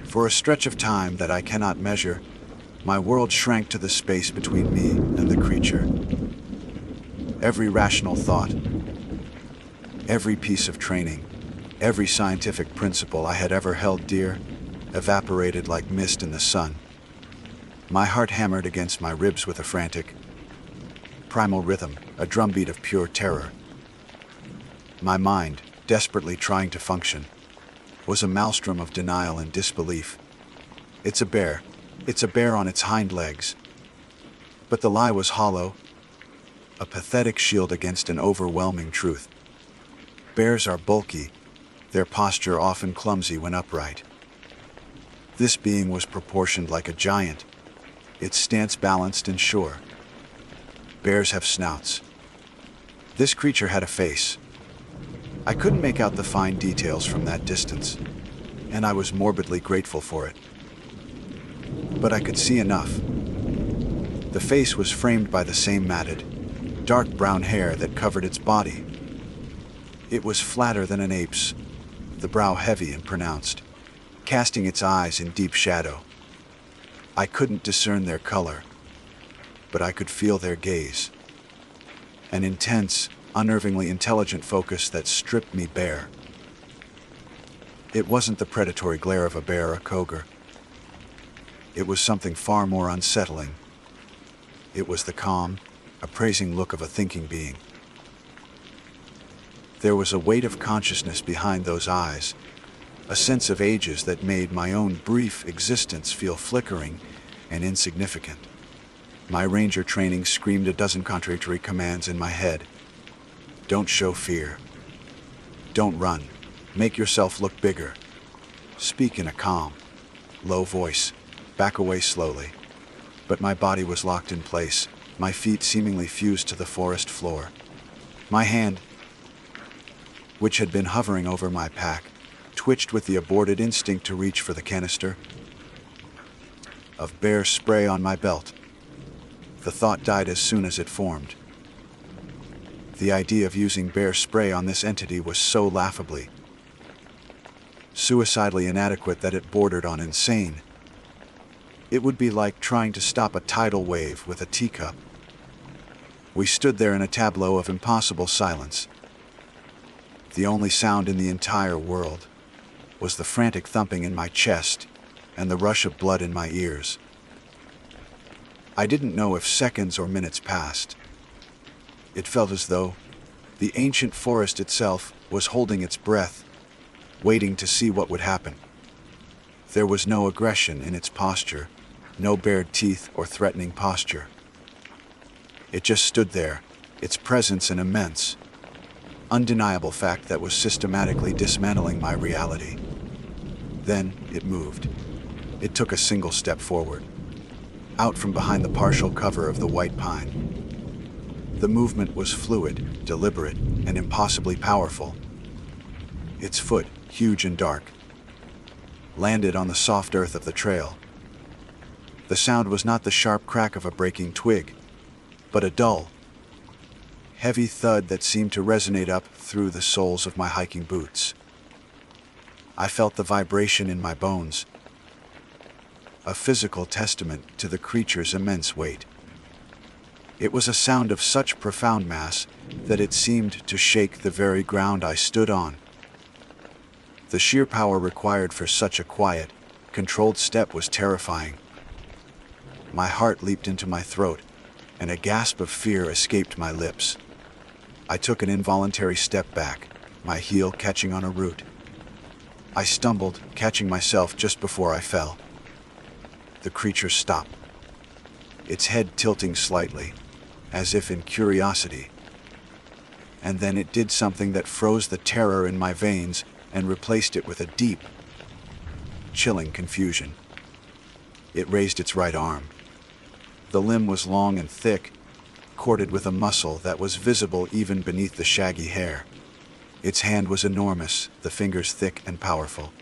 For a stretch of time that I cannot measure, my world shrank to the space between me and the creature. Every rational thought, every piece of training, every scientific principle I had ever held dear, evaporated like mist in the sun. My heart hammered against my ribs with a frantic, primal rhythm, a drumbeat of pure terror. My mind, desperately trying to function, was a maelstrom of denial and disbelief. It's a bear on its hind legs. But the lie was hollow, a pathetic shield against an overwhelming truth. Bears are bulky, their posture often clumsy when upright. This being was proportioned like a giant, its stance balanced and sure. Bears have snouts. This creature had a face. I couldn't make out the fine details from that distance, and I was morbidly grateful for it. But I could see enough. The face was framed by the same matted, dark brown hair that covered its body. It was flatter than an ape's, the brow heavy and pronounced, casting its eyes in deep shadow. I couldn't discern their color, but I could feel their gaze. An intense, unnervingly intelligent focus that stripped me bare. It wasn't the predatory glare of a bear or a cougar. It was something far more unsettling. It was the calm, appraising look of a thinking being. There was a weight of consciousness behind those eyes, a sense of ages that made my own brief existence feel flickering and insignificant. My ranger training screamed a dozen contradictory commands in my head. Don't show fear. Don't run. Make yourself look bigger. Speak in a calm, low voice. Back away slowly. But my body was locked in place, my feet seemingly fused to the forest floor. My hand, which had been hovering over my pack, twitched with the aborted instinct to reach for the canister of bear spray on my belt. The thought died as soon as it formed. The idea of using bear spray on this entity was so laughably, suicidally inadequate that it bordered on insane. It would be like trying to stop a tidal wave with a teacup. We stood there in a tableau of impossible silence. The only sound in the entire world was the frantic thumping in my chest and the rush of blood in my ears. I didn't know if seconds or minutes passed. It felt as though the ancient forest itself was holding its breath, waiting to see what would happen. There was no aggression in its posture, no bared teeth or threatening posture. It just stood there, its presence an immense, undeniable fact that was systematically dismantling my reality. Then it moved. It took a single step forward, out from behind the partial cover of the white pine. The movement was fluid, deliberate, and impossibly powerful. Its foot, huge and dark, landed on the soft earth of the trail. The sound was not the sharp crack of a breaking twig, but a dull, heavy thud that seemed to resonate up through the soles of my hiking boots. I felt the vibration in my bones, a physical testament to the creature's immense weight. It was a sound of such profound mass that it seemed to shake the very ground I stood on. The sheer power required for such a quiet, controlled step was terrifying. My heart leaped into my throat, and a gasp of fear escaped my lips. I took an involuntary step back, my heel catching on a root. I stumbled, catching myself just before I fell. The creature stopped, its head tilting slightly, as if in curiosity. And then it did something that froze the terror in my veins and replaced it with a deep, chilling confusion. It raised its right arm. The limb was long and thick, corded with a muscle that was visible even beneath the shaggy hair. Its hand was enormous, the fingers thick and powerful.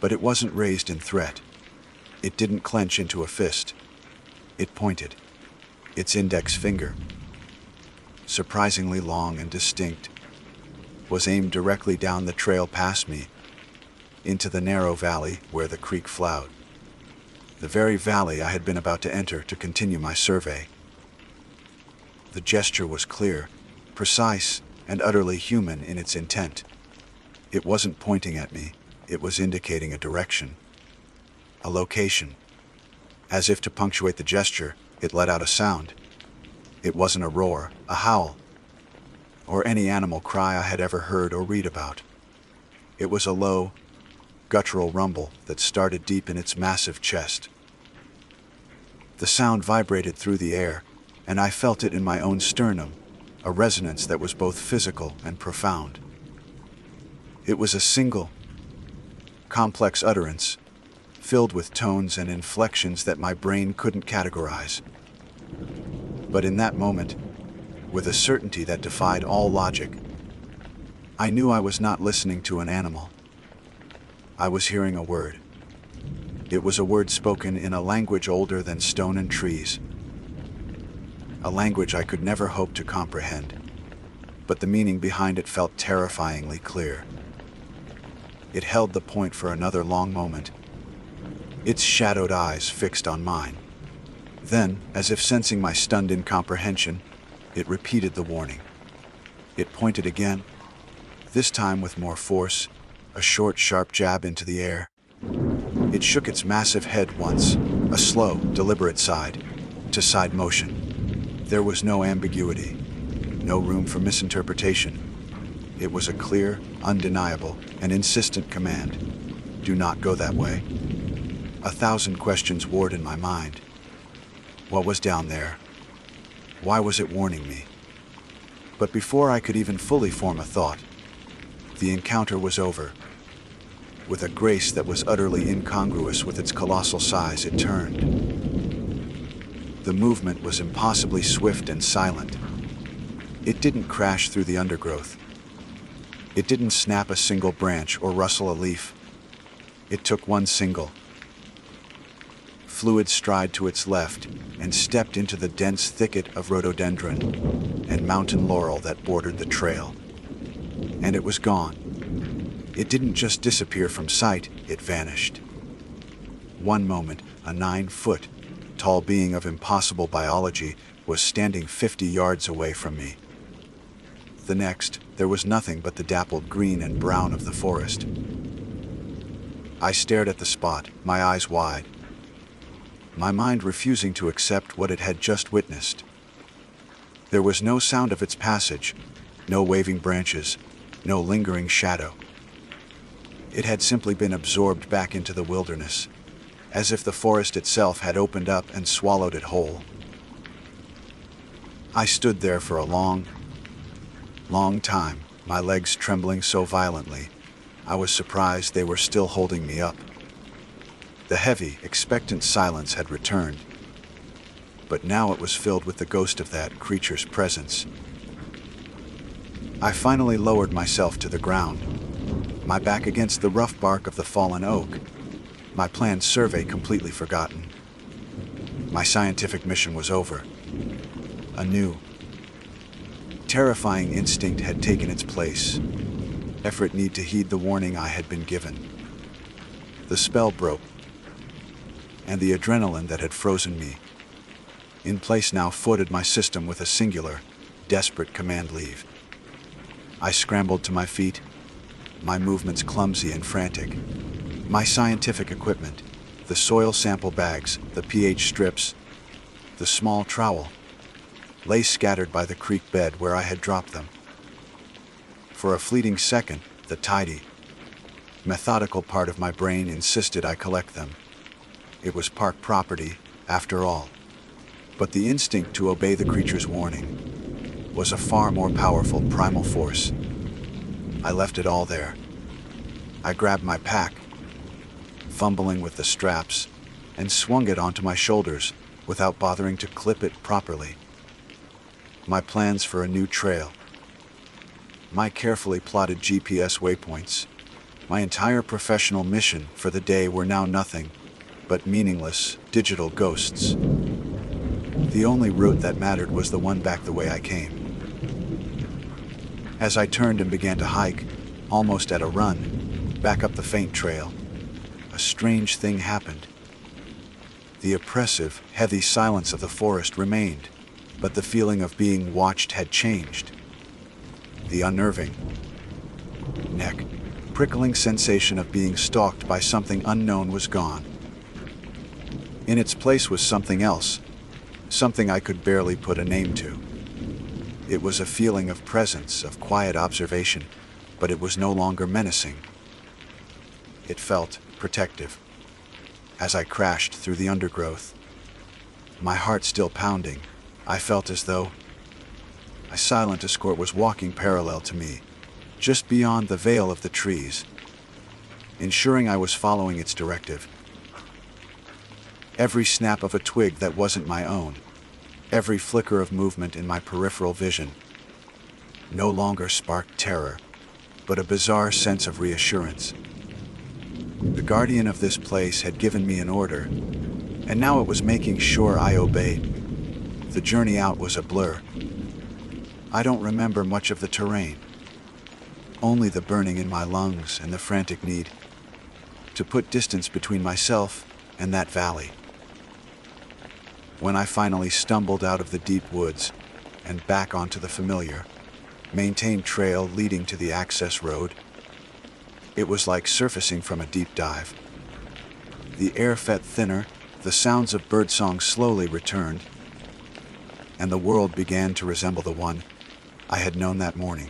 But it wasn't raised in threat. It didn't clench into a fist. It pointed. Its index finger, surprisingly long and distinct, was aimed directly down the trail past me, into the narrow valley where the creek flowed. The very valley I had been about to enter to continue my survey. The gesture was clear, precise, and utterly human in its intent. It wasn't pointing at me, it was indicating a direction, a location. As if to punctuate the gesture, it let out a sound. It wasn't a roar, a howl, or any animal cry I had ever heard or read about. It was a low, guttural rumble that started deep in its massive chest. The sound vibrated through the air, and I felt it in my own sternum, a resonance that was both physical and profound. It was a single, complex utterance, filled with tones and inflections that my brain couldn't categorize. But in that moment, with a certainty that defied all logic, I knew I was not listening to an animal. I was hearing a word. It was a word spoken in a language older than stone and trees. A language I could never hope to comprehend, but the meaning behind it felt terrifyingly clear. It held the point for another long moment, its shadowed eyes fixed on mine. Then, as if sensing my stunned incomprehension, it repeated the warning. It pointed again, this time with more force, a short, sharp jab into the air. It shook its massive head once, a slow, deliberate side-to-side motion. There was no ambiguity, no room for misinterpretation. It was a clear, undeniable, and insistent command. Do not go that way. 1,000 questions warred in my mind. What was down there? Why was it warning me? But before I could even fully form a thought, the encounter was over. With a grace that was utterly incongruous with its colossal size, it turned. The movement was impossibly swift and silent. It didn't crash through the undergrowth. It didn't snap a single branch or rustle a leaf. It took one single, fluid stride to its left and stepped into the dense thicket of rhododendron and mountain laurel that bordered the trail. And it was gone. It didn't just disappear from sight, it vanished. One moment, a 9-foot tall being of impossible biology was standing 50 yards away from me. The next, there was nothing but the dappled green and brown of the forest. I stared at the spot, my eyes wide, my mind refusing to accept what it had just witnessed. There was no sound of its passage, no waving branches, no lingering shadow. It had simply been absorbed back into the wilderness, as if the forest itself had opened up and swallowed it whole. I stood there for a long time, my legs trembling so violently, I was surprised they were still holding me up. The heavy, expectant silence had returned, but now it was filled with the ghost of that creature's presence. I finally lowered myself to the ground, my back against the rough bark of the fallen oak, my planned survey completely forgotten. My scientific mission was over. A new, terrifying instinct had taken its place. Effort need to heed the warning I had been given. The spell broke, and the adrenaline that had frozen me in place now flooded my system with a singular, desperate command leave. I scrambled to my feet, my movements clumsy and frantic. My scientific equipment, the soil sample bags, the pH strips, the small trowel, lay scattered by the creek bed where I had dropped them. For a fleeting second, the tidy, methodical part of my brain insisted I collect them. It was park property, after all. But the instinct to obey the creature's warning was a far more powerful primal force. I left it all there. I grabbed my pack, fumbling with the straps, and swung it onto my shoulders without bothering to clip it properly. My plans for a new trail. My carefully plotted GPS waypoints. My entire professional mission for the day were now nothing but meaningless digital ghosts. The only route that mattered was the one back the way I came. As I turned and began to hike, almost at a run, back up the faint trail, a strange thing happened. The oppressive, heavy silence of the forest remained, but the feeling of being watched had changed. The unnerving, neck, prickling sensation of being stalked by something unknown was gone. In its place was something else, something I could barely put a name to. It was a feeling of presence, of quiet observation, but it was no longer menacing. It felt protective. As I crashed through the undergrowth, my heart still pounding, I felt as though a silent escort was walking parallel to me, just beyond the veil of the trees, ensuring I was following its directive. Every snap of a twig that wasn't my own, every flicker of movement in my peripheral vision, no longer sparked terror, but a bizarre sense of reassurance. The guardian of this place had given me an order, and now it was making sure I obeyed. The journey out was a blur. I don't remember much of the terrain, only the burning in my lungs and the frantic need to put distance between myself and that valley. When I finally stumbled out of the deep woods and back onto the familiar, maintained trail leading to the access road, it was like surfacing from a deep dive. The air felt thinner, the sounds of birdsong slowly returned, and the world began to resemble the one I had known that morning.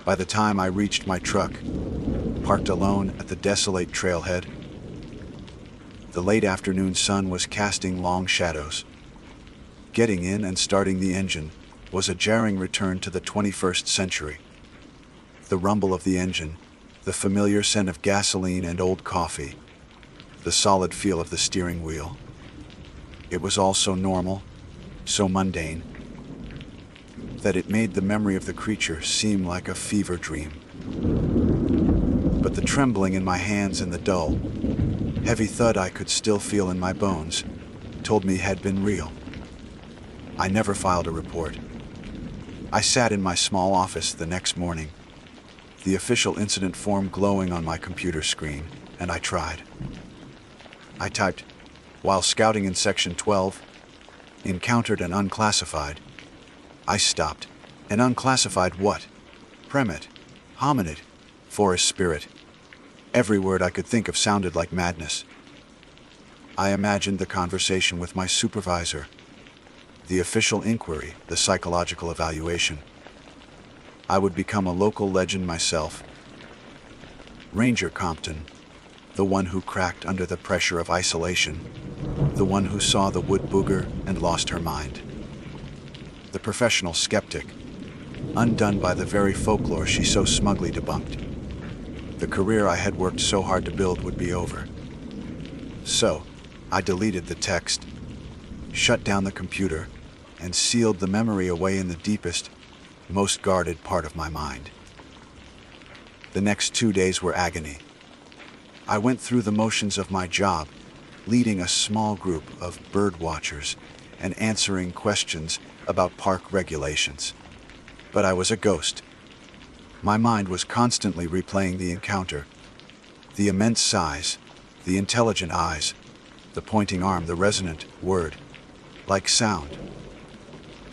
By the time I reached my truck, parked alone at the desolate trailhead, the late afternoon sun was casting long shadows. Getting in and starting the engine was a jarring return to the 21st century. The rumble of the engine, the familiar scent of gasoline and old coffee, the solid feel of the steering wheel. It was all so normal, so mundane, that it made the memory of the creature seem like a fever dream. But the trembling in my hands and the dull, heavy thud I could still feel in my bones told me had been real. I never filed a report. I sat in my small office the next morning, the official incident form glowing on my computer screen, and I tried. I typed, while scouting in Section 12, encountered an unclassified. I stopped. An unclassified what? Primate, hominid, forest spirit. Every word I could think of sounded like madness. I imagined the conversation with my supervisor, the official inquiry, the psychological evaluation. I would become a local legend myself. Ranger Compton, the one who cracked under the pressure of isolation, the one who saw the wood booger and lost her mind. The professional skeptic, undone by the very folklore she so smugly debunked. The career I had worked so hard to build would be over. So, I deleted the text, shut down the computer, and sealed the memory away in the deepest, most guarded part of my mind. The next 2 days were agony. I went through the motions of my job, leading a small group of bird watchers and answering questions about park regulations. But I was a ghost. My mind was constantly replaying the encounter. The immense size, the intelligent eyes, the pointing arm, the resonant word, like sound.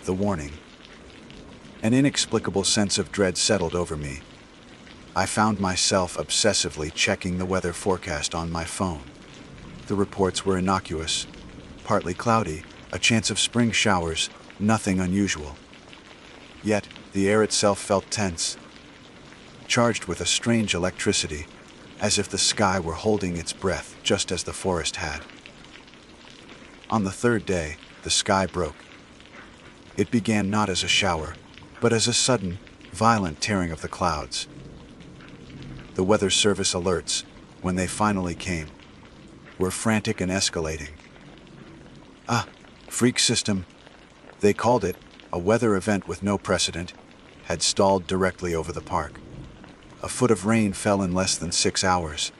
The warning. An inexplicable sense of dread settled over me. I found myself obsessively checking the weather forecast on my phone. The reports were innocuous, partly cloudy, a chance of spring showers, nothing unusual. Yet, the air itself felt tense, charged with a strange electricity, as if the sky were holding its breath just as the forest had. On the third day, the sky broke. It began not as a shower, but as a sudden, violent tearing of the clouds. The Weather Service alerts, when they finally came, were frantic and escalating. Freak system, they called it, a weather event with no precedent, had stalled directly over the park. A foot of rain fell in less than 6 hours.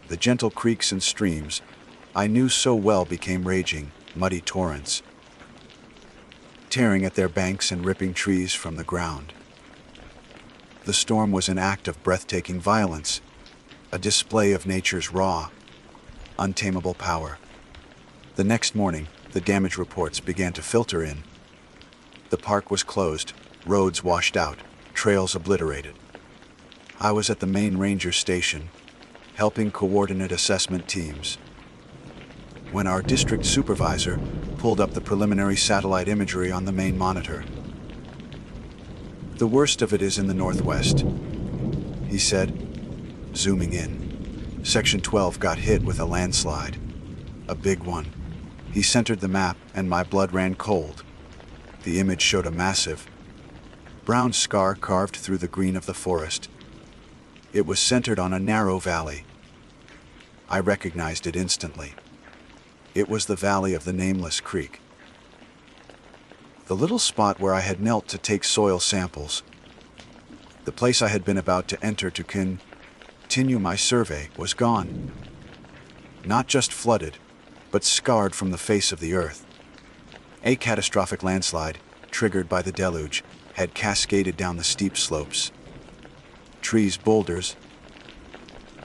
The gentle creeks and streams I knew so well became raging, muddy torrents, tearing at their banks and ripping trees from the ground. The storm was an act of breathtaking violence, a display of nature's raw, untamable power. The next morning, the damage reports began to filter in. The park was closed, roads washed out, trails obliterated. I was at the main ranger station, helping coordinate assessment teams, when our district supervisor pulled up the preliminary satellite imagery on the main monitor. "The worst of it is in the northwest," he said, zooming in. Section 12 got hit with a landslide, a big one. He centered the map and my blood ran cold. The image showed a massive, brown scar carved through the green of the forest. It was centered on a narrow valley. I recognized it instantly. It was the valley of the nameless creek. The little spot where I had knelt to take soil samples, the place I had been about to enter to continue my survey, was gone. Not just flooded, but scarred from the face of the earth. A catastrophic landslide, triggered by the deluge, had cascaded down the steep slopes. Trees, boulders,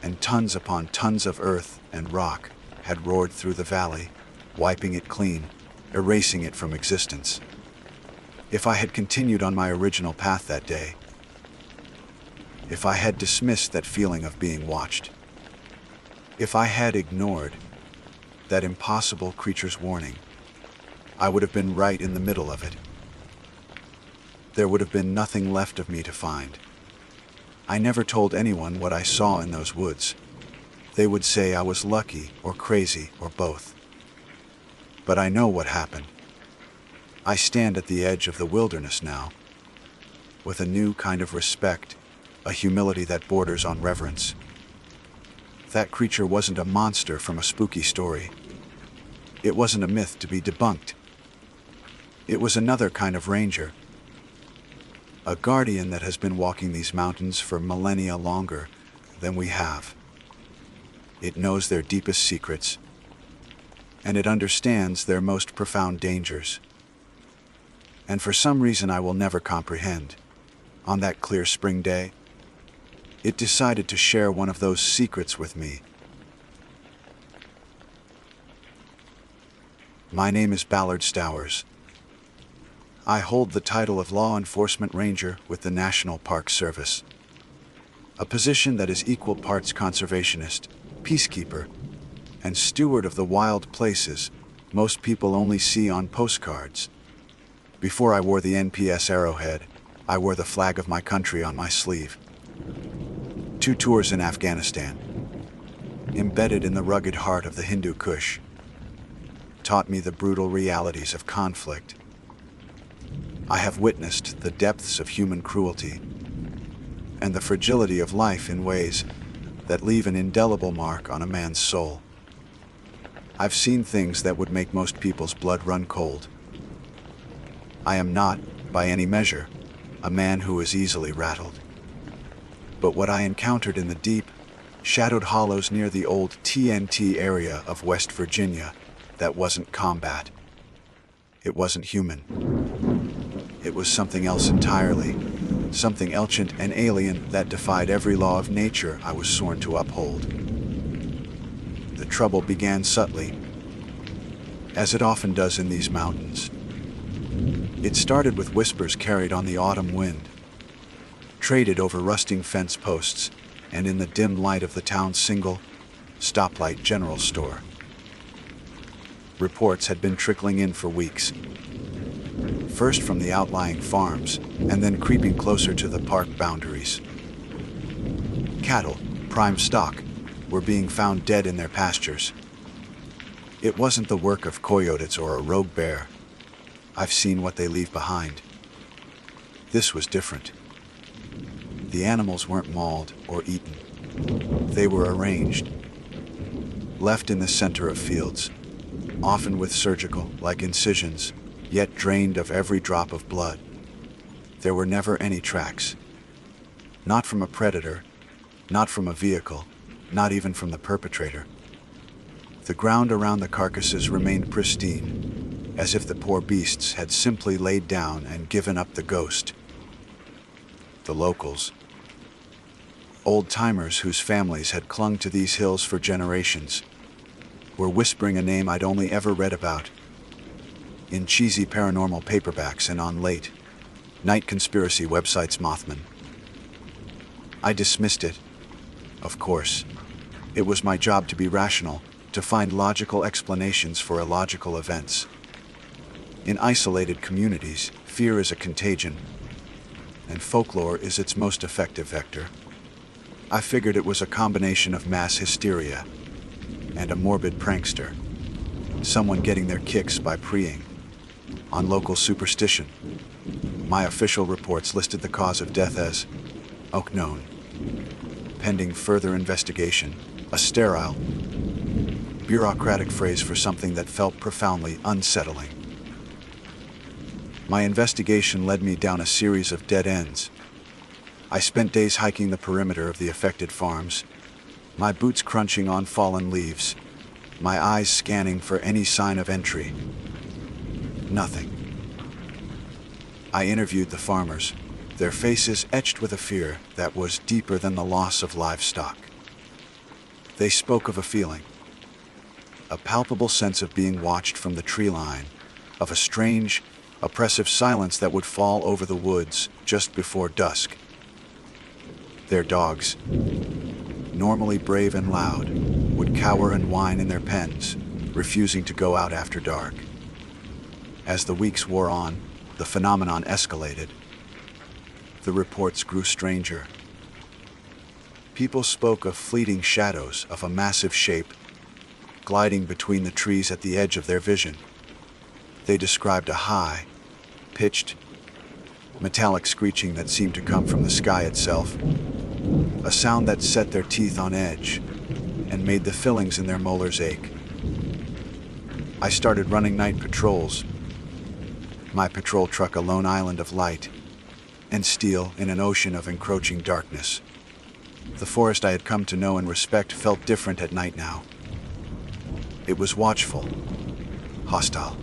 and tons upon tons of earth and rock had roared through the valley, wiping it clean, erasing it from existence. If I had continued on my original path that day, if I had dismissed that feeling of being watched, if I had ignored that impossible creature's warning, I would have been right in the middle of it. There would have been nothing left of me to find. I never told anyone what I saw in those woods. They would say I was lucky or crazy or both. But I know what happened. I stand at the edge of the wilderness now, with a new kind of respect, a humility that borders on reverence. That creature wasn't a monster from a spooky story. It wasn't a myth to be debunked. It was another kind of ranger, a guardian that has been walking these mountains for millennia longer than we have. It knows their deepest secrets, and it understands their most profound dangers. And for some reason I will never comprehend, on that clear spring day, it decided to share one of those secrets with me. My name is Ballard Stowers. I hold the title of Law Enforcement Ranger with the National Park Service, a position that is equal parts conservationist, peacekeeper, and steward of the wild places most people only see on postcards. Before I wore the NPS arrowhead, I wore the flag of my country on my sleeve. 2 tours in Afghanistan, embedded in the rugged heart of the Hindu Kush, taught me the brutal realities of conflict. I have witnessed the depths of human cruelty and the fragility of life in ways that leave an indelible mark on a man's soul. I've seen things that would make most people's blood run cold. I am not, by any measure, a man who is easily rattled. But what I encountered in the deep, shadowed hollows near the old TNT area of West Virginia, that wasn't combat. It wasn't human. It was something else entirely, something ancient and alien that defied every law of nature I was sworn to uphold. The trouble began subtly, as it often does in these mountains. It started with whispers carried on the autumn wind, traded over rusting fence posts and in the dim light of the town's single stoplight general store. Reports had been trickling in for weeks, first from the outlying farms and then creeping closer to the park boundaries. Cattle, prime stock, were being found dead in their pastures. It wasn't the work of coyotes or a rogue bear. I've seen what they leave behind. This was different. The animals weren't mauled or eaten. They were arranged, left in the center of fields, often with surgical-like incisions, yet drained of every drop of blood. There were never any tracks. Not from a predator, not from a vehicle, not even from the perpetrator. The ground around the carcasses remained pristine, as if the poor beasts had simply laid down and given up the ghost. The locals, old-timers whose families had clung to these hills for generations, were whispering a name I'd only ever read about in cheesy paranormal paperbacks and on late-night conspiracy websites. Mothman. I dismissed it. Of course, it was my job to be rational, to find logical explanations for illogical events. In isolated communities, fear is a contagion, and folklore is its most effective vector. I figured it was a combination of mass hysteria and a morbid prankster, someone getting their kicks by preying on local superstition. My official reports listed the cause of death as unknown, pending further investigation, a sterile, bureaucratic phrase for something that felt profoundly unsettling. My investigation led me down a series of dead ends. I spent days hiking the perimeter of the affected farms, my boots crunching on fallen leaves, my eyes scanning for any sign of entry. Nothing. I interviewed the farmers, their faces etched with a fear that was deeper than the loss of livestock. They spoke of a feeling, a palpable sense of being watched from the tree line, of a strange, oppressive silence that would fall over the woods just before dusk. Their dogs, normally brave and loud, would cower and whine in their pens, refusing to go out after dark. As the weeks wore on, the phenomenon escalated. The reports grew stranger. People spoke of fleeting shadows of a massive shape, gliding between the trees at the edge of their vision. They described a high, pitched, metallic screeching that seemed to come from the sky itself, a sound that set their teeth on edge and made the fillings in their molars ache. I started running night patrols, my patrol truck a lone island of light and steel in an ocean of encroaching darkness. The forest I had come to know and respect felt different at night now. It was watchful, hostile.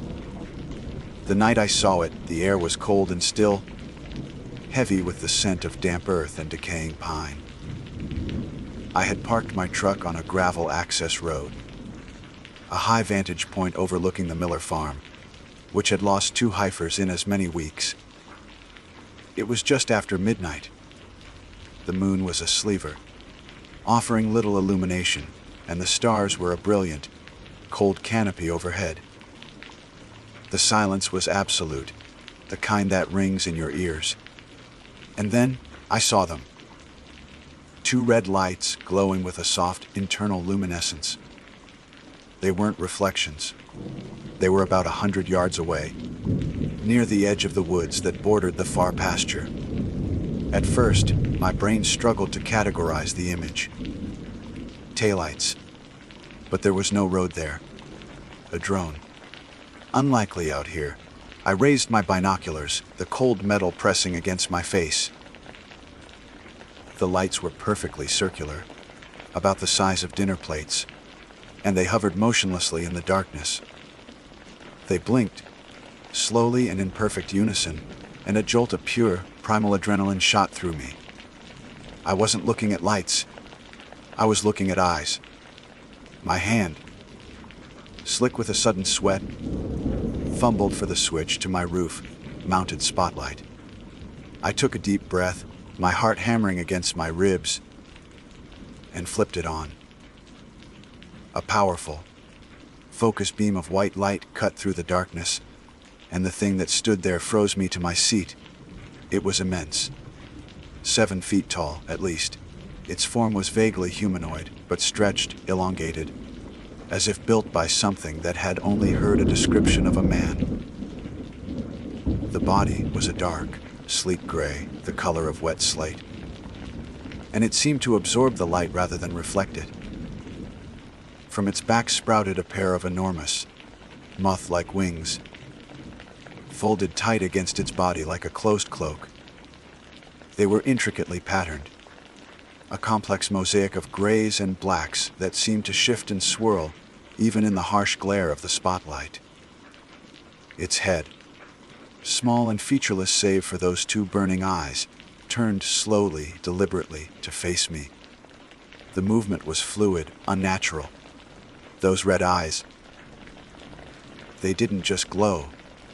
The night I saw it, the air was cold and still, heavy with the scent of damp earth and decaying pine. I had parked my truck on a gravel access road, a high vantage point overlooking the Miller farm, which had lost 2 heifers in as many weeks. It was just after midnight. The moon was a sliver, offering little illumination, and the stars were a brilliant, cold canopy overhead. The silence was absolute, the kind that rings in your ears. And then I saw them. 2 red lights glowing with a soft internal luminescence. They weren't reflections. They were about 100 yards away, near the edge of the woods that bordered the far pasture. At first, my brain struggled to categorize the image. Taillights. But there was no road there. A drone. Unlikely out here. I raised my binoculars, the cold metal pressing against my face. The lights were perfectly circular, about the size of dinner plates, and they hovered motionlessly in the darkness. They blinked, slowly and in perfect unison, and a jolt of pure, primal adrenaline shot through me. I wasn't looking at lights. I was looking at eyes. My hand, slick with a sudden sweat, fumbled for the switch to my roof-mounted spotlight. I took a deep breath, my heart hammering against my ribs, and flipped it on. A powerful, focused beam of white light cut through the darkness, and the thing that stood there froze me to my seat. It was immense. 7 feet tall, at least. Its form was vaguely humanoid, but stretched, elongated, as if built by something that had only heard a description of a man. The body was a dark, sleek gray, the color of wet slate. and it seemed to absorb the light rather than reflect it. From its back sprouted a pair of enormous, moth-like wings, folded tight against its body like a closed cloak. They were intricately patterned, a complex mosaic of grays and blacks that seemed to shift and swirl even in the harsh glare of the spotlight. Its head, small and featureless save for those two burning eyes, turned slowly, deliberately to face me. The movement was fluid, unnatural. Those red eyes, they didn't just glow,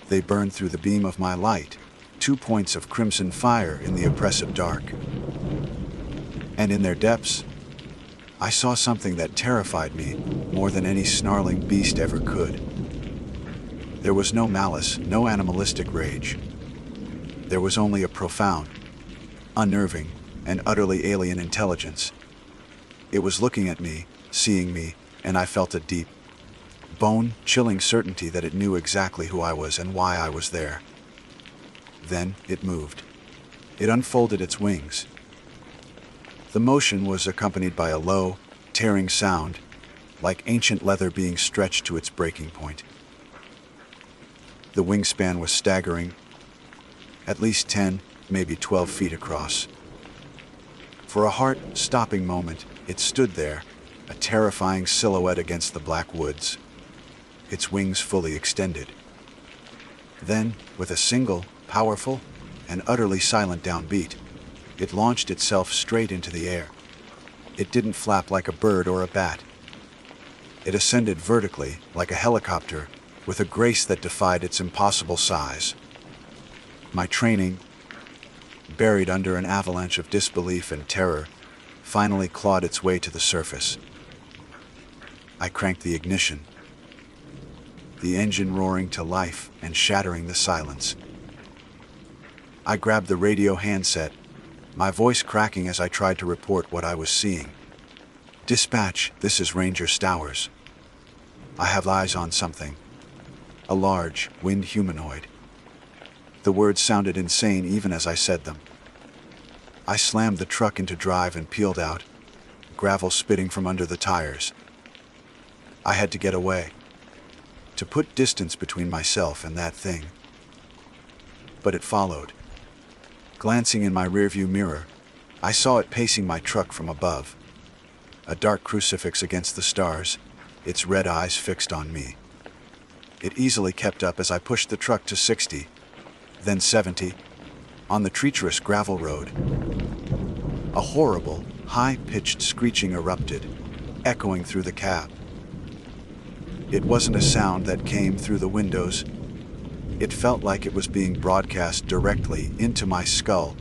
they burned through the beam of my light, 2 points of crimson fire in the oppressive dark. And in their depths, I saw something that terrified me more than any snarling beast ever could. There was no malice, no animalistic rage. There was only a profound, unnerving, and utterly alien intelligence. It was looking at me, seeing me, and I felt a deep, bone-chilling certainty that it knew exactly who I was and why I was there. Then it moved. It unfolded its wings. The motion was accompanied by a low, tearing sound, like ancient leather being stretched to its breaking point. The wingspan was staggering, at least 10, maybe 12 feet across. For a heart-stopping moment, it stood there, a terrifying silhouette against the black woods, its wings fully extended. Then, with a single, powerful, and utterly silent downbeat, it launched itself straight into the air. It didn't flap like a bird or a bat. It ascended vertically, like a helicopter, with a grace that defied its impossible size. My training, buried under an avalanche of disbelief and terror, finally clawed its way to the surface. I cranked the ignition, the engine roaring to life and shattering the silence. I grabbed the radio handset, my voice cracking as I tried to report what I was seeing. "Dispatch, this is Ranger Stowers. I have eyes on something. A large, winged humanoid." The words sounded insane even as I said them. I slammed the truck into drive and peeled out, gravel spitting from under the tires. I had to get away, to put distance between myself and that thing. But it followed. Glancing in my rearview mirror, I saw it pacing my truck from above, a dark crucifix against the stars, its red eyes fixed on me. It easily kept up as I pushed the truck to 60, then 70, on the treacherous gravel road. A horrible, high-pitched screeching erupted, echoing through the cab. It wasn't a sound that came through the windows. It felt like it was being broadcast directly into my skull,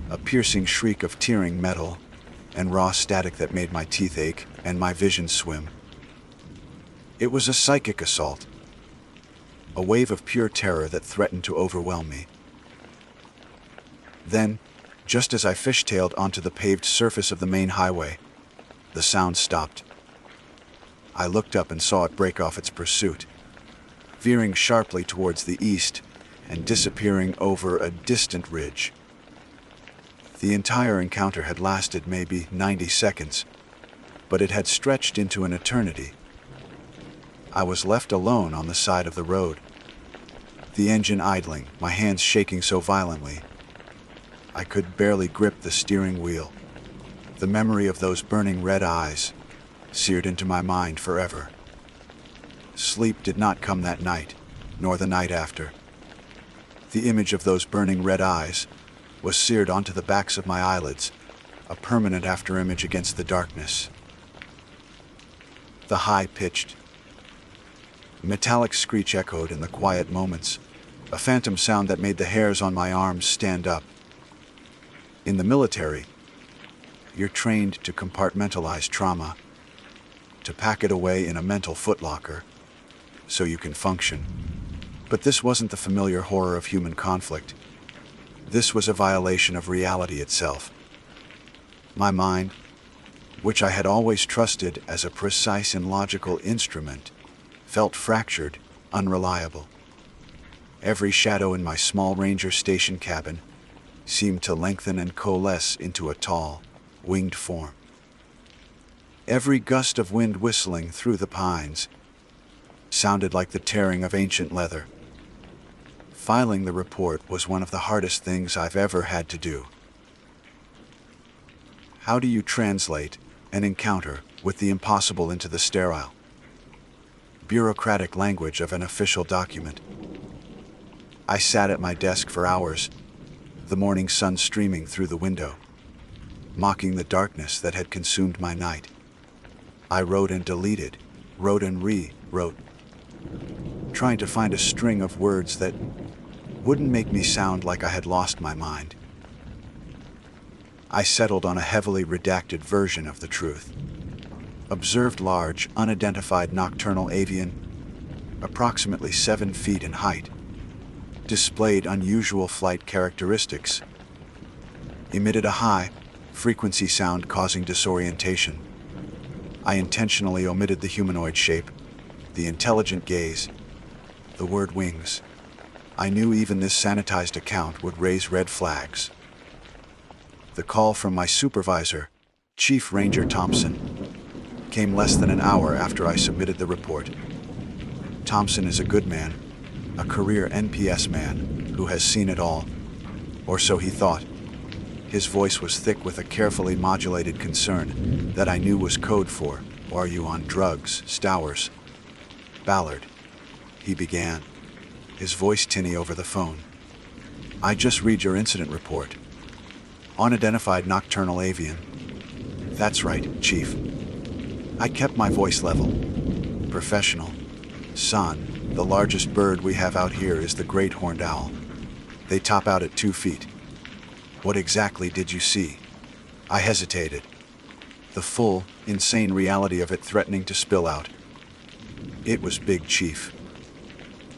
a piercing shriek of tearing metal and raw static that made my teeth ache and my vision swim. It was a psychic assault, a wave of pure terror that threatened to overwhelm me. Then, just as I fishtailed onto the paved surface of the main highway, the sound stopped. I looked up and saw it break off its pursuit, veering sharply towards the east and disappearing over a distant ridge. The entire encounter had lasted maybe 90 seconds, but it had stretched into an eternity. I was left alone on the side of the road, the engine idling, my hands shaking so violently I could barely grip the steering wheel. The memory of those burning red eyes seared into my mind forever. Sleep did not come that night, nor the night after. The image of those burning red eyes was seared onto the backs of my eyelids, a permanent afterimage against the darkness. The high-pitched, metallic screech echoed in the quiet moments, a phantom sound that made the hairs on my arms stand up. In the military, you're trained to compartmentalize trauma, to pack it away in a mental footlocker, so you can function. But this wasn't the familiar horror of human conflict. This was a violation of reality itself. My mind, which I had always trusted as a precise and logical instrument, felt fractured, unreliable. Every shadow in my small ranger station cabin seemed to lengthen and coalesce into a tall, winged form. Every gust of wind whistling through the pines sounded like the tearing of ancient leather. Filing the report was one of the hardest things I've ever had to do. How do you translate an encounter with the impossible into the sterile, bureaucratic language of an official document? I sat at my desk for hours, the morning sun streaming through the window, mocking the darkness that had consumed my night. I wrote and deleted, wrote and rewrote, trying to find a string of words that wouldn't make me sound like I had lost my mind. I settled on a heavily redacted version of the truth. Observed large, unidentified nocturnal avian, approximately 7 feet in height, displayed unusual flight characteristics, emitted a high frequency sound causing disorientation. I intentionally omitted the humanoid shape, the intelligent gaze, the word wings. I knew even this sanitized account would raise red flags. The call from my supervisor, Chief Ranger Thompson, came less than an hour after I submitted the report. Thompson is a good man, a career NPS man who has seen it all, or so he thought. His voice was thick with a carefully modulated concern that I knew was code for, "Are you on drugs, Stowers?" "Ballard," he began, his voice tinny over the phone. "I just read your incident report. Unidentified nocturnal avian." "That's right, Chief." I kept my voice level. "Professional. Son, the largest bird we have out here is the great horned owl. They top out at 2 feet. What exactly did you see?" I hesitated, the full, insane reality of it threatening to spill out. "It was big, Chief.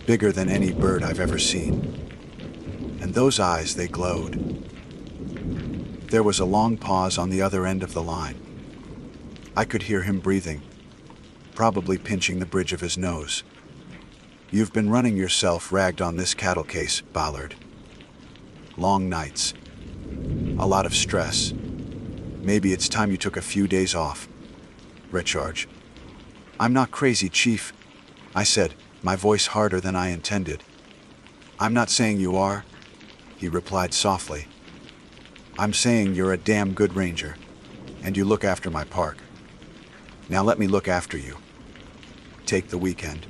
Bigger than any bird I've ever seen. And those eyes, they glowed." There was a long pause on the other end of the line. I could hear him breathing, probably pinching the bridge of his nose. "You've been running yourself ragged on this cattle case, Ballard. Long nights. A lot of stress. Maybe it's time you took a few days off. Recharge." "I'm not crazy, Chief," I said, my voice harder than I intended. "I'm not saying you are," he replied softly. "I'm saying you're a damn good ranger, and you look after my park. Now let me look after you. Take the weekend."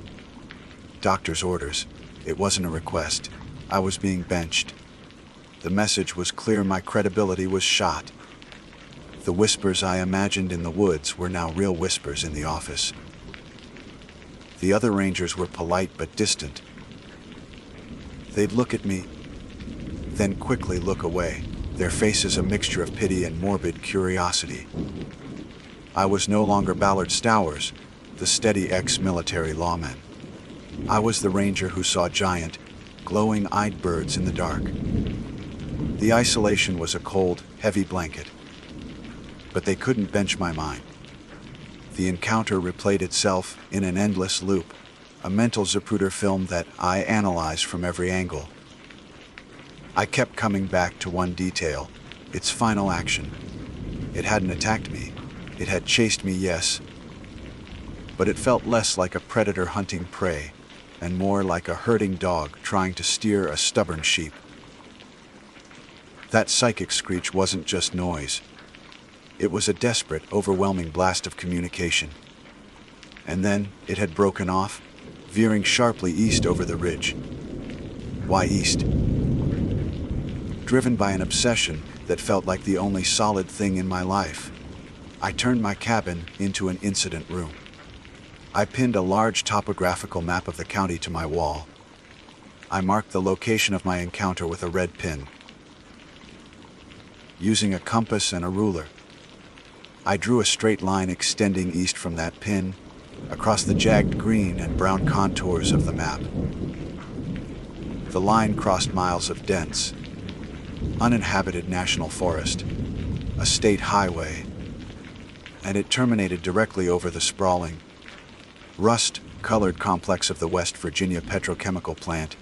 Doctor's orders. It wasn't a request. I was being benched. The message was clear. My credibility was shot. The whispers I imagined in the woods were now real whispers in the office. The other rangers were polite but distant. They'd look at me, then quickly look away, their faces a mixture of pity and morbid curiosity. I was no longer Ballard Stowers, the steady ex-military lawman. I was the ranger who saw giant, glowing-eyed birds in the dark. The isolation was a cold, heavy blanket, but they couldn't bench my mind. The encounter replayed itself in an endless loop, a mental Zapruder film that I analyzed from every angle. I kept coming back to one detail, its final action. It hadn't attacked me. It had chased me, yes, but it felt less like a predator hunting prey and more like a herding dog trying to steer a stubborn sheep. That psychic screech wasn't just noise. It was a desperate, overwhelming blast of communication. And then it had broken off, veering sharply east over the ridge. Why east? Driven by an obsession that felt like the only solid thing in my life, I turned my cabin into an incident room. I pinned a large topographical map of the county to my wall. I marked the location of my encounter with a red pin. Using a compass and a ruler, I drew a straight line extending east from that pin, across the jagged green and brown contours of the map. The line crossed miles of dense, uninhabited national forest, a state highway, and it terminated directly over the sprawling, rust-colored complex of the West Virginia petrochemical plant,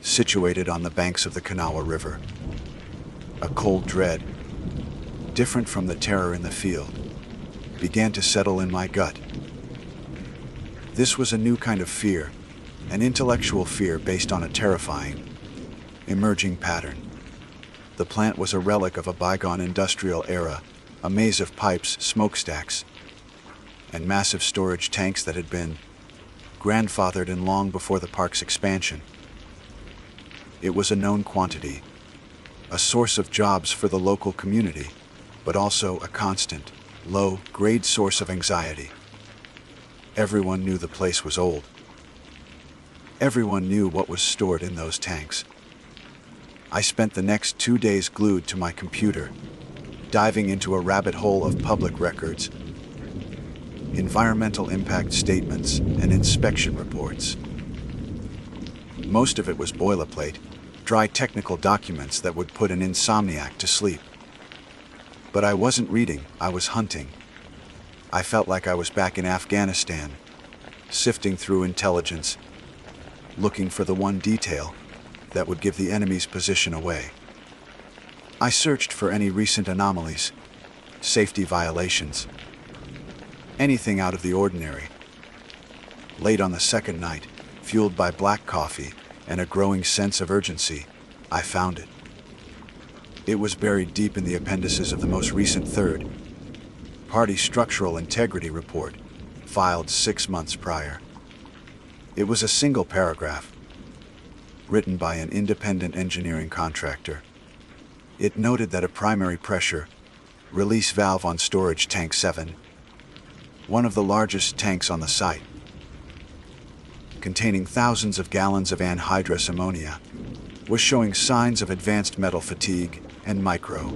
situated on the banks of the Kanawha River. A cold dread, different from the terror in the field, began to settle in my gut. This was a new kind of fear, an intellectual fear based on a terrifying, emerging pattern. The plant was a relic of a bygone industrial era, a maze of pipes, smokestacks, and massive storage tanks that had been grandfathered in long before the park's expansion. It was a known quantity, a source of jobs for the local community, but also a constant, low-grade source of anxiety. Everyone knew the place was old. Everyone knew what was stored in those tanks. I spent the next 2 days glued to my computer, diving into a rabbit hole of public records, environmental impact statements, and inspection reports. Most of it was boilerplate, dry technical documents that would put an insomniac to sleep. But I wasn't reading, I was hunting. I felt like I was back in Afghanistan, sifting through intelligence, looking for the one detail that would give the enemy's position away. I searched for any recent anomalies, safety violations, anything out of the ordinary. Late on the second night, fueled by black coffee and a growing sense of urgency, I found it. It was buried deep in the appendices of the most recent third-party structural integrity report, filed 6 months prior. It was a single paragraph, written by an independent engineering contractor. It noted that a primary pressure release valve on storage tank 7, one of the largest tanks on the site, containing thousands of gallons of anhydrous ammonia, was showing signs of advanced metal fatigue and micro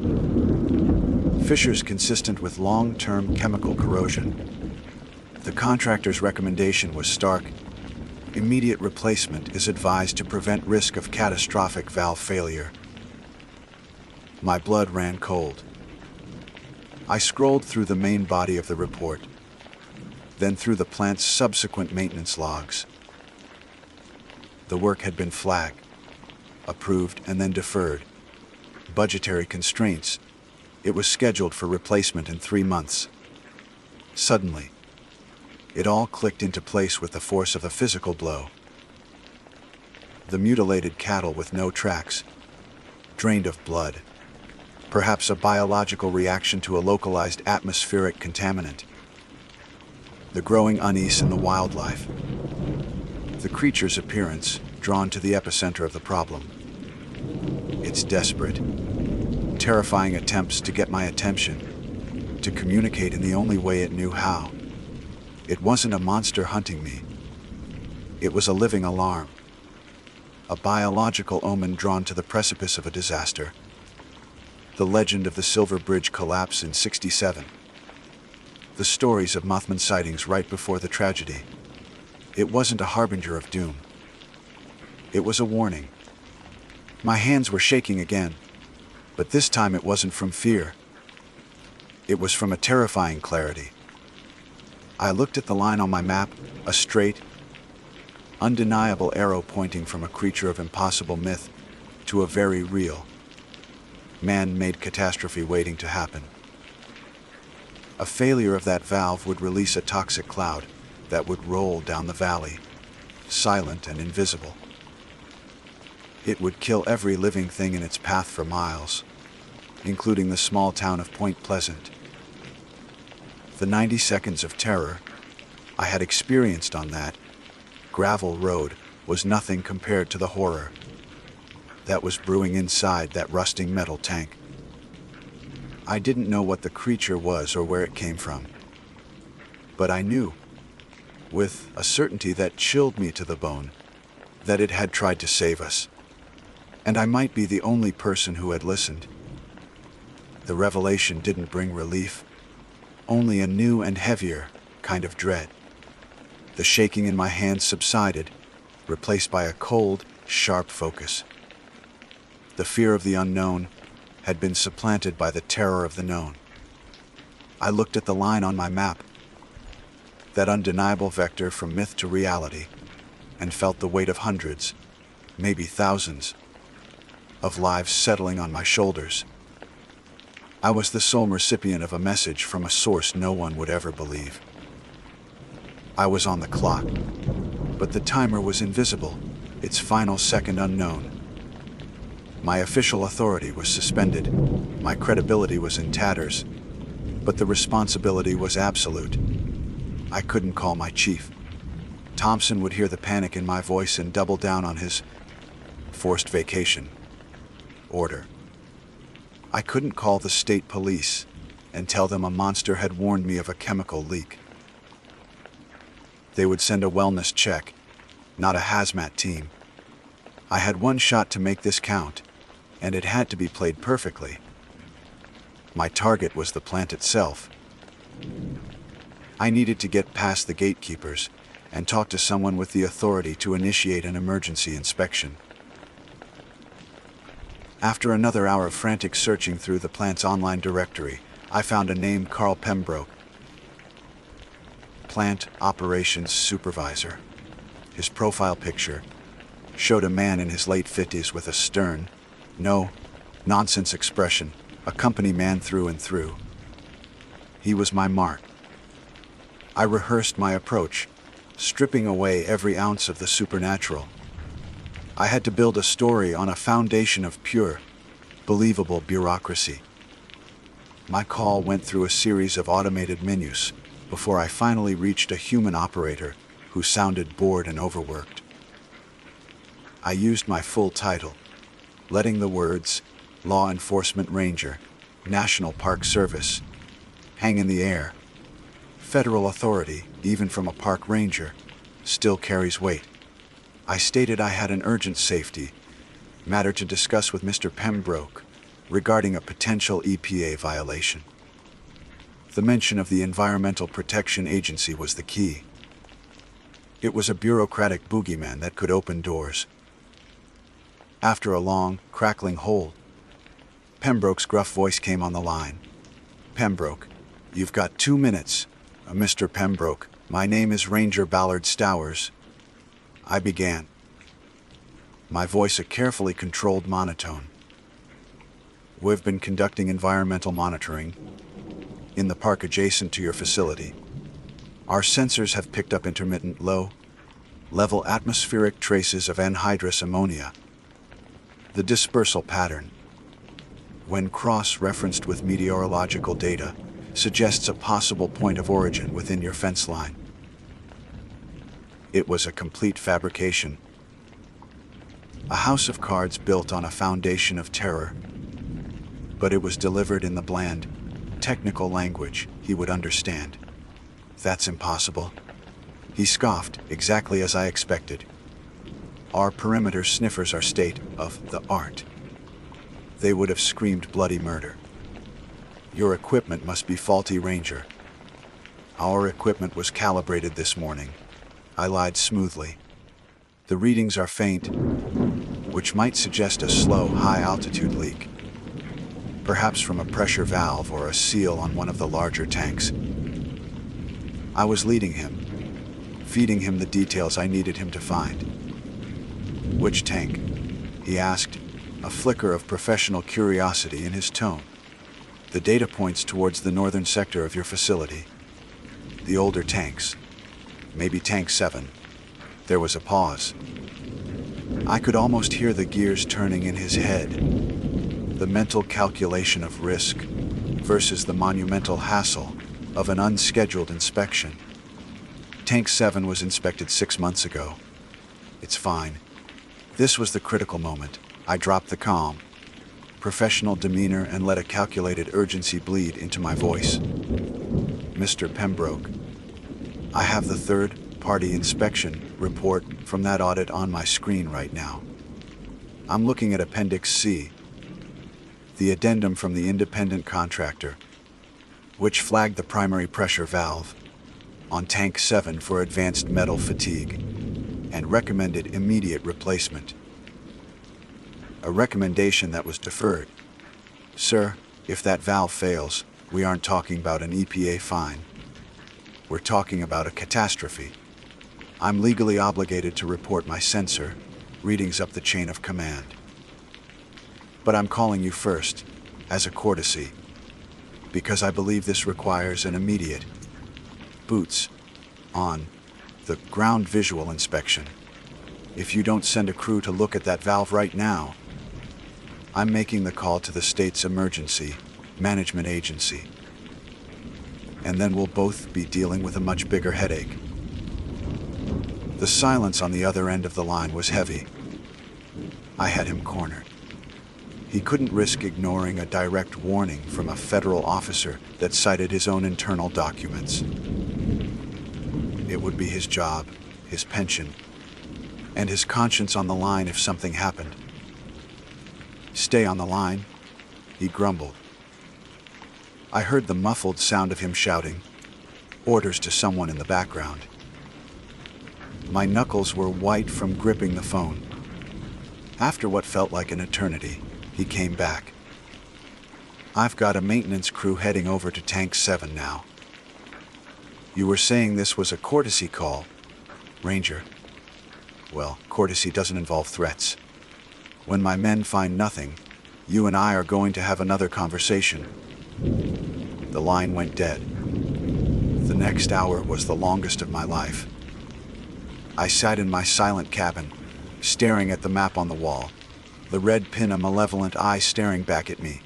fissures consistent with long-term chemical corrosion. The contractor's recommendation was stark. Immediate replacement is advised to prevent risk of catastrophic valve failure. My blood ran cold. I scrolled through the main body of the report, then through the plant's subsequent maintenance logs. The work had been flagged, approved, and then deferred. Budgetary constraints. It was scheduled for replacement in 3 months. Suddenly, it all clicked into place with the force of a physical blow. The mutilated cattle with no tracks, drained of blood, perhaps a biological reaction to a localized atmospheric contaminant. The growing unease in the wildlife. The creature's appearance, drawn to the epicenter of the problem. Its desperate, terrifying attempts to get my attention, to communicate in the only way it knew how. It wasn't a monster hunting me. It was a living alarm. A biological omen drawn to the precipice of a disaster. The legend of the Silver Bridge collapse in '67. The stories of Mothman sightings right before the tragedy. It wasn't a harbinger of doom. It was a warning. My hands were shaking again, but this time it wasn't from fear. It was from a terrifying clarity. I looked at the line on my map, a straight, undeniable arrow pointing from a creature of impossible myth to a very real, man-made catastrophe waiting to happen. A failure of that valve would release a toxic cloud that would roll down the valley, silent and invisible. It would kill every living thing in its path for miles, including the small town of Point Pleasant. The 90 seconds of terror I had experienced on that gravel road was nothing compared to the horror that was brewing inside that rusting metal tank. I didn't know what the creature was or where it came from, but I knew, with a certainty that chilled me to the bone, that it had tried to save us, and I might be the only person who had listened. The revelation didn't bring relief, only a new and heavier kind of dread. The shaking in my hands subsided, replaced by a cold, sharp focus. The fear of the unknown had been supplanted by the terror of the known. I looked at the line on my map, that undeniable vector from myth to reality, and felt the weight of hundreds, maybe thousands, of lives settling on my shoulders. I was the sole recipient of a message from a source no one would ever believe. I was on the clock, but the timer was invisible, its final second unknown. My official authority was suspended, my credibility was in tatters, but the responsibility was absolute. I couldn't call my chief. Thompson would hear the panic in my voice and double down on his forced vacation order. I couldn't call the state police and tell them a monster had warned me of a chemical leak. They would send a wellness check, not a hazmat team. I had one shot to make this count, and it had to be played perfectly. My target was the plant itself. I needed to get past the gatekeepers and talk to someone with the authority to initiate an emergency inspection. After another hour of frantic searching through the plant's online directory, I found a name: Carl Pembroke, Plant Operations Supervisor. His profile picture showed a man in his late 50s with a stern, no-nonsense expression, a company man through and through. He was my mark. I rehearsed my approach, stripping away every ounce of the supernatural. I had to build a story on a foundation of pure, believable bureaucracy. My call went through a series of automated menus before I finally reached a human operator who sounded bored and overworked. I used my full title, letting the words Law Enforcement Ranger, National Park Service hang in the air. Federal authority, even from a park ranger, still carries weight. I stated I had an urgent safety matter to discuss with Mr. Pembroke regarding a potential EPA violation. The mention of the Environmental Protection Agency was the key. It was a bureaucratic boogeyman that could open doors. After a long, crackling hold, Pembroke's gruff voice came on the line. "Pembroke, you've got 2 minutes. Mr. Pembroke, my name is Ranger Ballard Stowers." I began, my voice a carefully controlled monotone. "We've been conducting environmental monitoring in the park adjacent to your facility. Our sensors have picked up intermittent low-level atmospheric traces of anhydrous ammonia. The dispersal pattern, when cross-referenced with meteorological data, suggests a possible point of origin within your fence line." It was a complete fabrication. A house of cards built on a foundation of terror. But it was delivered in the bland, technical language he would understand. "That's impossible." He scoffed, exactly as I expected. "Our perimeter sniffers are state-of-the-art." They would have screamed bloody murder. "Your equipment must be faulty, Ranger." "Our equipment was calibrated this morning." I lied smoothly. "The readings are faint, which might suggest a slow, high-altitude leak. Perhaps from a pressure valve or a seal on one of the larger tanks." I was leading him, feeding him the details I needed him to find. "Which tank?" he asked, a flicker of professional curiosity in his tone. "The data points towards the northern sector of your facility. The older tanks. Maybe Tank 7. There was a pause. I could almost hear the gears turning in his head. The mental calculation of risk versus the monumental hassle of an unscheduled inspection. Tank 7 was inspected 6 months ago. It's fine. This was the critical moment. I dropped the calm, professional demeanor and let a calculated urgency bleed into my voice. "Mr. Pembroke, I have the third-party inspection report from that audit on my screen right now. I'm looking at Appendix C, the addendum from the independent contractor, which flagged the primary pressure valve on Tank 7 for advanced metal fatigue and recommended immediate replacement. A recommendation that was deferred. Sir, if that valve fails, we aren't talking about an EPA fine. We're talking about a catastrophe. I'm legally obligated to report my sensor readings up the chain of command. But I'm calling you first, as a courtesy. because I believe this requires an immediate boots on the ground visual inspection. If you don't send a crew to look at that valve right now, I'm making the call to the state's emergency management agency. And then we'll both be dealing with a much bigger headache. The silence on the other end of the line was heavy. I had him cornered. He couldn't risk ignoring a direct warning from a federal officer that cited his own internal documents. It would be his job, his pension, and his conscience on the line if something happened. "Stay on the line," he grumbled. I heard the muffled sound of him shouting orders to someone in the background. My knuckles were white from gripping the phone. After what felt like an eternity, he came back. "I've got a maintenance crew heading over to Tank 7 now. You were saying this was a courtesy call, Ranger. Well, courtesy doesn't involve threats. When my men find nothing, you and I are going to have another conversation." The line went dead. The next hour was the longest of my life. I sat in my silent cabin, staring at the map on the wall, the red pin a malevolent eye staring back at me.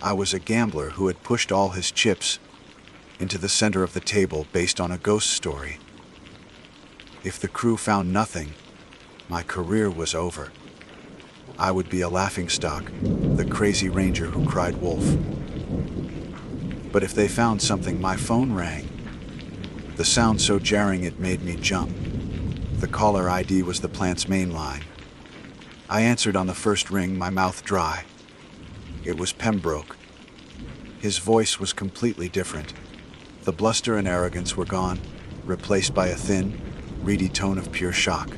I was a gambler who had pushed all his chips into the center of the table based on a ghost story. If the crew found nothing, my career was over. I would be a laughingstock, the crazy ranger who cried wolf. But if they found something, my phone rang. The sound so jarring it made me jump. The caller ID was the plant's main line. I answered on the first ring, my mouth dry. It was Pembroke. His voice was completely different. The bluster and arrogance were gone, replaced by a thin, reedy tone of pure shock.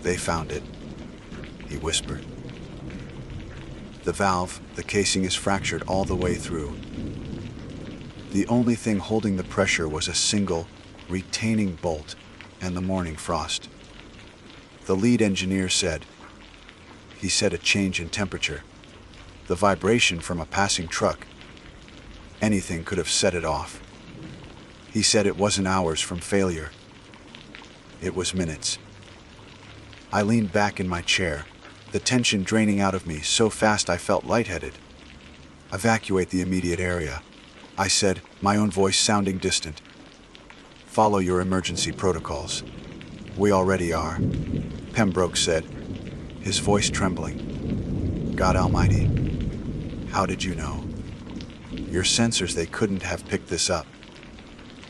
"They found it," he whispered. "The valve, the casing is fractured all the way through. The only thing holding the pressure was a single, retaining bolt and the morning frost." The lead engineer said. He said a change in temperature. The vibration from a passing truck. Anything could have set it off. He said it wasn't hours from failure. It was minutes. I leaned back in my chair, the tension draining out of me so fast I felt lightheaded. "Evacuate the immediate area," I said, my own voice sounding distant. "Follow your emergency protocols." "We already are," Pembroke said, his voice trembling. "God Almighty, how did you know? Your sensors, they couldn't have picked this up.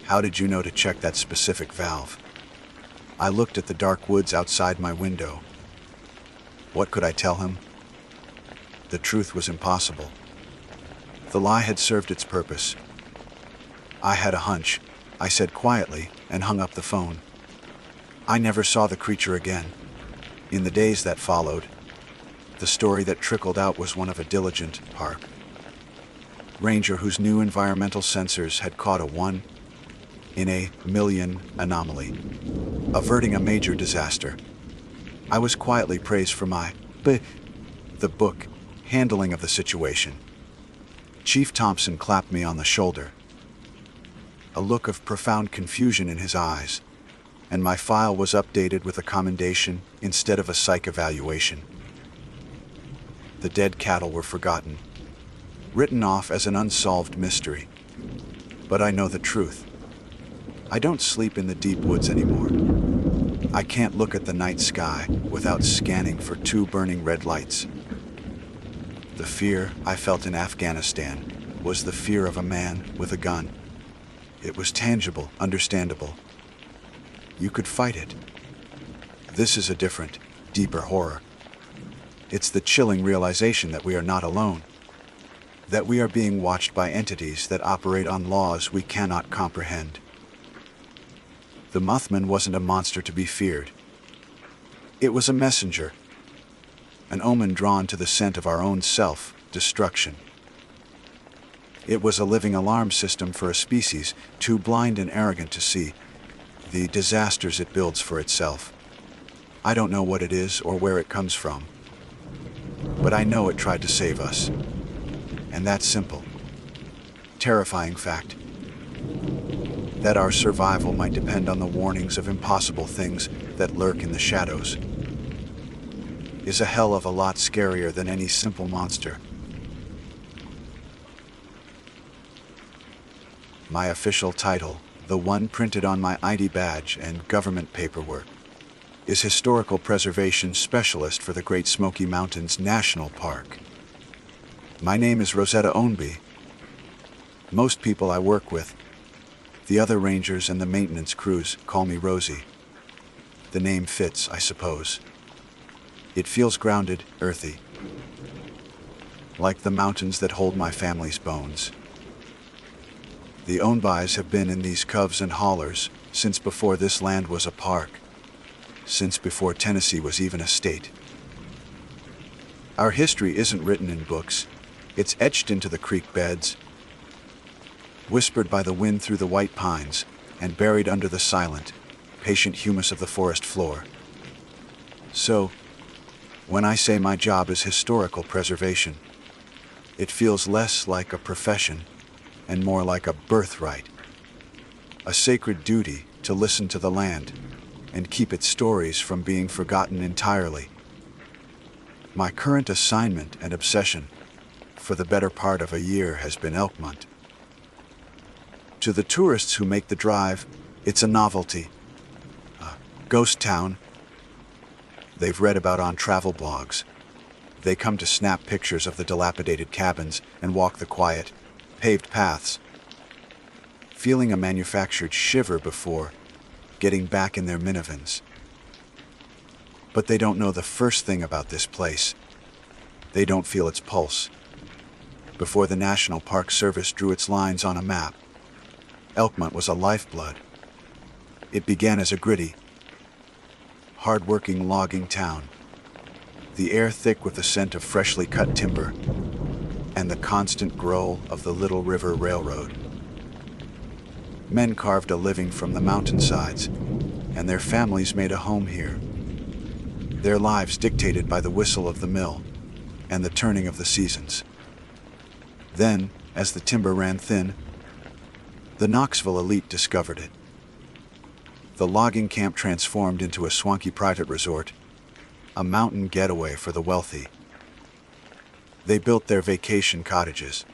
How did you know to check that specific valve?" I looked at the dark woods outside my window. What could I tell him? The truth was impossible. The lie had served its purpose. "I had a hunch," I said quietly, and hung up the phone. I never saw the creature again. In the days that followed, the story that trickled out was one of a diligent park ranger whose new environmental sensors had caught a 1 in a million anomaly, averting a major disaster. I was quietly praised for my the book handling of the situation. Chief Thompson clapped me on the shoulder, a look of profound confusion in his eyes, and my file was updated with a commendation instead of a psych evaluation. The dead cattle were forgotten, written off as an unsolved mystery. But I know the truth. I don't sleep in the deep woods anymore. I can't look at the night sky without scanning for 2 burning red lights. The fear I felt in Afghanistan was the fear of a man with a gun. It was tangible, understandable. You could fight it. This is a different, deeper horror. It's the chilling realization that we are not alone, that we are being watched by entities that operate on laws we cannot comprehend. The Mothman wasn't a monster to be feared. It was a messenger, an omen drawn to the scent of our own self-destruction. It was a living alarm system for a species too blind and arrogant to see the disasters it builds for itself. I don't know what it is or where it comes from, but I know it tried to save us. And that's simple. terrifying fact that our survival might depend on the warnings of impossible things that lurk in the shadows is a hell of a lot scarier than any simple monster. My official title, the one printed on my ID badge and government paperwork, is Historical Preservation Specialist for the Great Smoky Mountains National Park. My name is Rosetta Ownby. Most people I work with, the other rangers and the maintenance crews, call me Rosie. The name fits, I suppose. It feels grounded, earthy, like the mountains that hold my family's bones. The Ownbys have been in these coves and hollers since before this land was a park, since before Tennessee was even a state. Our history isn't written in books, it's etched into the creek beds, whispered by the wind through the white pines, and buried under the silent, patient humus of the forest floor. So, when I say my job is historical preservation, it feels less like a profession and more like a birthright, a sacred duty to listen to the land and keep its stories from being forgotten entirely. My current assignment and obsession for the better part of a year has been Elkmont. To the tourists who make the drive, it's a novelty, a ghost town they've read about on travel blogs. They come to snap pictures of the dilapidated cabins and walk the quiet, paved paths, feeling a manufactured shiver before getting back in their minivans. But they don't know the first thing about this place. They don't feel its pulse. Before the National Park Service drew its lines on a map, Elkmont was a lifeblood. It began as a gritty, hard-working logging town, the air thick with the scent of freshly cut timber and the constant growl of the Little River Railroad. Men carved a living from the mountainsides, and their families made a home here, their lives dictated by the whistle of the mill and the turning of the seasons. Then, as the timber ran thin, the Knoxville elite discovered it. The logging camp transformed into a swanky private resort, a mountain getaway for the wealthy. They built their vacation cottages,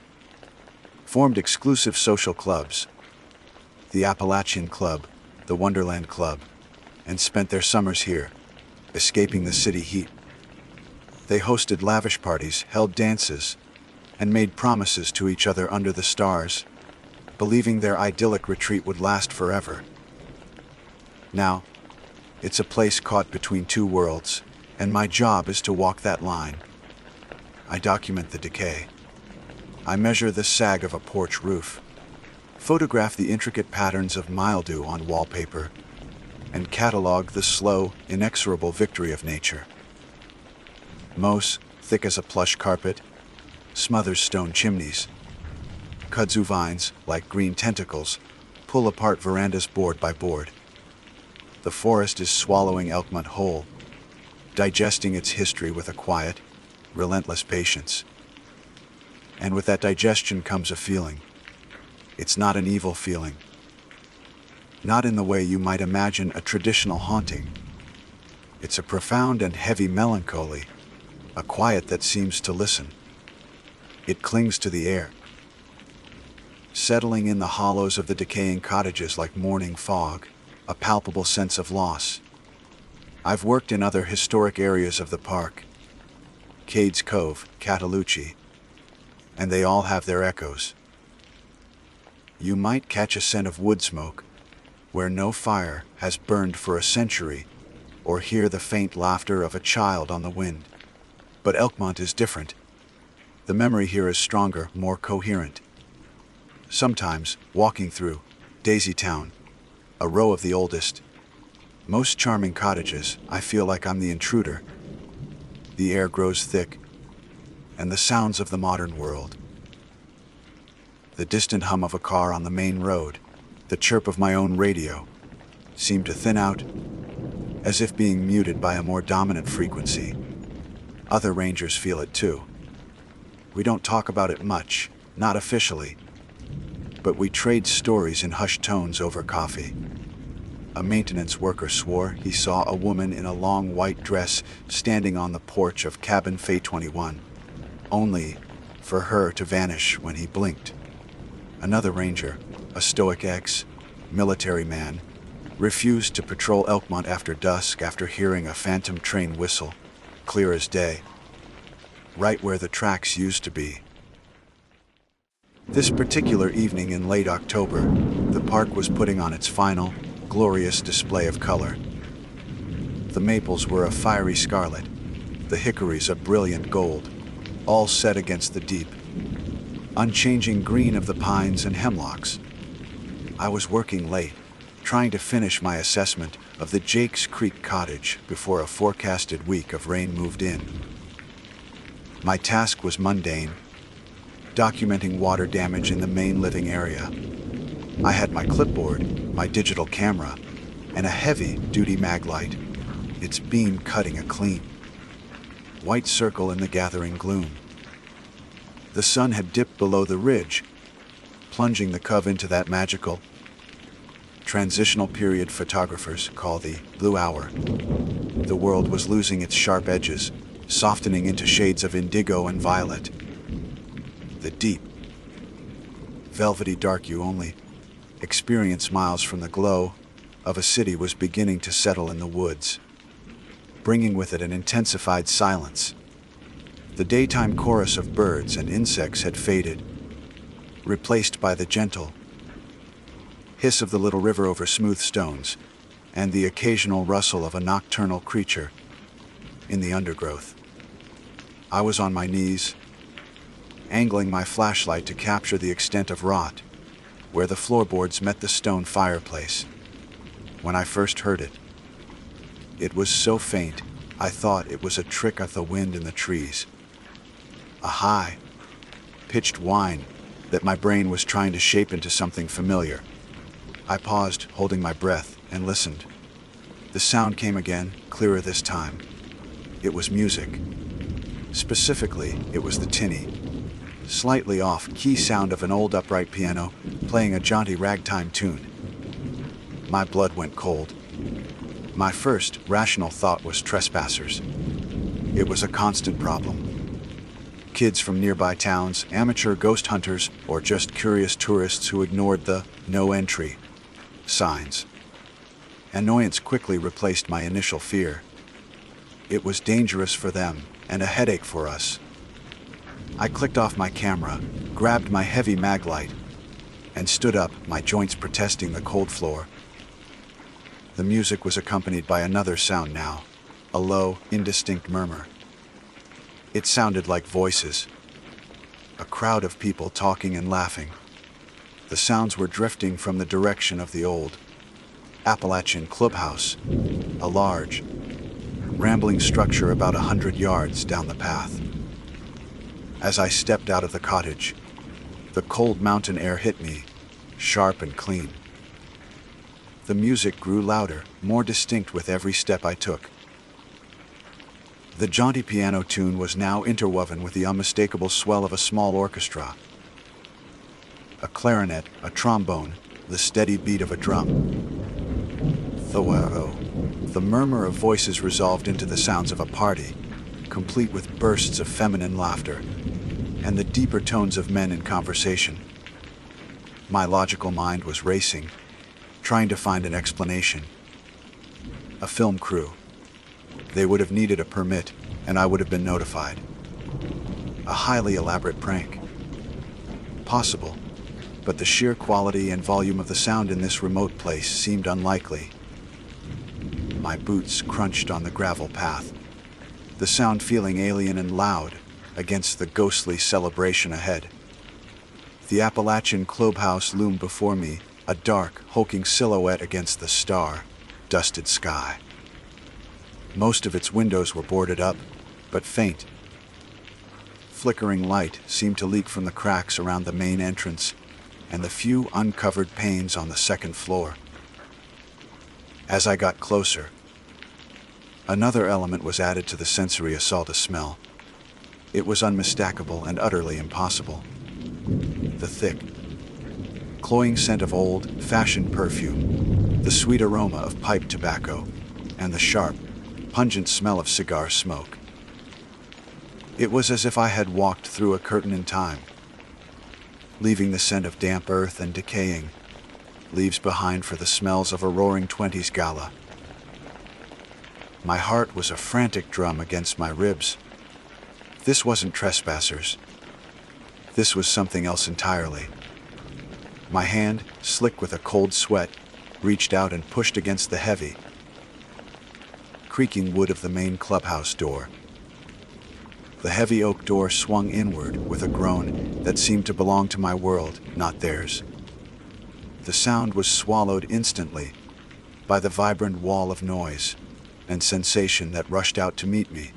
formed exclusive social clubs, the Appalachian Club, the Wonderland Club, and spent their summers here, escaping the city heat. They hosted lavish parties, held dances, and made promises to each other under the stars, believing their idyllic retreat would last forever. Now, it's a place caught between two worlds, and my job is to walk that line. I document the decay. I measure the sag of a porch roof, photograph the intricate patterns of mildew on wallpaper, and catalog the slow, inexorable victory of nature. Moss, thick as a plush carpet, smothers stone chimneys. Kudzu vines, like green tentacles, pull apart verandas board by board. The forest is swallowing Elkmont whole, digesting its history with a quiet, relentless patience. And with that digestion comes a feeling. It's not an evil feeling. Not in the way you might imagine a traditional haunting. It's a profound and heavy melancholy, a quiet that seems to listen. It clings to the air, settling in the hollows of the decaying cottages like morning fog, a palpable sense of loss. I've worked in other historic areas of the park, Cades Cove, Cataloochee, and they all have their echoes. You might catch a scent of wood smoke where no fire has burned for a century, or hear the faint laughter of a child on the wind. But Elkmont is different. The memory here is stronger, more coherent. Sometimes, walking through Daisy Town, a row of the oldest, most charming cottages, I feel like I'm the intruder. The air grows thick, and the sounds of the modern world. The distant hum of a car on the main road, the chirp of my own radio, seem to thin out, as if being muted by a more dominant frequency. Other rangers feel it too. We don't talk about it much, not officially, but we trade stories in hushed tones over coffee. A maintenance worker swore he saw a woman in a long white dress standing on the porch of cabin Fay 21, only for her to vanish when he blinked. Another ranger, a stoic ex-military man, refused to patrol Elkmont after dusk after hearing a phantom train whistle, clear as day, right where the tracks used to be. This particular evening in late October, the park was putting on its final, glorious display of color. The maples were a fiery scarlet, the hickories a brilliant gold, all set against the deep, unchanging green of the pines and hemlocks. I was working late, trying to finish my assessment of the Jake's Creek cottage before a forecasted week of rain moved in. My task was mundane, documenting water damage in the main living area. I had my clipboard, my digital camera, and a heavy-duty mag light, its beam cutting a clean white circle in the gathering gloom. The sun had dipped below the ridge, plunging the cove into that magical, transitional period photographers call the blue hour. The world was losing its sharp edges, softening into shades of indigo and violet. The deep, velvety dark you only experience miles from the glow of a city was beginning to settle in the woods, bringing with it an intensified silence. The daytime chorus of birds and insects had faded, replaced by the gentle hiss of the little river over smooth stones and the occasional rustle of a nocturnal creature in the undergrowth. I was on my knees, angling my flashlight to capture the extent of rot where the floorboards met the stone fireplace. When I first heard it, it was so faint I thought it was a trick of the wind in the trees. A high-pitched whine that my brain was trying to shape into something familiar. I paused, holding my breath, and listened. The sound came again, clearer this time. It was music. Specifically, it was the tinny, slightly off-key sound of an old upright piano playing a jaunty ragtime tune. My blood went cold. My first rational thought was trespassers. It was a constant problem. Kids from nearby towns, amateur ghost hunters, or just curious tourists who ignored the no entry signs. Annoyance quickly replaced my initial fear. It was dangerous for them and a headache for us. I clicked off my camera, grabbed my heavy mag light, and stood up, my joints protesting the cold floor. The music was accompanied by another sound now, a low, indistinct murmur. It sounded like voices, a crowd of people talking and laughing. The sounds were drifting from the direction of the old Appalachian clubhouse, a large, rambling structure about 100 yards down the path. As I stepped out of the cottage, the cold mountain air hit me, sharp and clean. The music grew louder, more distinct with every step I took. The jaunty piano tune was now interwoven with the unmistakable swell of a small orchestra. A clarinet, a trombone, the steady beat of a drum. The murmur of voices resolved into the sounds of a party, complete with bursts of feminine laughter and the deeper tones of men in conversation. My logical mind was racing, trying to find an explanation. A film crew. They would have needed a permit, and I would have been notified. A highly elaborate prank. Possible, but the sheer quality and volume of the sound in this remote place seemed unlikely. My boots crunched on the gravel path, the sound feeling alien and loud against the ghostly celebration ahead. The Appalachian clubhouse loomed before me, a dark, hulking silhouette against the star-dusted sky. Most of its windows were boarded up, but faint. Flickering light seemed to leak from the cracks around the main entrance and the few uncovered panes on the second floor. As I got closer, another element was added to the sensory assault: a smell. It was unmistakable and utterly impossible. The thick, cloying scent of old-fashioned perfume, the sweet aroma of pipe tobacco, and the sharp, pungent smell of cigar smoke. It was as if I had walked through a curtain in time, leaving the scent of damp earth and decaying leaves behind for the smells of a roaring 20s gala. My heart was a frantic drum against my ribs. This wasn't trespassers. This was something else entirely. My hand, slick with a cold sweat, reached out and pushed against the heavy, creaking wood of the main clubhouse door. The heavy oak door swung inward with a groan that seemed to belong to my world, not theirs. The sound was swallowed instantly by the vibrant wall of noise and sensation that rushed out to meet me.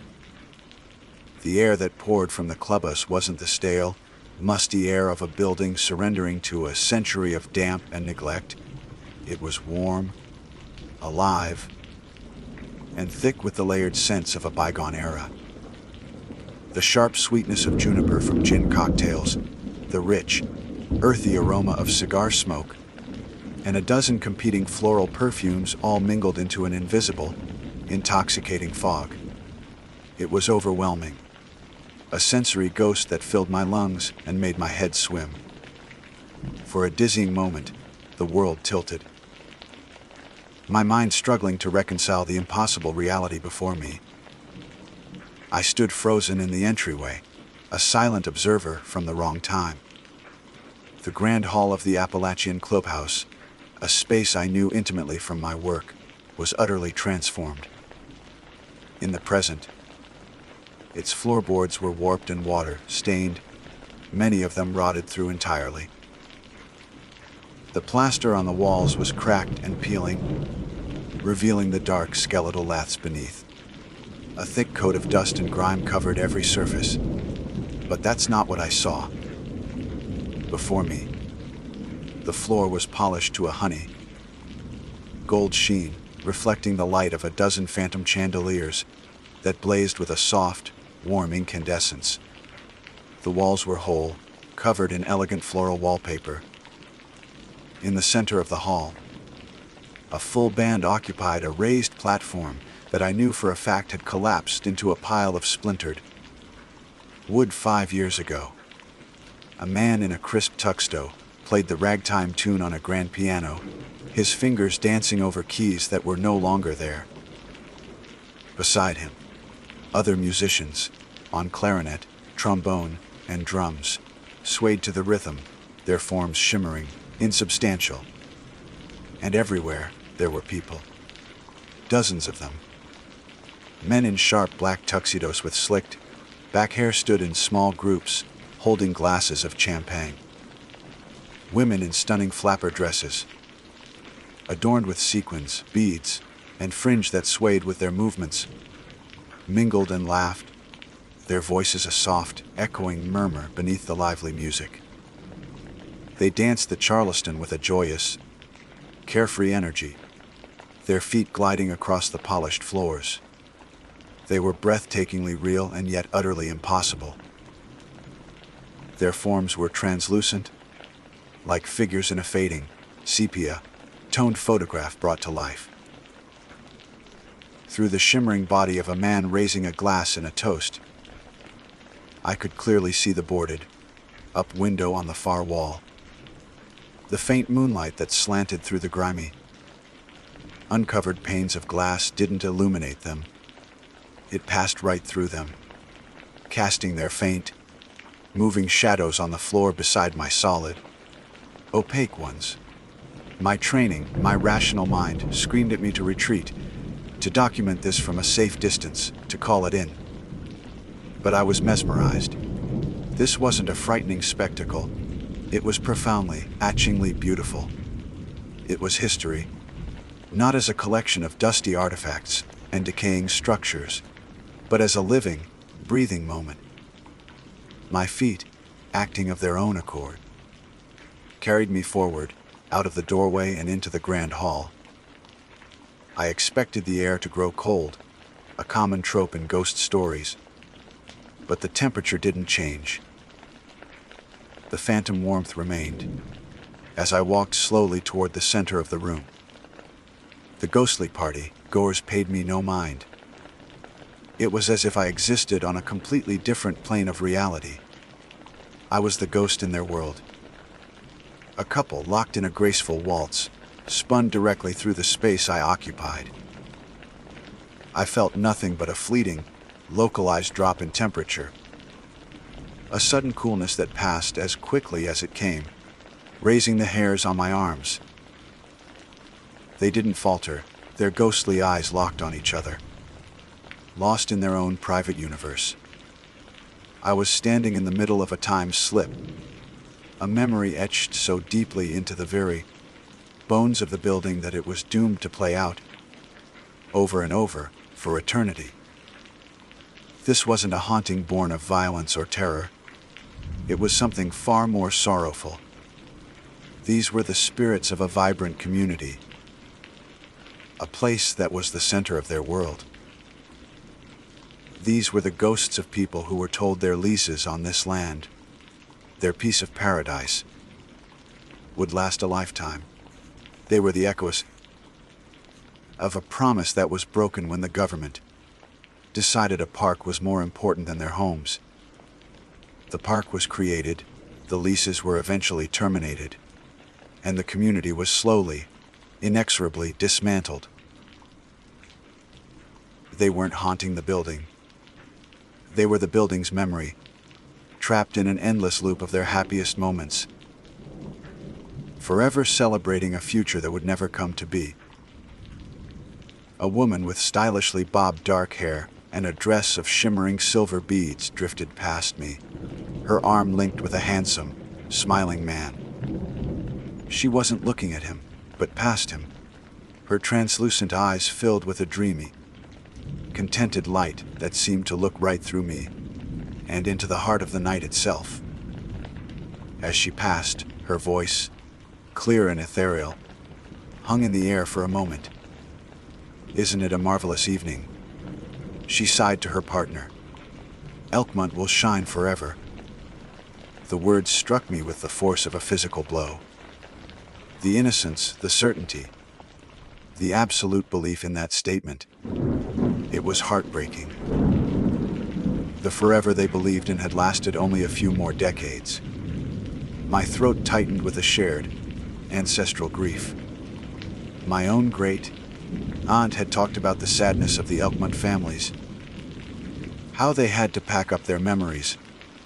The air that poured from the clubhouse wasn't the stale, musty air of a building surrendering to a century of damp and neglect. It was warm, alive, and thick with the layered scents of a bygone era. The sharp sweetness of juniper from gin cocktails, the rich, earthy aroma of cigar smoke, and a dozen competing floral perfumes all mingled into an invisible, intoxicating fog. It was overwhelming, a sensory ghost that filled my lungs and made my head swim. For a dizzying moment, the world tilted, my mind struggling to reconcile the impossible reality before me. I stood frozen in the entryway, a silent observer from the wrong time. The grand hall of the Appalachian Clubhouse, a space I knew intimately from my work, was utterly transformed. In the present, its floorboards were warped and water-stained, many of them rotted through entirely. The plaster on the walls was cracked and peeling, revealing the dark skeletal laths beneath. A thick coat of dust and grime covered every surface, but that's not what I saw. Before me, the floor was polished to a honey gold sheen, reflecting the light of a dozen phantom chandeliers that blazed with a soft, warm incandescence. The walls were whole, covered in elegant floral wallpaper. In the center of the hall, a full band occupied a raised platform that I knew for a fact had collapsed into a pile of splintered wood 5 years ago. A man in a crisp tuxedo played the ragtime tune on a grand piano, his fingers dancing over keys that were no longer there. Beside him, other musicians, on clarinet, trombone, and drums, swayed to the rhythm, their forms shimmering, insubstantial. And everywhere there were people. Dozens of them. Men in sharp black tuxedos with slicked back hair stood in small groups, holding glasses of champagne. Women in stunning flapper dresses, adorned with sequins, beads, and fringe that swayed with their movements, mingled and laughed, their voices a soft, echoing murmur beneath the lively music. They danced the Charleston with a joyous, carefree energy, their feet gliding across the polished floors. They were breathtakingly real and yet utterly impossible. Their forms were translucent, like figures in a fading, sepia-toned photograph brought to life. Through the shimmering body of a man raising a glass in a toast, I could clearly see the boarded up window on the far wall, the faint moonlight that slanted through the grimy, uncovered panes of glass didn't illuminate them. It passed right through them, casting their faint, moving shadows on the floor beside my solid, opaque ones. My training, my rational mind, screamed at me to retreat, to document this from a safe distance, to call it in. But I was mesmerized. This wasn't a frightening spectacle. It was profoundly, etchingly beautiful. It was history, not as a collection of dusty artifacts and decaying structures, but as a living, breathing moment. My feet, acting of their own accord, carried me forward, out of the doorway and into the grand hall. I expected the air to grow cold, a common trope in ghost stories, but the temperature didn't change. The phantom warmth remained, as I walked slowly toward the center of the room. The ghostly party goers paid me no mind. It was as if I existed on a completely different plane of reality. I was the ghost in their world. A couple locked in a graceful waltz spun directly through the space I occupied. I felt nothing but a fleeting, localized drop in temperature. A sudden coolness that passed as quickly as it came, raising the hairs on my arms. They didn't falter, their ghostly eyes locked on each other, lost in their own private universe. I was standing in the middle of a time slip, a memory etched so deeply into the very bones of the building that it was doomed to play out, over and over, for eternity. This wasn't a haunting born of violence or terror. It was something far more sorrowful. These were the spirits of a vibrant community, a place that was the center of their world. These were the ghosts of people who were told their leases on this land, their piece of paradise, would last a lifetime. They were the echoes of a promise that was broken when the government decided a park was more important than their homes. The park was created, the leases were eventually terminated, and the community was slowly, inexorably dismantled. They weren't haunting the building. They were the building's memory, trapped in an endless loop of their happiest moments, forever celebrating a future that would never come to be. A woman with stylishly bobbed dark hair and a dress of shimmering silver beads drifted past me, her arm linked with a handsome, smiling man. She wasn't looking at him, but past him, her translucent eyes filled with a dreamy, contented light that seemed to look right through me and into the heart of the night itself. As she passed, her voice, clear and ethereal, hung in the air for a moment. "Isn't it a marvelous evening?" She sighed to her partner. "Elkmont will shine forever." The words struck me with the force of a physical blow. The innocence, the certainty, the absolute belief in that statement. It was heartbreaking. The forever they believed in had lasted only a few more decades. My throat tightened with a shared, ancestral grief. My own great aunt had talked about the sadness of the Elkmont families, how they had to pack up their memories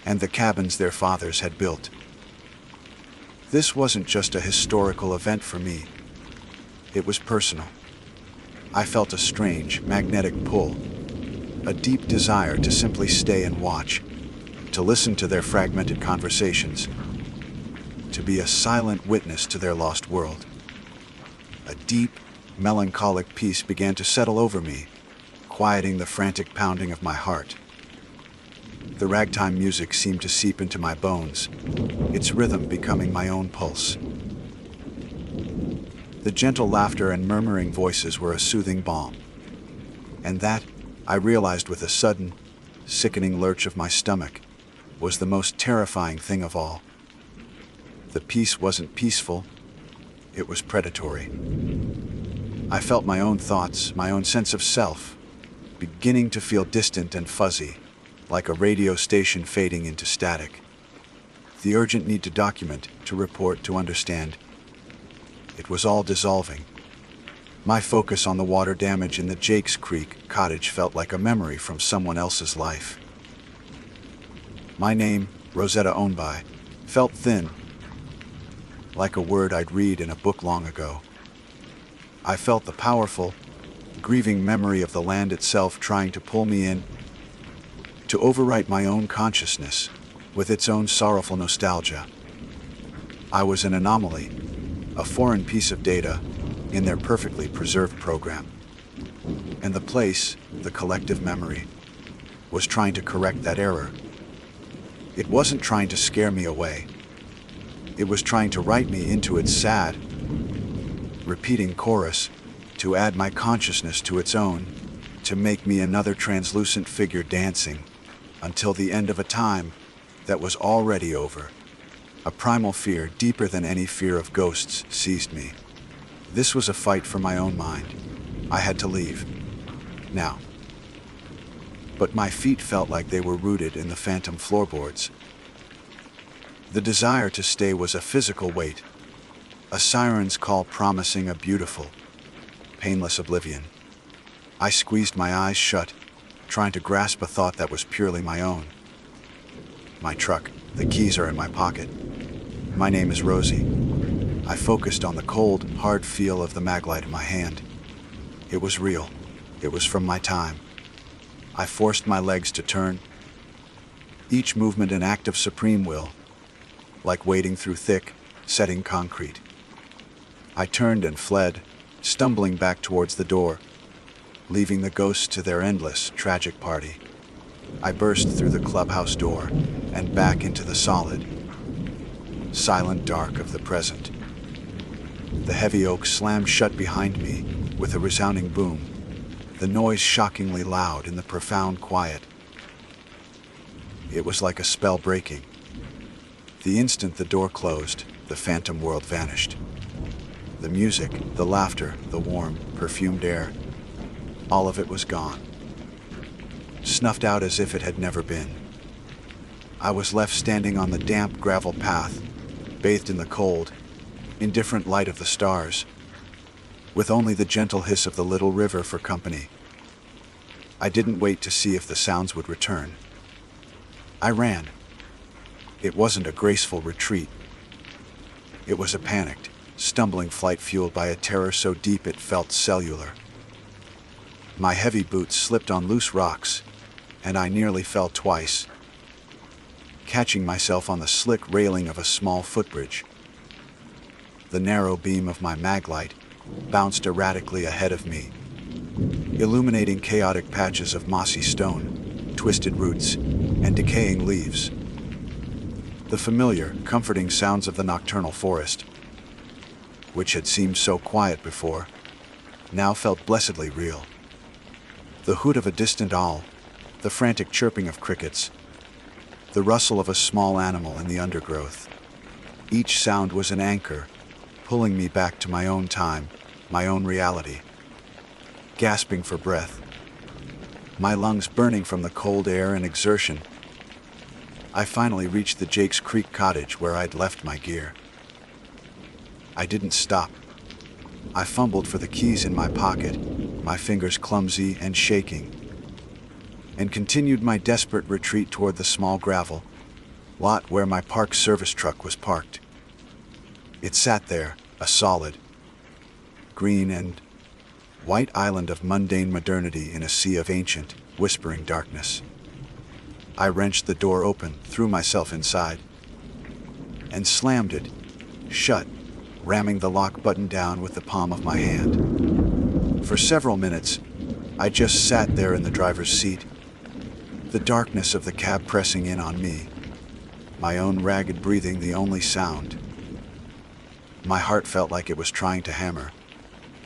and the cabins their fathers had built. This wasn't just a historical event for me. It was personal. I felt a strange, magnetic pull, a deep desire to simply stay and watch, to listen to their fragmented conversations, to be a silent witness to their lost world. A deep, melancholic peace began to settle over me, quieting the frantic pounding of my heart. The ragtime music seemed to seep into my bones, its rhythm becoming my own pulse. The gentle laughter and murmuring voices were a soothing balm. And that, I realized with a sudden, sickening lurch of my stomach, was the most terrifying thing of all. The peace wasn't peaceful, it was predatory. I felt my own thoughts, my own sense of self, beginning to feel distant and fuzzy, like a radio station fading into static. The urgent need to document, to report, to understand. It was all dissolving. My focus on the water damage in the Jakes Creek cottage felt like a memory from someone else's life. My name, Rosetta Ownby, felt thin, like a word I'd read in a book long ago. I felt the powerful, grieving memory of the land itself trying to pull me in, to overwrite my own consciousness with its own sorrowful nostalgia. I was an anomaly, a foreign piece of data in their perfectly preserved program. And the place, the collective memory, was trying to correct that error. It wasn't trying to scare me away. It was trying to write me into its sad, repeating chorus, to add my consciousness to its own, to make me another translucent figure dancing until the end of a time that was already over. A primal fear, deeper than any fear of ghosts, seized me. This was a fight for my own mind. I had to leave. Now. But my feet felt like they were rooted in the phantom floorboards. The desire to stay was a physical weight, a siren's call promising a beautiful, painless oblivion. I squeezed my eyes shut, trying to grasp a thought that was purely my own. My truck, the keys are in my pocket. My name is Rosie. I focused on the cold, hard feel of the maglite in my hand. It was real. It was from my time. I forced my legs to turn, each movement an act of supreme will, like wading through thick, setting concrete. I turned and fled, stumbling back towards the door, leaving the ghosts to their endless, tragic party. I burst through the clubhouse door and back into the solid, silent dark of the present. The heavy oak slammed shut behind me with a resounding boom, the noise shockingly loud in the profound quiet. It was like a spell breaking. The instant the door closed, the phantom world vanished. The music, the laughter, the warm, perfumed air, all of it was gone, snuffed out as if it had never been. I was left standing on the damp gravel path, bathed in the cold, indifferent light of the stars, with only the gentle hiss of the little river for company. I didn't wait to see if the sounds would return. I ran. It wasn't a graceful retreat. It was a panicked, stumbling flight fueled by a terror so deep it felt cellular. My heavy boots slipped on loose rocks, and I nearly fell twice, catching myself on the slick railing of a small footbridge. The narrow beam of my maglite bounced erratically ahead of me, illuminating chaotic patches of mossy stone, twisted roots, and decaying leaves. The familiar, comforting sounds of the nocturnal forest, which had seemed so quiet before, now felt blessedly real. The hoot of a distant owl, the frantic chirping of crickets, the rustle of a small animal in the undergrowth. Each sound was an anchor, pulling me back to my own time, my own reality. Gasping for breath, my lungs burning from the cold air and exertion, I finally reached the Jake's Creek cottage where I'd left my gear. I didn't stop. I fumbled for the keys in my pocket, my fingers clumsy and shaking, and continued my desperate retreat toward the small gravel lot where my park service truck was parked. It sat there, a solid, green and white island of mundane modernity in a sea of ancient, whispering darkness. I wrenched the door open, threw myself inside, and slammed it shut, ramming the lock button down with the palm of my hand. For several minutes, I just sat there in the driver's seat, the darkness of the cab pressing in on me, my own ragged breathing the only sound. My heart felt like it was trying to hammer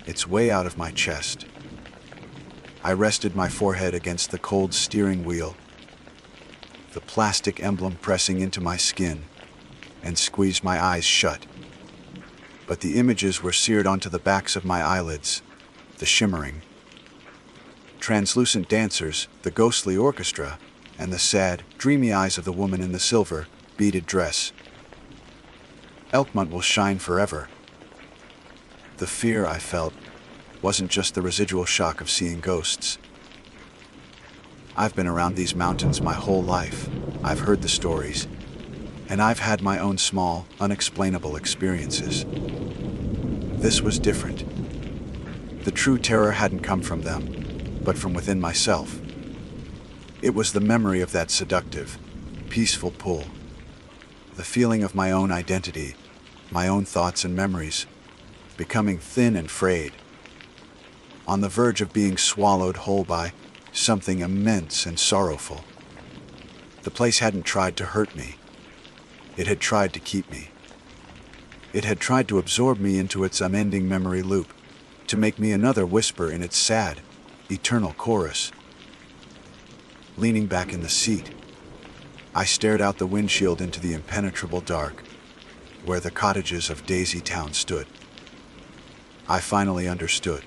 its way out of my chest. I rested my forehead against the cold steering wheel, the plastic emblem pressing into my skin, and squeezed my eyes shut. But the images were seared onto the backs of my eyelids, the shimmering, translucent dancers, the ghostly orchestra, and the sad, dreamy eyes of the woman in the silver, beaded dress. Elkmont will shine forever. The fear I felt wasn't just the residual shock of seeing ghosts. I've been around these mountains my whole life. I've heard the stories, and I've had my own small, unexplainable experiences. This was different. The true terror hadn't come from them, but from within myself. It was the memory of that seductive, peaceful pull, the feeling of my own identity, my own thoughts and memories, becoming thin and frayed, on the verge of being swallowed whole by something immense and sorrowful. The place hadn't tried to hurt me. It had tried to keep me. It had tried to absorb me into its unending memory loop, to make me another whisper in its sad, eternal chorus. Leaning back in the seat, I stared out the windshield into the impenetrable dark, where the cottages of Daisy Town stood. I finally understood.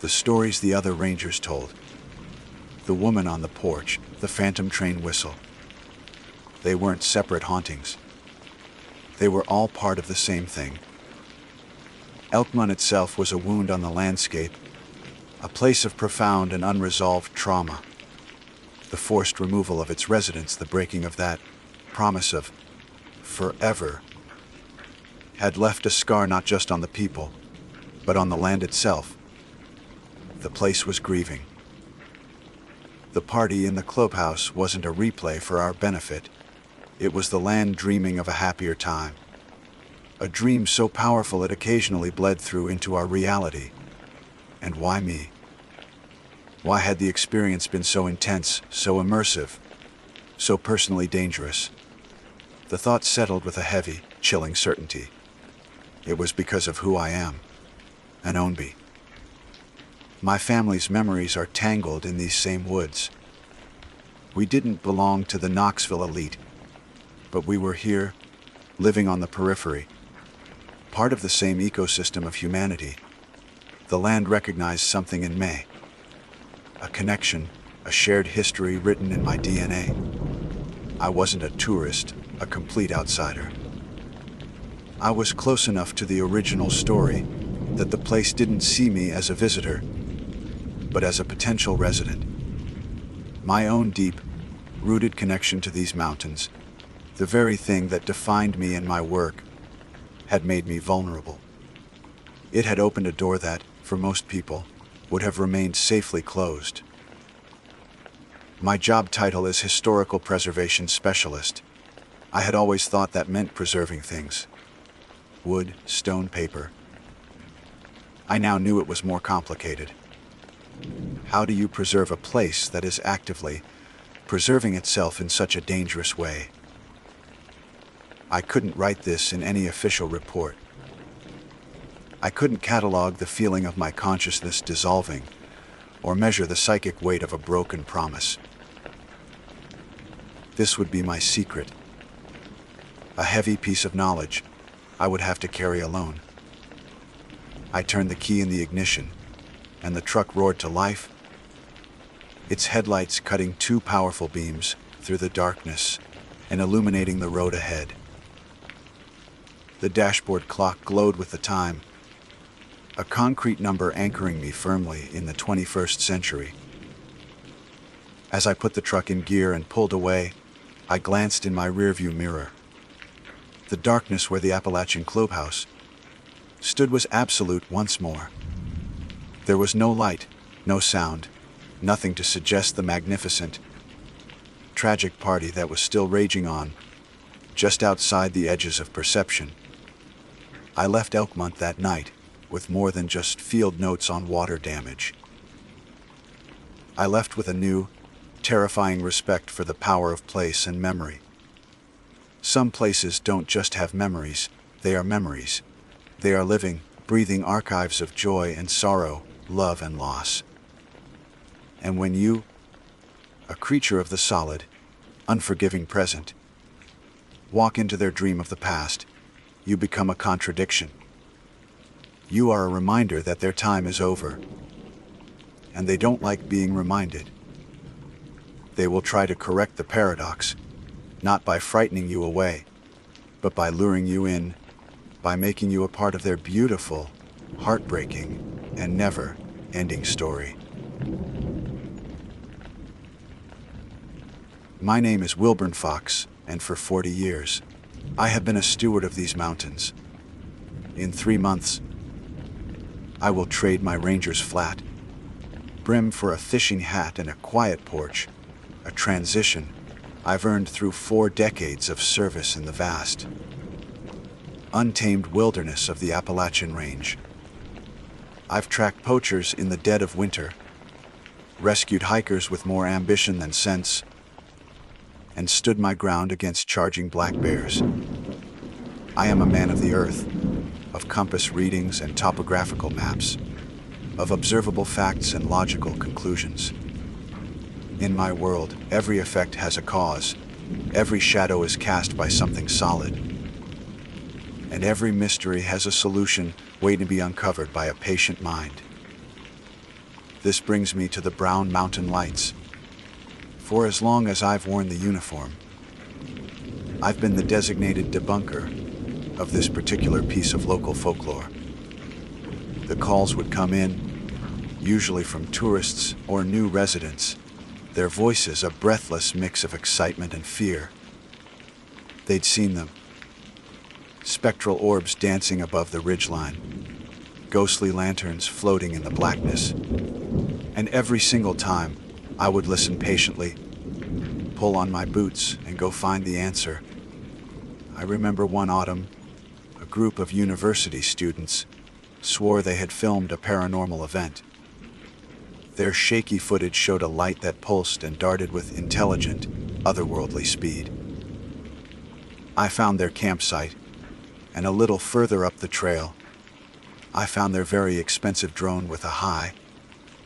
The stories the other rangers told. The woman on the porch, the phantom train whistle. They weren't separate hauntings. They were all part of the same thing. Elkmont itself was a wound on the landscape, a place of profound and unresolved trauma. The forced removal of its residents, the breaking of that promise of forever, had left a scar not just on the people, but on the land itself. The place was grieving. The party in the clubhouse wasn't a replay for our benefit. It was the land dreaming of a happier time. A dream so powerful it occasionally bled through into our reality. And why me? Why had the experience been so intense, so immersive, so personally dangerous? The thought settled with a heavy, chilling certainty. It was because of who I am, an Onbi. My family's memories are tangled in these same woods. We didn't belong to the Knoxville elite, but we were here, living on the periphery, part of the same ecosystem of humanity. The land recognized something in me, a connection, a shared history written in my DNA. I wasn't a tourist, a complete outsider. I was close enough to the original story that the place didn't see me as a visitor, but as a potential resident. My own deep, rooted connection to these mountains, the very thing that defined me and my work, had made me vulnerable. It had opened a door that, for most people, would have remained safely closed. My job title is Historical Preservation Specialist. I had always thought that meant preserving things. Wood, stone, paper. I now knew it was more complicated. How do you preserve a place that is actively preserving itself in such a dangerous way? I couldn't write this in any official report. I couldn't catalog the feeling of my consciousness dissolving or measure the psychic weight of a broken promise. This would be my secret, a heavy piece of knowledge I would have to carry alone. I turned the key in the ignition, and the truck roared to life, its headlights cutting two powerful beams through the darkness and illuminating the road ahead. The dashboard clock glowed with the time, a concrete number anchoring me firmly in the 21st century. As I put the truck in gear and pulled away, I glanced in my rearview mirror. The darkness where the Appalachian Clubhouse stood was absolute once more. There was no light, no sound, nothing to suggest the magnificent, tragic party that was still raging on, just outside the edges of perception. I left Elkmont that night with more than just field notes on water damage. I left with a new, terrifying respect for the power of place and memory. Some places don't just have memories, they are memories. They are living, breathing archives of joy and sorrow, love and loss. And when you, a creature of the solid, unforgiving present, walk into their dream of the past, you become a contradiction. You are a reminder that their time is over, and they don't like being reminded. They will try to correct the paradox, not by frightening you away, but by luring you in, by making you a part of their beautiful, heartbreaking, and never-ending story. My name is Wilburn Fox, and for 40 years, I have been a steward of these mountains. In 3 months, I will trade my ranger's flat brim for a fishing hat and a quiet porch, a transition I've earned through 4 decades of service in the vast, untamed wilderness of the Appalachian Range. I've tracked poachers in the dead of winter, rescued hikers with more ambition than sense, and stood my ground against charging black bears. I am a man of the earth, of compass readings and topographical maps, of observable facts and logical conclusions. In my world, every effect has a cause. Every shadow is cast by something solid. and every mystery has a solution waiting to be uncovered by a patient mind. This brings me to the Brown Mountain Lights. For as long as I've worn the uniform, I've been the designated debunker of this particular piece of local folklore. The calls would come in, usually from tourists or new residents, their voices a breathless mix of excitement and fear. They'd seen them. Spectral orbs dancing above the ridgeline, ghostly lanterns floating in the blackness. And every single time, I would listen patiently, pull on my boots, and go find the answer. I remember one autumn, a group of university students swore they had filmed a paranormal event. Their shaky footage showed a light that pulsed and darted with intelligent, otherworldly speed. I found their campsite, and a little further up the trail, I found their very expensive drone with a high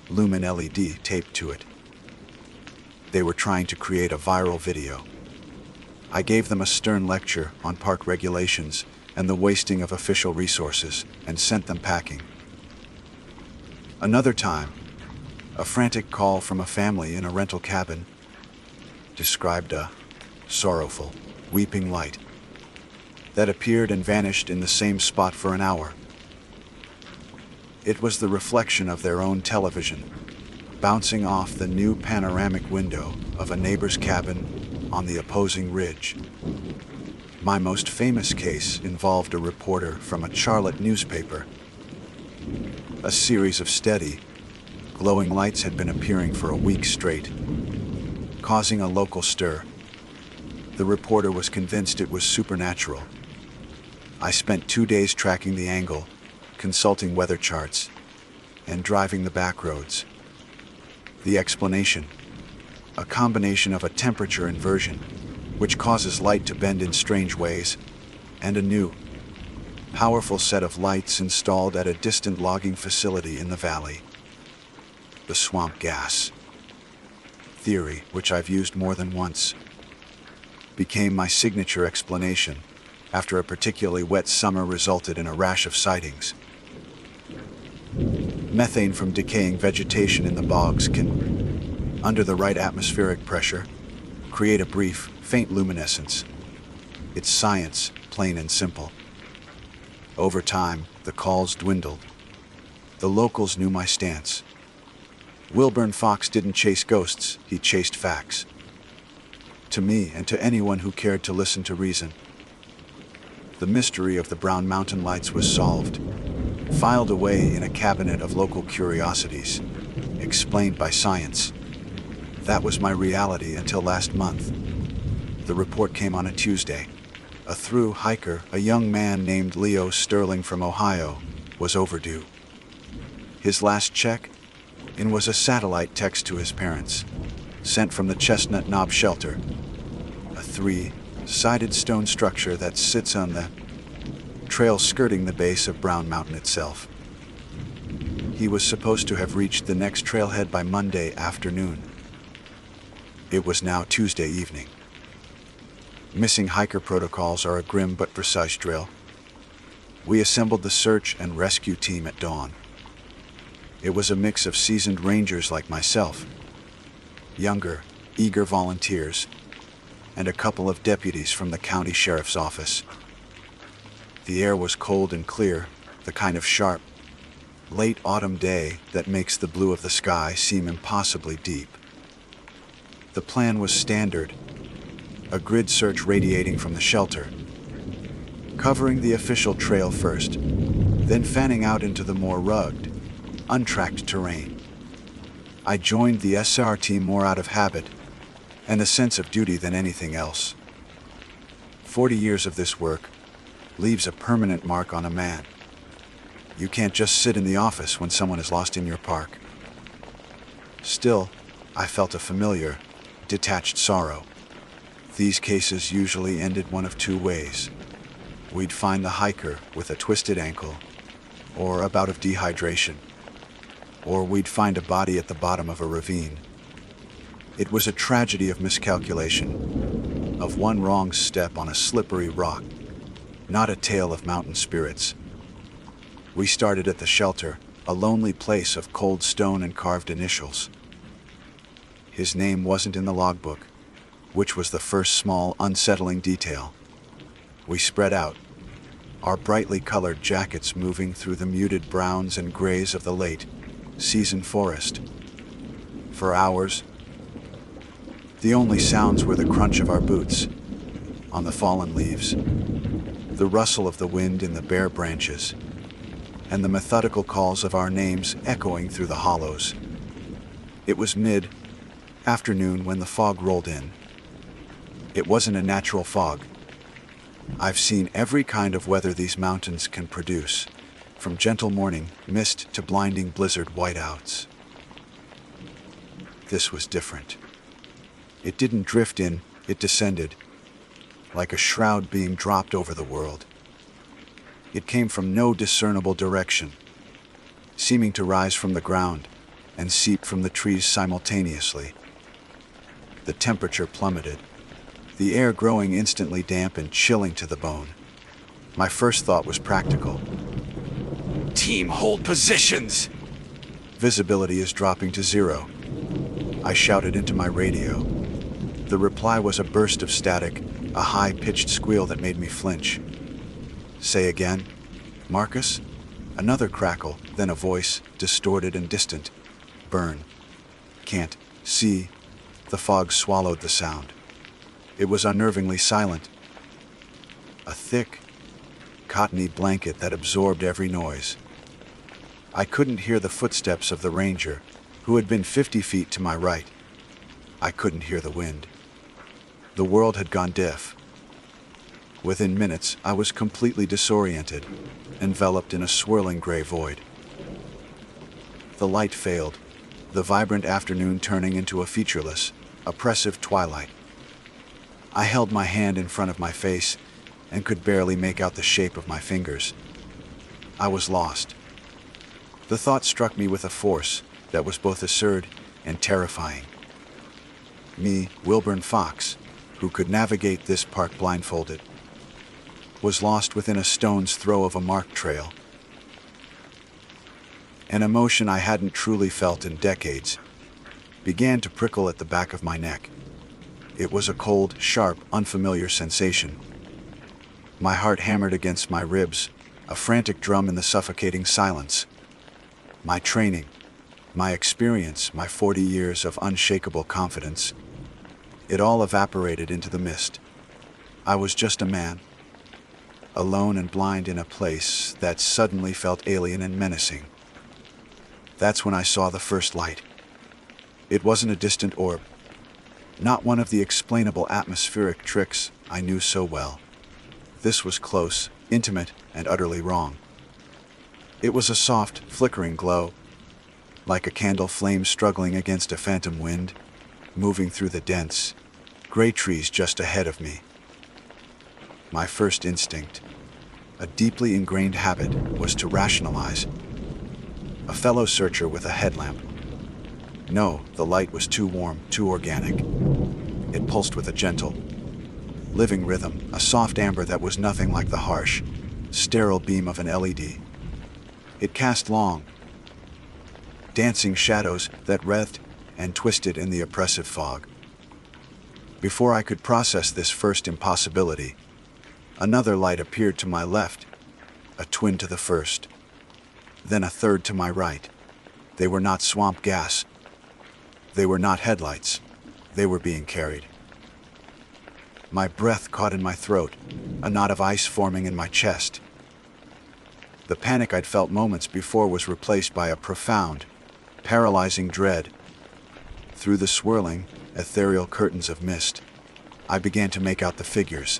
lumen LED taped to it. They were trying to create a viral video. I gave them a stern lecture on park regulations and the wasting of official resources and sent them packing. Another time, a frantic call from a family in a rental cabin described a sorrowful, weeping light that appeared and vanished in the same spot for an hour. It was the reflection of their own television, bouncing off the new panoramic window of a neighbor's cabin on the opposing ridge. My most famous case involved a reporter from a Charlotte newspaper. A series of steady, glowing lights had been appearing for a week straight, causing a local stir. The reporter was convinced it was supernatural. I spent 2 days tracking the angle, consulting weather charts, and driving the back roads. The explanation: a combination of a temperature inversion, which causes light to bend in strange ways, and a new, powerful set of lights installed at a distant logging facility in the valley. The swamp gas theory, which I've used more than once, became my signature explanation after a particularly wet summer resulted in a rash of sightings. Methane from decaying vegetation in the bogs can, under the right atmospheric pressure, create a brief, faint luminescence. It's science, plain and simple. Over time, the calls dwindled. The locals knew my stance. Wilburn Fox didn't chase ghosts, he chased facts. To me, and to anyone who cared to listen to reason, the mystery of the Brown Mountain Lights was solved, filed away in a cabinet of local curiosities, explained by science. That was my reality until last month. The report came on a Tuesday. A through hiker, a young man named Leo Sterling from Ohio, was overdue. His last check in was a satellite text to his parents, sent from the Chestnut Knob Shelter, a 3-sided stone structure that sits on the trail skirting the base of Brown Mountain itself. He was supposed to have reached the next trailhead by Monday afternoon. It was now Tuesday evening. Missing hiker protocols are a grim but precise drill. We assembled the search and rescue team at dawn. It was a mix of seasoned rangers like myself, younger, eager volunteers, and a couple of deputies from the county sheriff's office. The air was cold and clear, the kind of sharp, late autumn day that makes the blue of the sky seem impossibly deep. The plan was standard: a grid search radiating from the shelter, covering the official trail first, then fanning out into the more rugged, untracked terrain. I joined the SR team more out of habit and a sense of duty than anything else. 40 years of this work leaves a permanent mark on a man. You can't just sit in the office when someone is lost in your park. Still, I felt a familiar, detached sorrow. These cases usually ended one of two ways. We'd find the hiker with a twisted ankle, or a bout of dehydration, or we'd find a body at the bottom of a ravine. It was a tragedy of miscalculation, of one wrong step on a slippery rock. not a tale of mountain spirits. We started at the shelter, a lonely place of cold stone and carved initials. His name wasn't in the logbook, which was the first small, unsettling detail. We spread out, our brightly colored jackets moving through the muted browns and grays of the late season forest. For hours, the only sounds were the crunch of our boots on the fallen leaves, the rustle of the wind in the bare branches, and the methodical calls of our names echoing through the hollows. It was mid-afternoon when the fog rolled in. It wasn't a natural fog. I've seen every kind of weather these mountains can produce, from gentle morning mist to blinding blizzard whiteouts. This was different. It didn't drift in, it descended, like a shroud being dropped over the world. It came from no discernible direction, seeming to rise from the ground and seep from the trees simultaneously. The temperature plummeted, the air growing instantly damp and chilling to the bone. My first thought was practical. "Team, hold positions!" "Visibility is dropping to 0. I shouted into my radio. The reply was a burst of static, a high-pitched squeal that made me flinch. "Say again, Marcus?" Another crackle, then a voice, distorted and distant. "Burn. Can't see." The fog swallowed the sound. It was unnervingly silent. A thick, cottony blanket that absorbed every noise. I couldn't hear the footsteps of the ranger, who had been 50 feet to my right. I couldn't hear the wind. The world had gone deaf. Within minutes, I was completely disoriented, enveloped in a swirling gray void. The light failed, the vibrant afternoon turning into a featureless, oppressive twilight. I held my hand in front of my face and could barely make out the shape of my fingers. I was lost. The thought struck me with a force that was both absurd and terrifying. Me, Wilburn Fox, who could navigate this park blindfolded, was lost within a stone's throw of a marked trail. An emotion I hadn't truly felt in decades began to prickle at the back of my neck. It was a cold, sharp, unfamiliar sensation. My heart hammered against my ribs, a frantic drum in the suffocating silence. My training, my experience, my 40 years of unshakable confidence, it all evaporated into the mist. I was just a man, alone and blind in a place that suddenly felt alien and menacing. That's when I saw the first light. It wasn't a distant orb, not one of the explainable atmospheric tricks I knew so well. This was close, intimate, and utterly wrong. It was a soft, flickering glow, like a candle flame struggling against a phantom wind, moving through the dense, gray trees just ahead of me. My first instinct, a deeply ingrained habit, was to rationalize. A fellow searcher with a headlamp. No, the light was too warm, too organic. It pulsed with a gentle, living rhythm, a soft amber that was nothing like the harsh, sterile beam of an LED. It cast long, dancing shadows that writhed and twisted in the oppressive fog. Before I could process this first impossibility, another light appeared to my left, a twin to the first. Then a third to my right. They were not swamp gas. They were not headlights. They were being carried. My breath caught in my throat, a knot of ice forming in my chest. The panic I'd felt moments before was replaced by a profound, paralyzing dread. Through the swirling, ethereal curtains of mist, I began to make out the figures.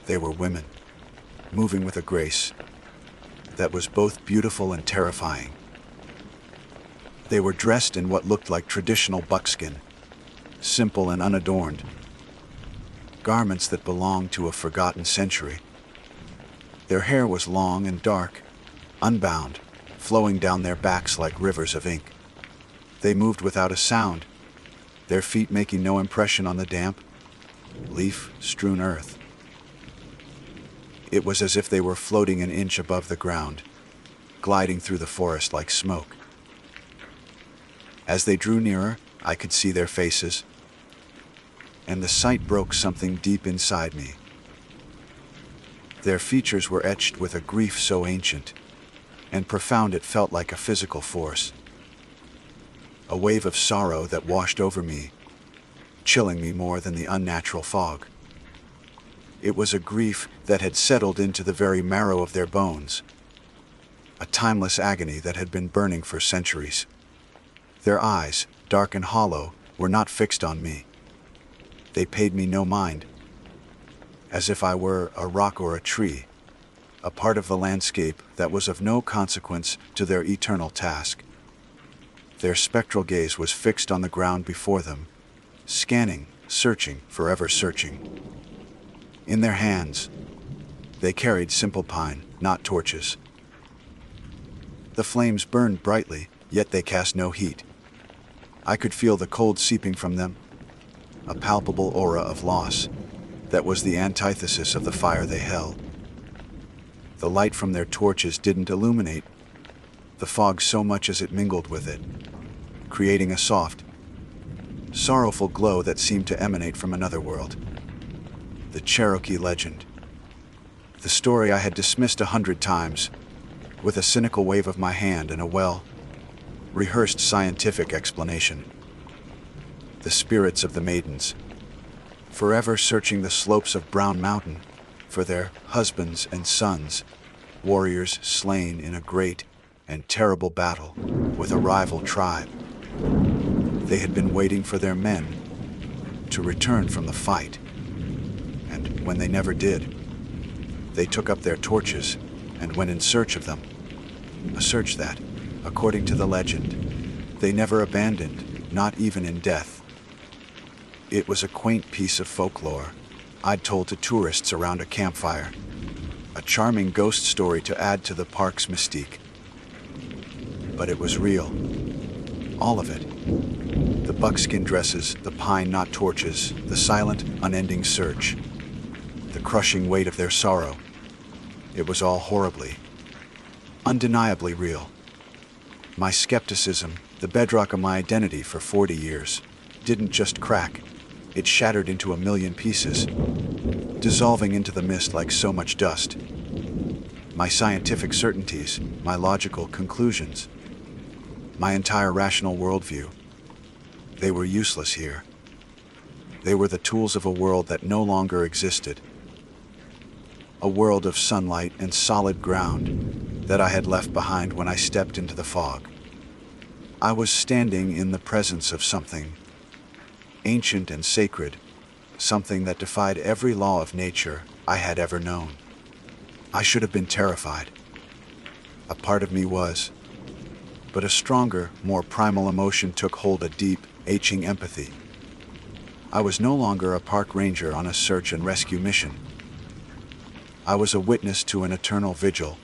They were women, moving with a grace that was both beautiful and terrifying. They were dressed in what looked like traditional buckskin, simple and unadorned, garments that belonged to a forgotten century. Their hair was long and dark, unbound, flowing down their backs like rivers of ink. They moved without a sound, their feet making no impression on the damp, leaf-strewn earth. It was as if they were floating an inch above the ground, gliding through the forest like smoke. As they drew nearer, I could see their faces, and the sight broke something deep inside me. Their features were etched with a grief so ancient and profound it felt like a physical force. A wave of sorrow that washed over me, chilling me more than the unnatural fog. It was a grief that had settled into the very marrow of their bones, a timeless agony that had been burning for centuries. Their eyes, dark and hollow, were not fixed on me. They paid me no mind, as if I were a rock or a tree, a part of the landscape that was of no consequence to their eternal task. Their spectral gaze was fixed on the ground before them, scanning, searching, forever searching. In their hands, they carried simple pine, not torches. The flames burned brightly, yet they cast no heat. I could feel the cold seeping from them, a palpable aura of loss that was the antithesis of the fire they held. The light from their torches didn't illuminate the fog so much as it mingled with it, creating a soft, sorrowful glow that seemed to emanate from another world. The Cherokee legend. The story I had dismissed 100 times, with a cynical wave of my hand and a well-rehearsed scientific explanation. The spirits of the maidens, forever searching the slopes of Brown Mountain for their husbands and sons, warriors slain in a great and terrible battle with a rival tribe. They had been waiting for their men to return from the fight, and when they never did, they took up their torches and went in search of them, a search that, according to the legend, they never abandoned, not even in death. It was a quaint piece of folklore I'd told to tourists around a campfire, a charming ghost story to add to the park's mystique. But it was real, all of it. The buckskin dresses, the pine not torches, the silent, unending search, the crushing weight of their sorrow. It was all horribly, undeniably real. My skepticism, the bedrock of my identity for 40 years, didn't just crack. It shattered into a million pieces, dissolving into the mist like so much dust. My scientific certainties, my logical conclusions, my entire rational worldview, they were useless here. They were the tools of a world that no longer existed. A world of sunlight and solid ground that I had left behind when I stepped into the fog. I was standing in the presence of something ancient and sacred, something that defied every law of nature I had ever known. I should have been terrified. A part of me was, but a stronger, more primal emotion took hold, a deep, aching empathy. I was no longer a park ranger on a search and rescue mission. I was a witness to an eternal vigil,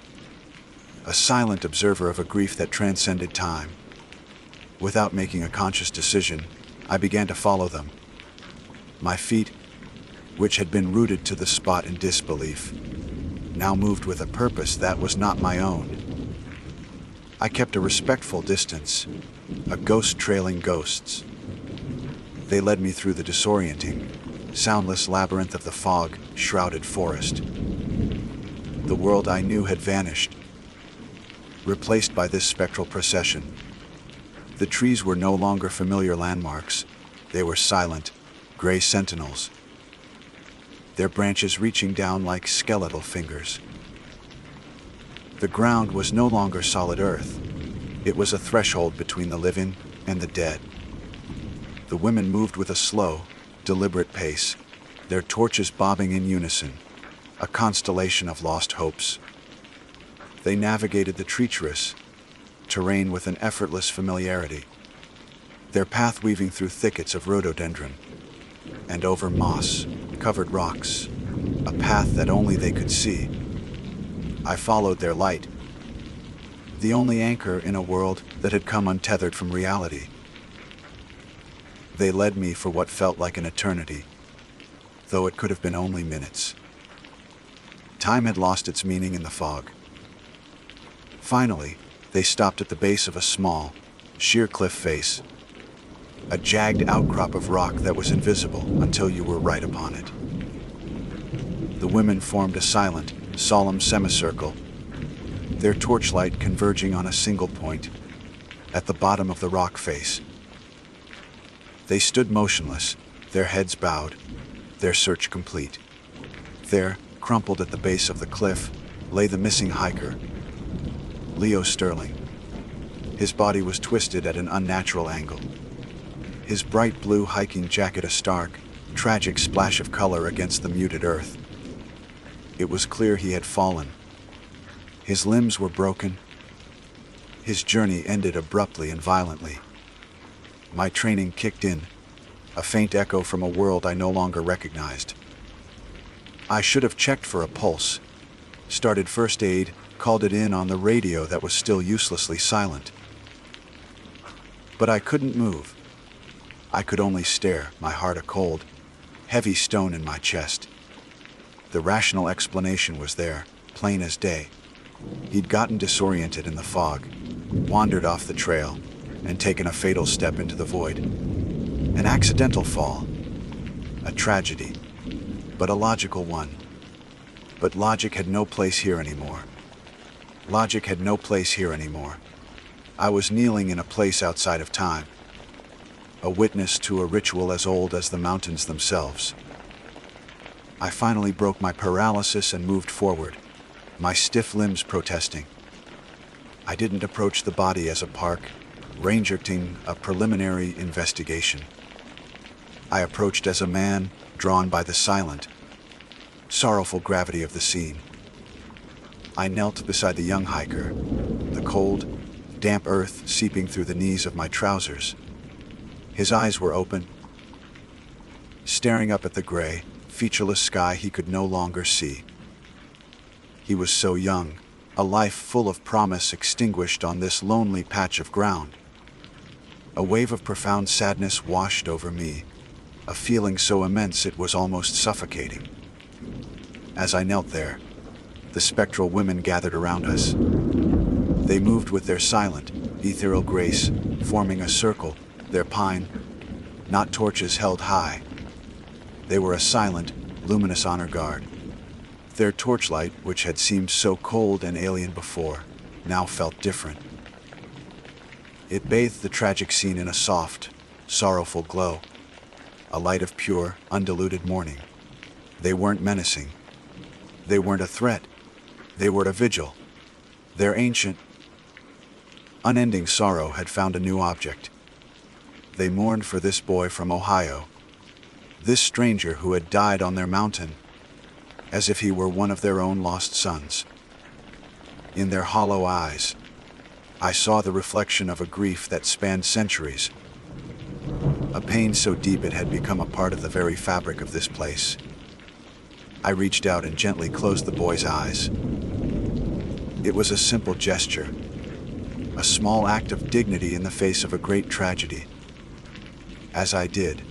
a silent observer of a grief that transcended time. Without making a conscious decision, I began to follow them. My feet, which had been rooted to the spot in disbelief, now moved with a purpose that was not my own. I kept a respectful distance, a ghost trailing ghosts. They led me through the disorienting, soundless labyrinth of the fog-shrouded forest. The world I knew had vanished, replaced by this spectral procession. The trees were no longer familiar landmarks. They were silent, gray sentinels, their branches reaching down like skeletal fingers. The ground was no longer solid earth. It was a threshold between the living and the dead. The women moved with a slow, deliberate pace, their torches bobbing in unison, a constellation of lost hopes. They navigated the treacherous terrain with an effortless familiarity, their path weaving through thickets of rhododendron and over moss-covered rocks, a path that only they could see. I followed their light, the only anchor in a world that had come untethered from reality. They led me for what felt like an eternity, though it could have been only minutes. Time had lost its meaning in the fog. Finally, they stopped at the base of a small, sheer cliff face, a jagged outcrop of rock that was invisible until you were right upon it. The women formed a silent, solemn semicircle, their torchlight converging on a single point, at the bottom of the rock face. They stood motionless, their heads bowed, their search complete. There, crumpled at the base of the cliff, lay the missing hiker, Leo Sterling. His body was twisted at an unnatural angle. His bright blue hiking jacket a stark, tragic splash of color against the muted earth. It was clear he had fallen. His limbs were broken. His journey ended abruptly and violently. My training kicked in, a faint echo from a world I no longer recognized. I should have checked for a pulse, started first aid, called it in on the radio that was still uselessly silent. But I couldn't move. I could only stare, my heart a cold, heavy stone in my chest. The rational explanation was there, plain as day. He'd gotten disoriented in the fog, wandered off the trail, and taken a fatal step into the void. An accidental fall. A tragedy, but a logical one. But logic had no place here anymore. Logic had no place here anymore. I was kneeling in a place outside of time, a witness to a ritual as old as the mountains themselves. I finally broke my paralysis and moved forward, my stiff limbs protesting. I didn't approach the body as a park, rangering a preliminary investigation. I approached as a man drawn by the silent, sorrowful gravity of the scene. I knelt beside the young hiker, the cold, damp earth seeping through the knees of my trousers. His eyes were open, staring up at the gray, featureless sky he could no longer see. He was so young, a life full of promise extinguished on this lonely patch of ground. A wave of profound sadness washed over me, a feeling so immense it was almost suffocating. As I knelt there, the spectral women gathered around us. They moved with their silent, ethereal grace, forming a circle, their pine, not torches held high. They were a silent, luminous honor guard. Their torchlight, which had seemed so cold and alien before, now felt different. It bathed the tragic scene in a soft, sorrowful glow, a light of pure, undiluted mourning. They weren't menacing. They weren't a threat. They were a vigil. Their ancient, unending sorrow had found a new object. They mourned for this boy from Ohio, this stranger who had died on their mountain, as if he were one of their own lost sons. In their hollow eyes, I saw the reflection of a grief that spanned centuries, a pain so deep it had become a part of the very fabric of this place. I reached out and gently closed the boy's eyes. It was a simple gesture, a small act of dignity in the face of a great tragedy. As I did,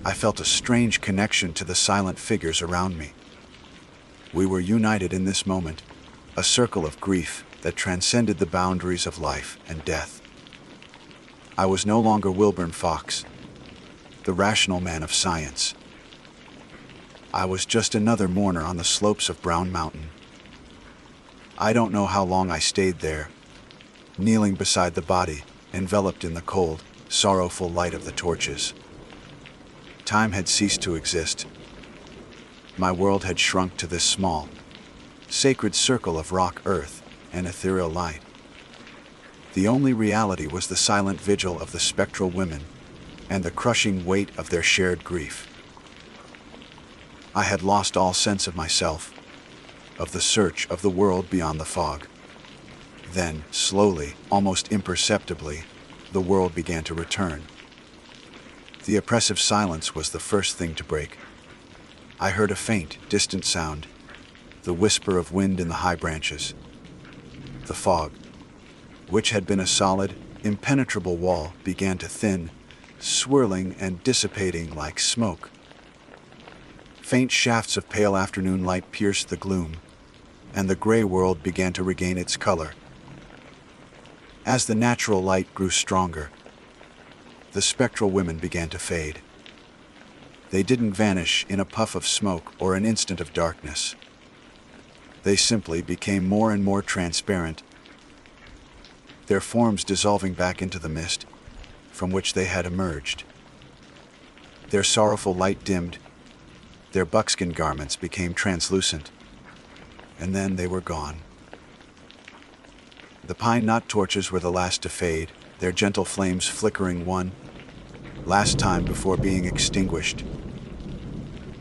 I felt a strange connection to the silent figures around me. We were united in this moment, a circle of grief that transcended the boundaries of life and death. I was no longer Wilburn Fox, the rational man of science. I was just another mourner on the slopes of Brown Mountain. I don't know how long I stayed there, kneeling beside the body, enveloped in the cold, sorrowful light of the torches. Time had ceased to exist. My world had shrunk to this small, sacred circle of rock, earth, and ethereal light. The only reality was the silent vigil of the spectral women and the crushing weight of their shared grief. I had lost all sense of myself, of the search of the world beyond the fog. Then, slowly, almost imperceptibly, the world began to return. The oppressive silence was the first thing to break. I heard a faint, distant sound, the whisper of wind in the high branches. The fog, which had been a solid, impenetrable wall, began to thin, swirling and dissipating like smoke. Faint shafts of pale afternoon light pierced the gloom, and the gray world began to regain its color. As the natural light grew stronger, the spectral women began to fade. They didn't vanish in a puff of smoke or an instant of darkness. They simply became more and more transparent, their forms dissolving back into the mist from which they had emerged. Their sorrowful light dimmed, their buckskin garments became translucent, and then they were gone. The pine knot torches were the last to fade, their gentle flames flickering one last time before being extinguished,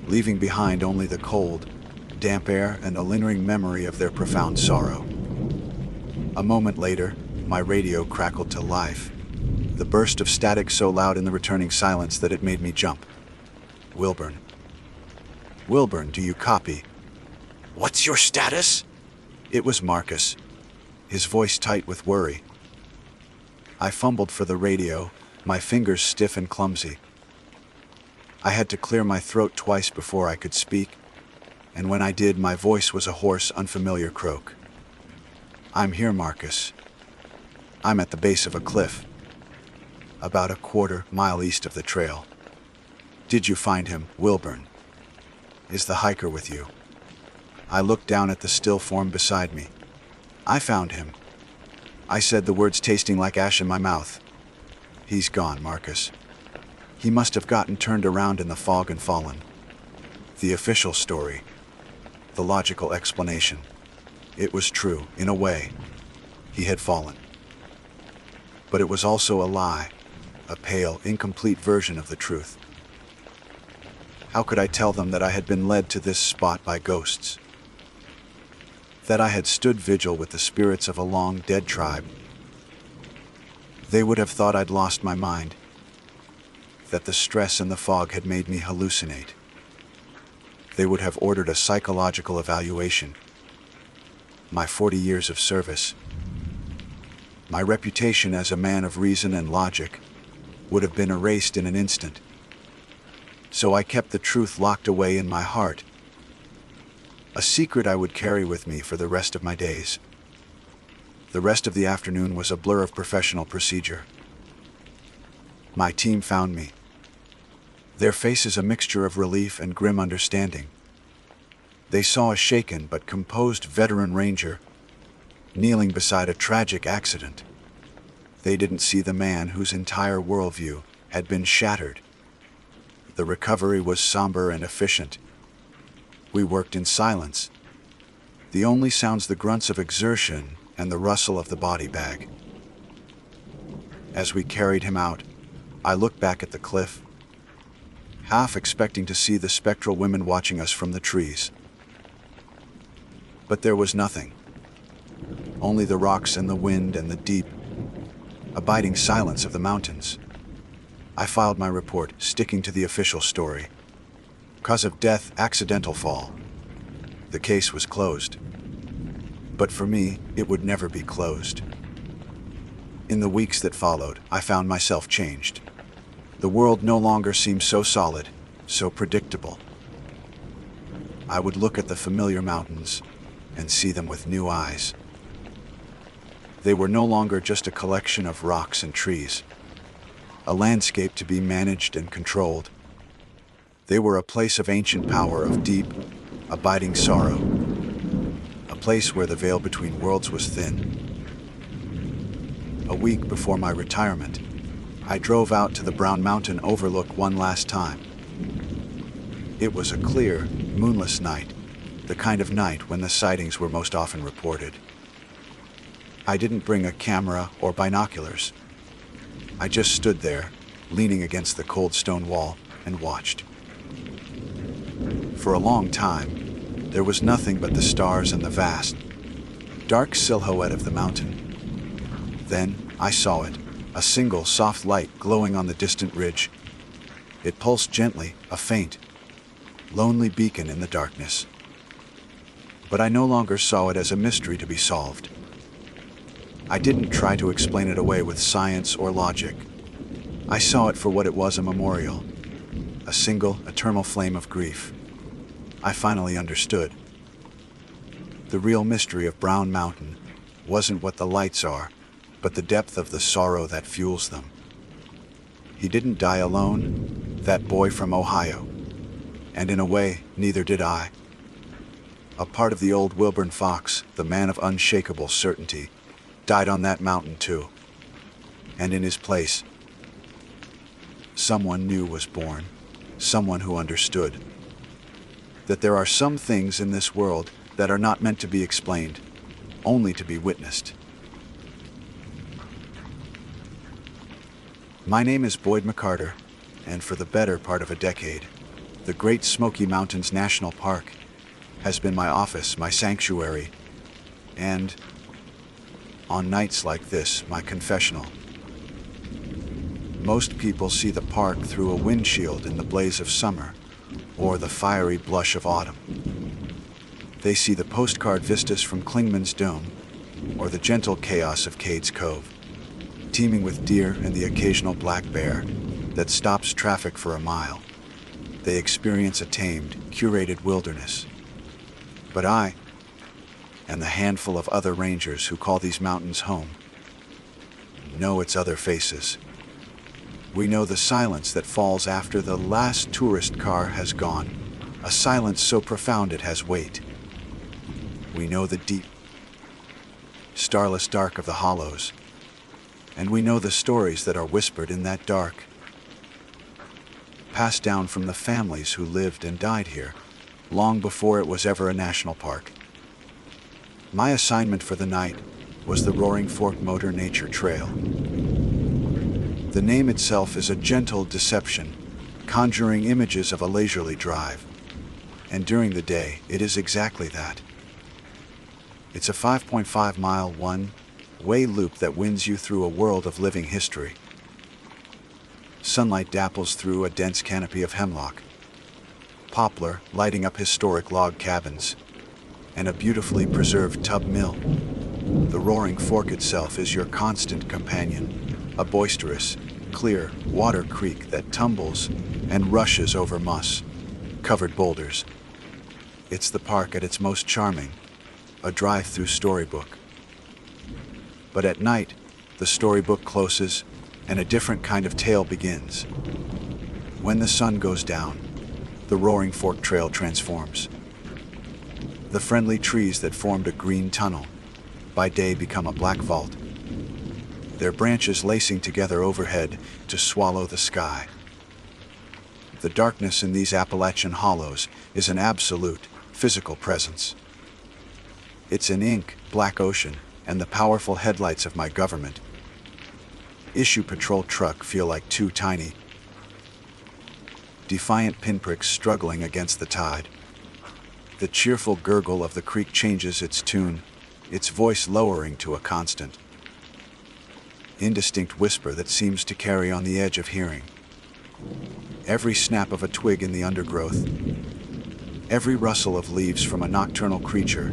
leaving behind only the cold, damp air and a lingering memory of their profound sorrow. A moment later, my radio crackled to life, the burst of static so loud in the returning silence that it made me jump. Wilburn. Wilburn, do you copy? What's your status? It was Marcus, his voice tight with worry. I fumbled for the radio, my fingers stiff and clumsy. I had to clear my throat twice before I could speak, and when I did, my voice was a hoarse, unfamiliar croak. I'm here, Marcus. I'm at the base of a cliff, about a quarter-mile east of the trail. Did you find him, Wilburn? Is the hiker with you? I looked down at the still form beside me. I found him. I said, the words tasting like ash in my mouth. He's gone, Marcus. He must have gotten turned around in the fog and fallen. The official story. The logical explanation. It was true, in a way. He had fallen. But it was also a lie, a pale, incomplete version of the truth. How could I tell them that I had been led to this spot by ghosts? That I had stood vigil with the spirits of a long-dead tribe? They would have thought I'd lost my mind, that the stress and the fog had made me hallucinate. They would have ordered a psychological evaluation. My 40 years of service, my reputation as a man of reason and logic, would have been erased in an instant. So I kept the truth locked away in my heart, a secret I would carry with me for the rest of my days. The rest of the afternoon was a blur of professional procedure. My team found me, their faces a mixture of relief and grim understanding. They saw a shaken but composed veteran ranger kneeling beside a tragic accident. They didn't see the man whose entire worldview had been shattered. The recovery was somber and efficient. We worked in silence. The only sounds the grunts of exertion and the rustle of the body bag. As we carried him out, I looked back at the cliff, half expecting to see the spectral women watching us from the trees. But there was nothing. Only the rocks and the wind and the deep, abiding silence of the mountains. I filed my report, sticking to the official story. Cause of death, accidental fall. The case was closed. But for me, it would never be closed. In the weeks that followed, I found myself changed. The world no longer seemed so solid, so predictable. I would look at the familiar mountains and see them with new eyes. They were no longer just a collection of rocks and trees, a landscape to be managed and controlled. They were a place of ancient power, of deep, abiding sorrow, a place where the veil between worlds was thin. A week before my retirement, I drove out to the Brown Mountain overlook one last time. It was a clear, moonless night, the kind of night when the sightings were most often reported. I didn't bring a camera or binoculars. I just stood there, leaning against the cold stone wall, and watched. For a long time, there was nothing but the stars and the vast, dark silhouette of the mountain. Then I saw it, a single soft light glowing on the distant ridge. It pulsed gently, a faint, lonely beacon in the darkness. But I no longer saw it as a mystery to be solved. I didn't try to explain it away with science or logic. I saw it for what it was, a memorial, a single, eternal flame of grief. I finally understood. The real mystery of Brown Mountain wasn't what the lights are, but the depth of the sorrow that fuels them. He didn't die alone, that boy from Ohio. And in a way, neither did I. A part of the old Wilburn Fox, the man of unshakable certainty, died on that mountain too. And in his place, someone new was born, someone who understood that there are some things in this world that are not meant to be explained, only to be witnessed. My name is Boyd McCarter, and for the better part of a decade, the Great Smoky Mountains National Park has been my office, my sanctuary, and, on nights like this, my confessional. Most people see the park through a windshield in the blaze of summer, or the fiery blush of autumn. They see the postcard vistas from Clingman's Dome, or the gentle chaos of Cades Cove, teeming with deer and the occasional black bear that stops traffic for a mile. They experience a tamed, curated wilderness. But I, and the handful of other rangers who call these mountains home, know its other faces. We know the silence that falls after the last tourist car has gone, a silence so profound it has weight. We know the deep, starless dark of the hollows, and we know the stories that are whispered in that dark, passed down from the families who lived and died here, long before it was ever a national park. My assignment for the night was the Roaring Fork Motor Nature Trail. The name itself is a gentle deception, conjuring images of a leisurely drive. And during the day, it is exactly that. It's a 5.5-mile one-way loop that winds you through a world of living history. Sunlight dapples through a dense canopy of hemlock, poplar lighting up historic log cabins, and a beautifully preserved tub mill. The Roaring Fork itself is your constant companion, a boisterous, clear water creek that tumbles and rushes over moss-covered boulders. It's the park at its most charming, a drive-through storybook. But at night, the storybook closes and a different kind of tale begins. When the sun goes down, the Roaring Fork Trail transforms. The friendly trees that formed a green tunnel by day become a black vault, their branches lacing together overhead to swallow the sky. The darkness in these Appalachian hollows is an absolute, physical presence. It's an ink-black ocean, and the powerful headlights of my government issue patrol truck feel like two tiny, defiant pinpricks struggling against the tide. The cheerful gurgle of the creek changes its tune, its voice lowering to a constant, indistinct whisper that seems to carry on the edge of hearing. Every snap of a twig in the undergrowth, every rustle of leaves from a nocturnal creature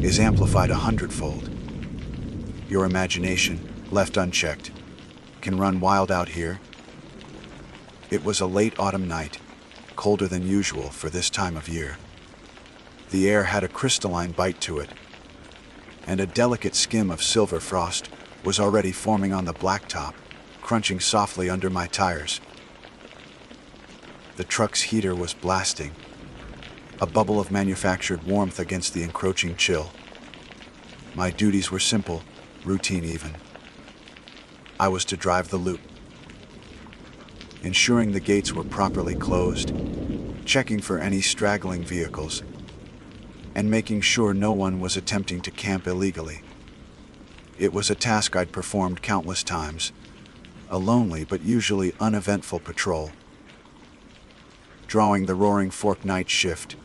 is amplified 100-fold. Your imagination, left unchecked, can run wild out here. It was a late autumn night, colder than usual for this time of year. The air had a crystalline bite to it, and a delicate skim of silver frost was already forming on the blacktop, crunching softly under my tires. The truck's heater was blasting, a bubble of manufactured warmth against the encroaching chill. My duties were simple, routine even. I was to drive the loop, ensuring the gates were properly closed, checking for any straggling vehicles, and making sure no one was attempting to camp illegally. It was a task I'd performed countless times, a lonely but usually uneventful patrol. Drawing the Roaring Fork night shift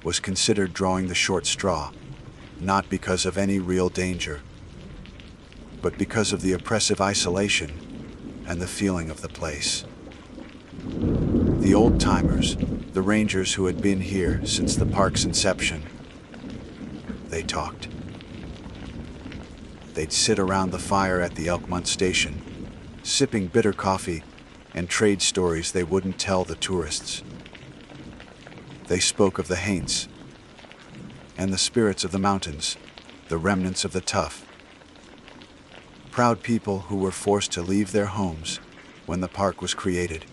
was considered drawing the short straw, not because of any real danger, but because of the oppressive isolation and the feeling of the place. The old-timers, the rangers who had been here since the park's inception, they talked. They'd sit around the fire at the Elkmont station, sipping bitter coffee and trade stories they wouldn't tell the tourists. They spoke of the haints and the spirits of the mountains, the remnants of the tough. Proud people who were forced to leave their homes when the park was created.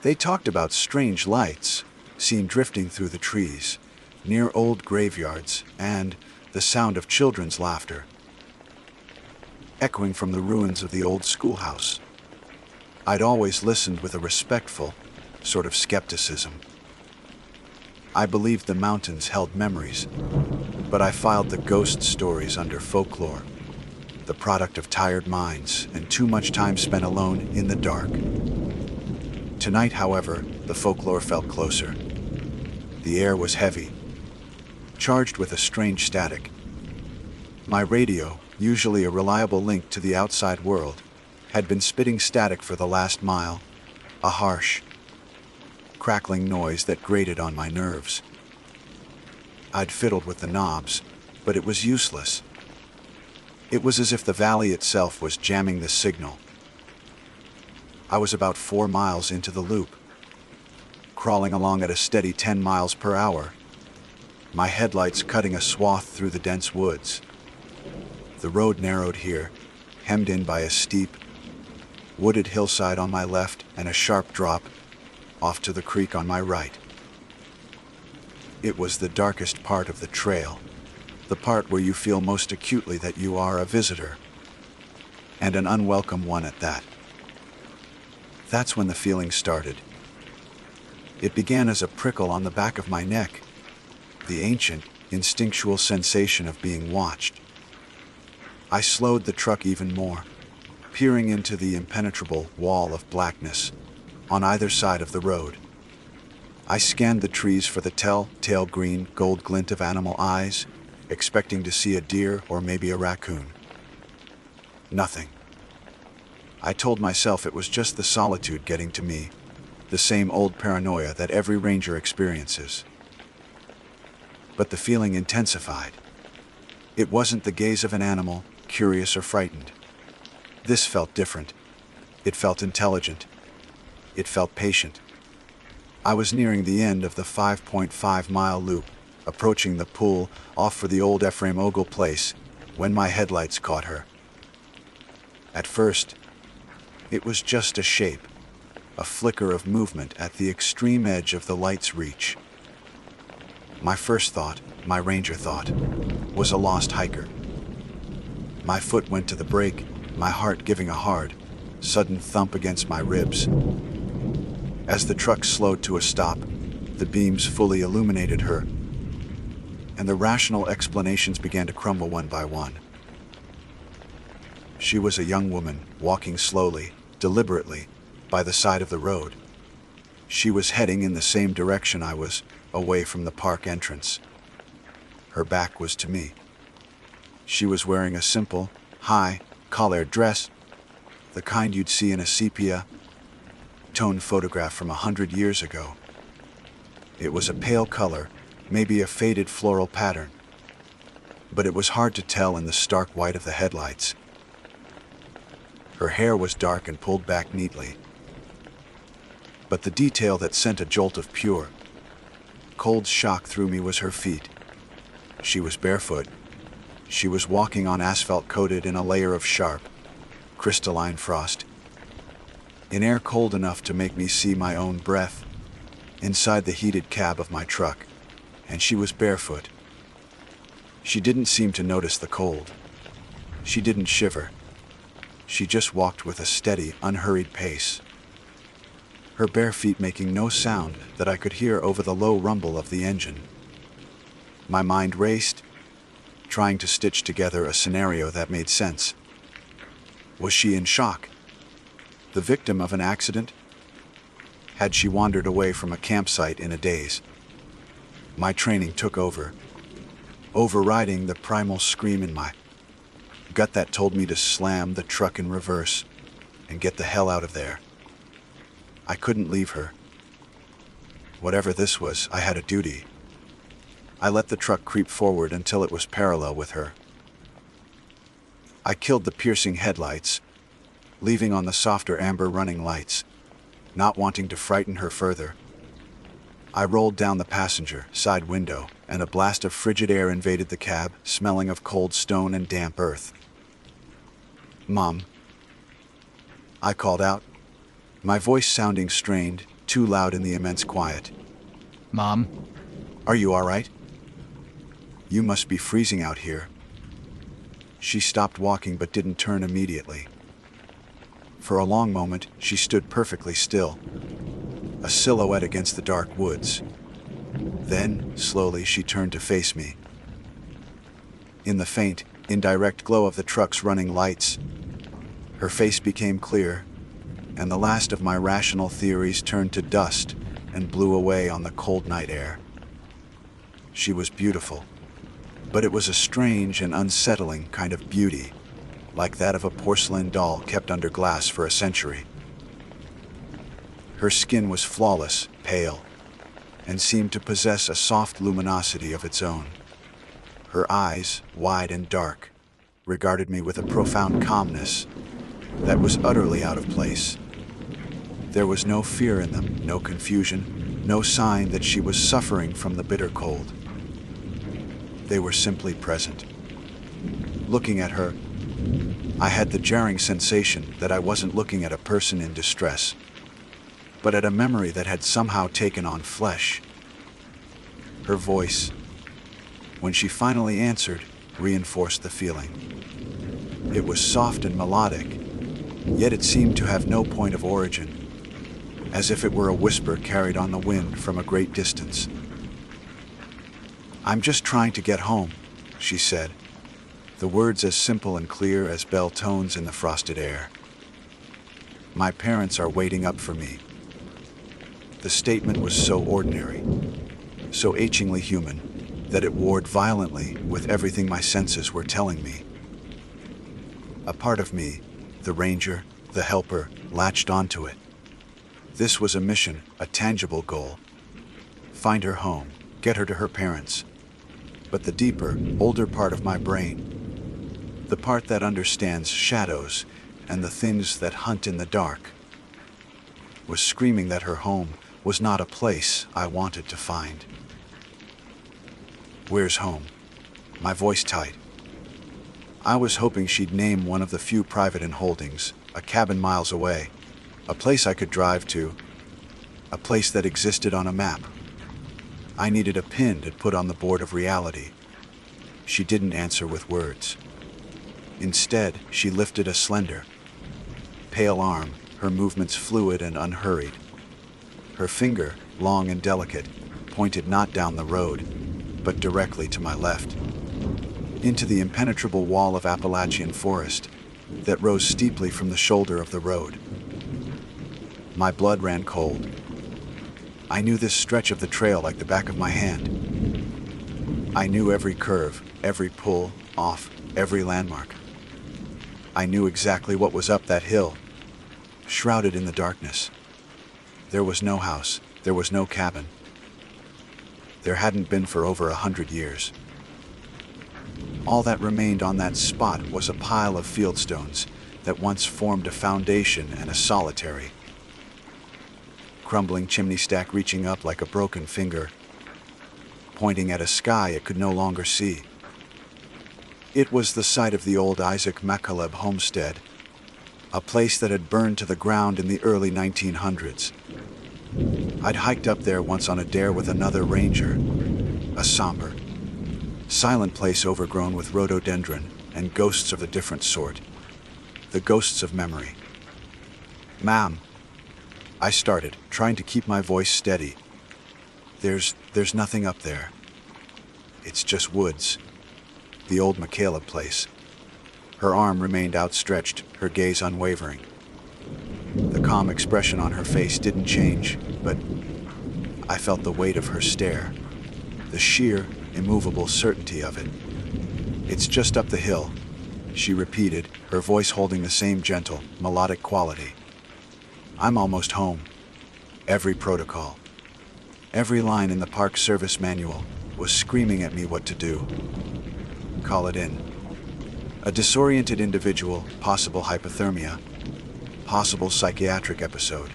They talked about strange lights seen drifting through the trees, near old graveyards, and the sound of children's laughter, echoing from the ruins of the old schoolhouse. I'd always listened with a respectful sort of skepticism. I believed the mountains held memories, but I filed the ghost stories under folklore, the product of tired minds and too much time spent alone in the dark. Tonight, however, the folklore felt closer. The air was heavy, charged with a strange static. My radio, usually a reliable link to the outside world, had been spitting static for the last mile, a harsh, crackling noise that grated on my nerves. I'd fiddled with the knobs, but it was useless. It was as if the valley itself was jamming the signal. I was about 4 miles into the loop, crawling along at a steady 10 miles per hour, my headlights cutting a swath through the dense woods. The road narrowed here, hemmed in by a steep, wooded hillside on my left and a sharp drop off to the creek on my right. It was the darkest part of the trail, the part where you feel most acutely that you are a visitor, and an unwelcome one at that. That's when the feeling started. It began as a prickle on the back of my neck, the ancient, instinctual sensation of being watched. I slowed the truck even more, peering into the impenetrable wall of blackness on either side of the road. I scanned the trees for the telltale green gold glint of animal eyes, expecting to see a deer or maybe a raccoon. Nothing. I told myself it was just the solitude getting to me, the same old paranoia that every ranger experiences. But the feeling intensified. It wasn't the gaze of an animal, curious or frightened. This felt different. It felt intelligent. It felt patient. I was nearing the end of the 5.5-mile loop, approaching the pool off for the old Ephraim Ogle place, when my headlights caught her. At first, it was just a shape, a flicker of movement at the extreme edge of the light's reach. My first thought, my ranger thought, was a lost hiker. My foot went to the brake, my heart giving a hard, sudden thump against my ribs. As the truck slowed to a stop, the beams fully illuminated her, and the rational explanations began to crumble one by one. She was a young woman, walking slowly, deliberately, by the side of the road. She was heading in the same direction I was, away from the park entrance. Her back was to me. She was wearing a simple, high-collared dress, the kind you'd see in a sepia-toned photograph from 100 years ago. It was a pale color, maybe a faded floral pattern, but it was hard to tell in the stark white of the headlights. Her hair was dark and pulled back neatly, but the detail that sent a jolt of pure, cold shock through me was her feet. She was barefoot. She was walking on asphalt coated in a layer of sharp, crystalline frost, in air cold enough to make me see my own breath inside the heated cab of my truck, and she was barefoot. She didn't seem to notice the cold. She didn't shiver. She just walked with a steady, unhurried pace, her bare feet making no sound that I could hear over the low rumble of the engine. My mind raced, trying to stitch together a scenario that made sense. Was she in shock? The victim of an accident? Had she wandered away from a campsite in a daze? My training took over, overriding the primal scream in my gut that told me to slam the truck in reverse and get the hell out of there. I couldn't leave her. Whatever this was, I had a duty. I let the truck creep forward until it was parallel with her. I killed the piercing headlights, leaving on the softer amber running lights, not wanting to frighten her further. I rolled down the passenger side window, and a blast of frigid air invaded the cab, smelling of cold stone and damp earth. "Mom," I called out, my voice sounding strained, too loud in the immense quiet. Mom? "Are you all right? You must be freezing out here." She stopped walking but didn't turn immediately. For a long moment, she stood perfectly still, a silhouette against the dark woods. Then, slowly, she turned to face me. In the faint, indirect glow of the truck's running lights, her face became clear, and the last of my rational theories turned to dust and blew away on the cold night air. She was beautiful, but it was a strange and unsettling kind of beauty, like that of a porcelain doll kept under glass for a century. Her skin was flawless, pale, and seemed to possess a soft luminosity of its own. Her eyes, wide and dark, regarded me with a profound calmness that was utterly out of place. There was no fear in them, no confusion, no sign that she was suffering from the bitter cold. They were simply present. Looking at her, I had the jarring sensation that I wasn't looking at a person in distress, but at a memory that had somehow taken on flesh. Her voice, when she finally answered, reinforced the feeling. It was soft and melodic, yet it seemed to have no point of origin, as if it were a whisper carried on the wind from a great distance. "I'm just trying to get home," she said, the words as simple and clear as bell tones in the frosted air. "My parents are waiting up for me." The statement was so ordinary, so achingly human, that it warred violently with everything my senses were telling me. A part of me, the ranger, the helper, latched onto it. This was a mission, a tangible goal. Find her home, get her to her parents. But the deeper, older part of my brain, the part that understands shadows and the things that hunt in the dark, was screaming that her home was not a place I wanted to find. "Where's home?" My voice tight. I was hoping she'd name one of the few private in holdings, a cabin miles away, a place I could drive to, a place that existed on a map. I needed a pin to put on the board of reality. She didn't answer with words. Instead, she lifted a slender, pale arm, her movements fluid and unhurried. Her finger, long and delicate, pointed not down the road, but directly to my left, into the impenetrable wall of Appalachian forest that rose steeply from the shoulder of the road. My blood ran cold. I knew this stretch of the trail like the back of my hand. I knew every curve, every pull, off, every landmark. I knew exactly what was up that hill, shrouded in the darkness. There was no house, there was no cabin. There hadn't been for over 100 years. All that remained on that spot was a pile of fieldstones that once formed a foundation and a solitary, crumbling chimney stack reaching up like a broken finger, pointing at a sky it could no longer see. It was the site of the old Isaac McCaleb homestead, a place that had burned to the ground in the early 1900s. I'd hiked up there once on a dare with another ranger, a somber, silent place overgrown with rhododendron and ghosts of a different sort, the ghosts of memory. "Ma'am," I started, trying to keep my voice steady. There's nothing up there. It's just woods. The old McCaleb place." Her arm remained outstretched, her gaze unwavering. The calm expression on her face didn't change, but I felt the weight of her stare, the sheer, immovable certainty of it. "It's just up the hill," she repeated, her voice holding the same gentle, melodic quality. "I'm almost home." Every protocol, every line in the Park Service manual was screaming at me what to do. Call it in. A disoriented individual, possible hypothermia, possible psychiatric episode.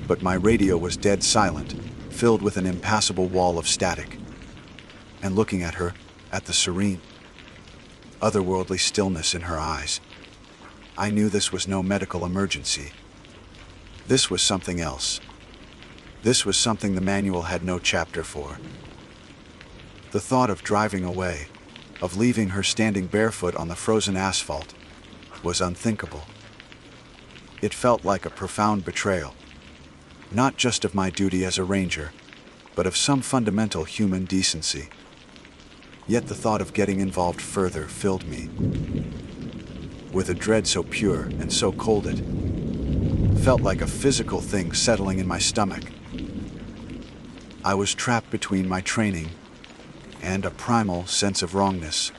But my radio was dead silent, filled with an impassable wall of static. And looking at her, at the serene, otherworldly stillness in her eyes, I knew this was no medical emergency. This was something else. This was something the manual had no chapter for. The thought of driving away, of leaving her standing barefoot on the frozen asphalt, was unthinkable. It felt like a profound betrayal, not just of my duty as a ranger, but of some fundamental human decency. Yet the thought of getting involved further filled me with a dread so pure and so cold it felt like a physical thing settling in my stomach. I was trapped between my training and a primal sense of wrongness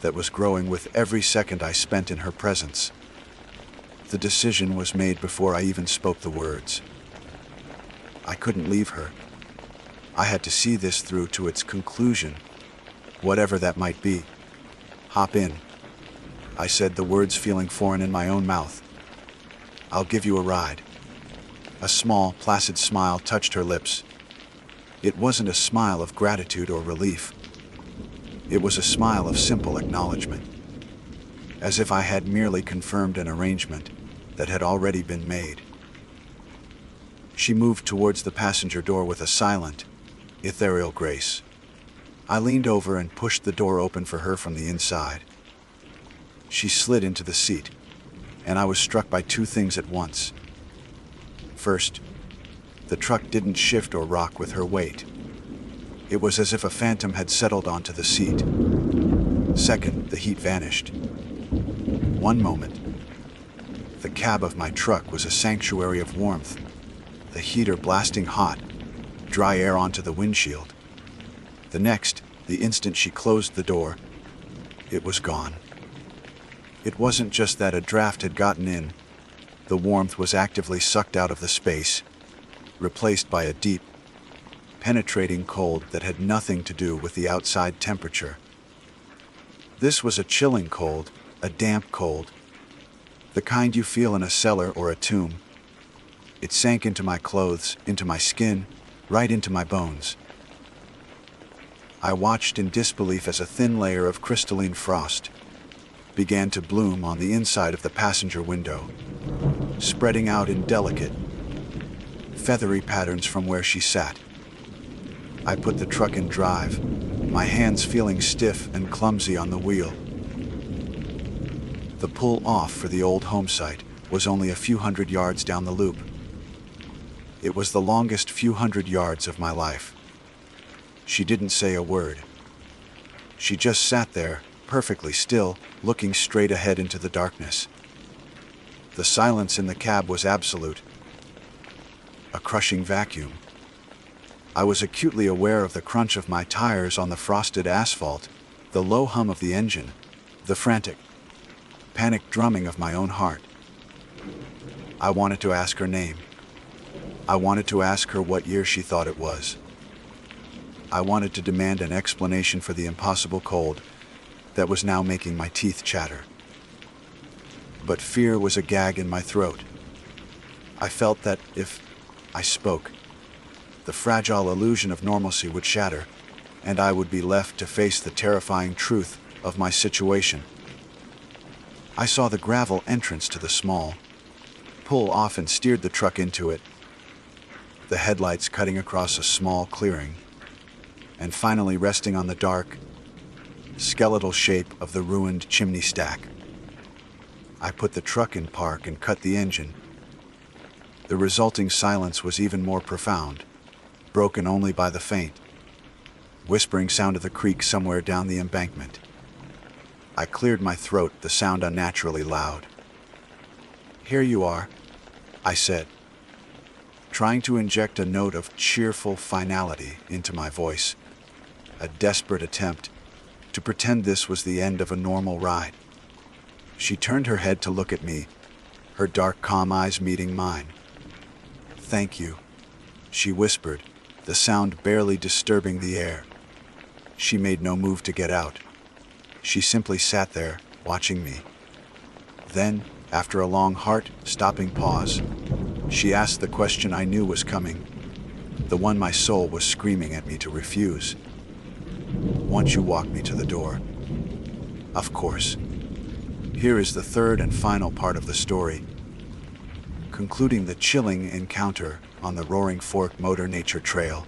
that was growing with every second I spent in her presence. The decision was made before I even spoke the words. I couldn't leave her. I had to see this through to its conclusion, whatever that might be. "Hop in," I said, the words feeling foreign in my own mouth. "I'll give you a ride." A small, placid smile touched her lips. It wasn't a smile of gratitude or relief. It was a smile of simple acknowledgement, as if I had merely confirmed an arrangement that had already been made. She moved towards the passenger door with a silent, ethereal grace. I leaned over and pushed the door open for her from the inside. She slid into the seat, and I was struck by two things at once. First, the truck didn't shift or rock with her weight. It was as if a phantom had settled onto the seat. Second, the heat vanished. One moment, the cab of my truck was a sanctuary of warmth, the heater blasting hot, dry air onto the windshield. The next, the instant she closed the door, it was gone. It wasn't just that a draft had gotten in. The warmth was actively sucked out of the space, replaced by a deep, penetrating cold that had nothing to do with the outside temperature. This was a chilling cold, a damp cold, the kind you feel in a cellar or a tomb. It sank into my clothes, into my skin, right into my bones. I watched in disbelief as a thin layer of crystalline frost began to bloom on the inside of the passenger window, spreading out in delicate, feathery patterns from where she sat. I put the truck in drive, my hands feeling stiff and clumsy on the wheel. The pull off for the old home site was only a few hundred yards down the loop. It was the longest few hundred yards of my life. She didn't say a word. She just sat there, perfectly still, looking straight ahead into the darkness. The silence in the cab was absolute, a crushing vacuum. I was acutely aware of the crunch of my tires on the frosted asphalt, the low hum of the engine, the frantic, panicked drumming of my own heart. I wanted to ask her name. I wanted to ask her what year she thought it was. I wanted to demand an explanation for the impossible cold that was now making my teeth chatter. But fear was a gag in my throat. I felt that if I spoke, the fragile illusion of normalcy would shatter, and I would be left to face the terrifying truth of my situation. I saw the gravel entrance to the small, pull off and steered the truck into it, the headlights cutting across a small clearing, and finally resting on the dark, skeletal shape of the ruined chimney stack. I put the truck in park and cut the engine. The resulting silence was even more profound, broken only by the faint, whispering sound of the creek somewhere down the embankment. I cleared my throat, the sound unnaturally loud. "Here you are," I said, trying to inject a note of cheerful finality into my voice, a desperate attempt to pretend this was the end of a normal ride. She turned her head to look at me, her dark, calm eyes meeting mine. "Thank you," she whispered, the sound barely disturbing the air. She made no move to get out. She simply sat there, watching me. Then, after a long, heart-stopping pause, she asked the question I knew was coming. the one my soul was screaming at me to refuse. "Won't you walk me to the door?" Of course. Here is the third and final part of the story, concluding the chilling encounter on the Roaring Fork Motor Nature Trail.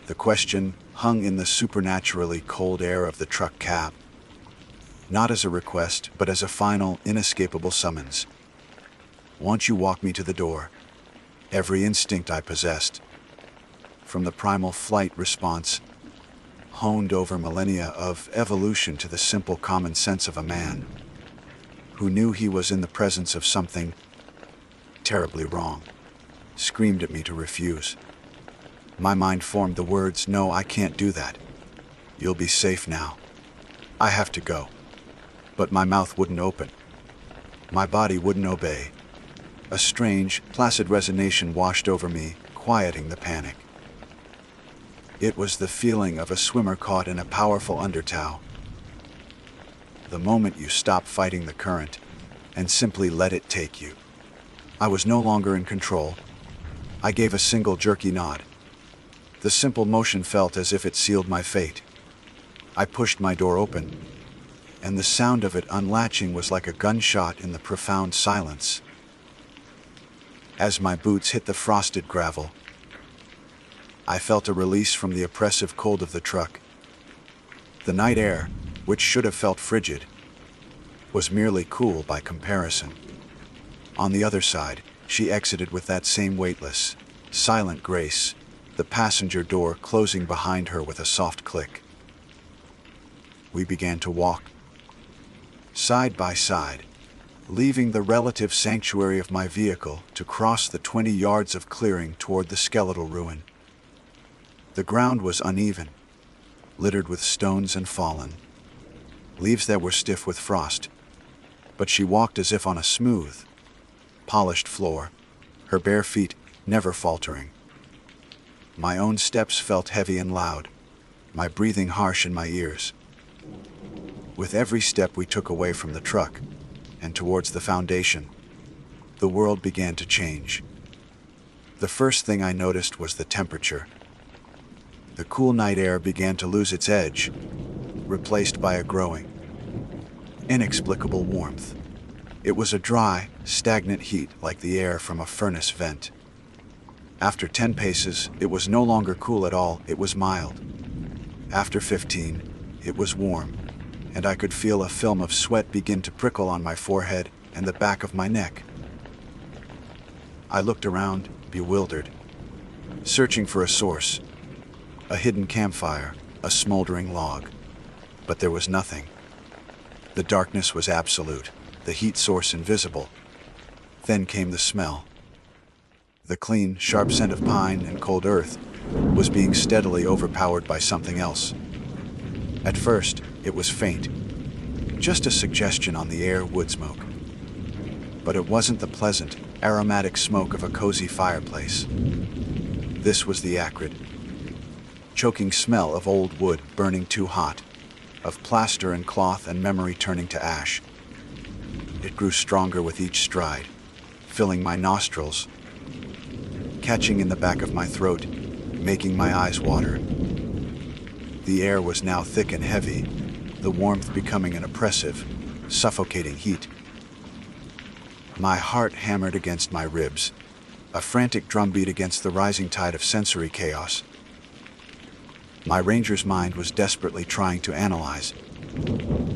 The question hung in the supernaturally cold air of the truck cab, not as a request, but as a final, inescapable summons. "Won't you walk me to the door?" Every instinct I possessed, from the primal flight response, honed over millennia of evolution, to the simple common sense of a man who knew he was in the presence of something terribly wrong, screamed at me to refuse. My mind formed the words, "No, I can't do that. You'll be safe now. I have to go." But my mouth wouldn't open. My body wouldn't obey. A strange, placid resignation washed over me, quieting the panic. It was the feeling of a swimmer caught in a powerful undertow. The moment you stop fighting the current and simply let it take you. I was no longer in control. I gave a single jerky nod. The simple motion felt as if it sealed my fate. I pushed my door open, and the sound of it unlatching was like a gunshot in the profound silence. As my boots hit the frosted gravel, I felt a release from the oppressive cold of the truck. The night air, which should have felt frigid, was merely cool by comparison. On the other side, she exited with that same weightless, silent grace, the passenger door closing behind her with a soft click. We began to walk, side by side, leaving the relative sanctuary of my vehicle to cross the 20 yards of clearing toward the skeletal ruin. The ground was uneven, littered with stones and fallen leaves that were stiff with frost, but she walked as if on a smooth, polished floor, her bare feet never faltering. My own steps felt heavy and loud, my breathing harsh in my ears. With every step we took away from the truck and towards the foundation, the world began to change. The first thing I noticed was the temperature. The cool night air began to lose its edge, replaced by a growing, inexplicable warmth. It was a dry, stagnant heat like the air from a furnace vent. After 10 paces, it was no longer cool at all, it was mild. After 15, it was warm, and I could feel a film of sweat begin to prickle on my forehead and the back of my neck. I looked around, bewildered, searching for a source, a hidden campfire, a smoldering log. But there was nothing. The darkness was absolute, the heat source invisible. Then came the smell. The clean, sharp scent of pine and cold earth was being steadily overpowered by something else. At first, it was faint, just a suggestion on the air, wood smoke. But it wasn't the pleasant, aromatic smoke of a cozy fireplace. This was the acrid, choking smell of old wood burning too hot, of plaster and cloth and memory turning to ash. It grew stronger with each stride, filling my nostrils, catching in the back of my throat, making my eyes water. The air was now thick and heavy, the warmth becoming an oppressive, suffocating heat. My heart hammered against my ribs, a frantic drumbeat against the rising tide of sensory chaos. My ranger's mind was desperately trying to analyze,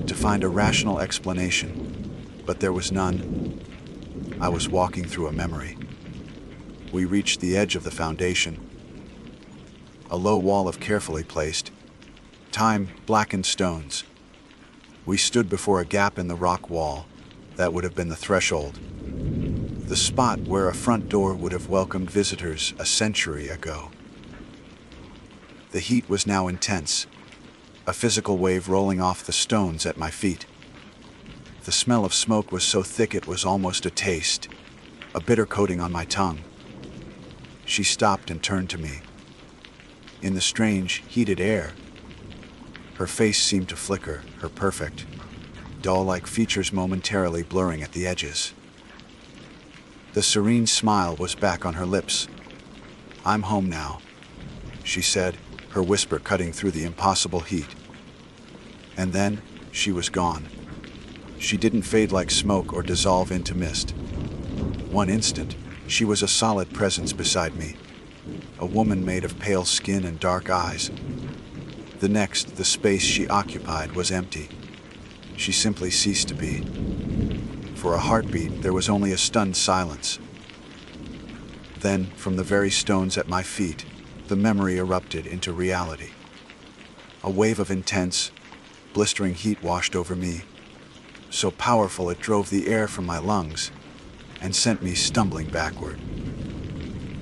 to find a rational explanation, but there was none. I was walking through a memory. We reached the edge of the foundation, a low wall of carefully placed, time-blackened stones. We stood before a gap in the rock wall that would have been the threshold, the spot where a front door would have welcomed visitors a century ago. The heat was now intense, a physical wave rolling off the stones at my feet. The smell of smoke was so thick it was almost a taste, a bitter coating on my tongue. She stopped and turned to me. In the strange, heated air, her face seemed to flicker, her perfect, doll-like features momentarily blurring at the edges. The serene smile was back on her lips, "I'm home now," she said, her whisper cutting through the impossible heat. And then, she was gone. She didn't fade like smoke or dissolve into mist. One instant, she was a solid presence beside me, a woman made of pale skin and dark eyes. The next, the space she occupied was empty. She simply ceased to be. For a heartbeat, there was only a stunned silence. Then, from the very stones at my feet, the memory erupted into reality. A wave of intense, blistering heat washed over me, so powerful it drove the air from my lungs and sent me stumbling backward.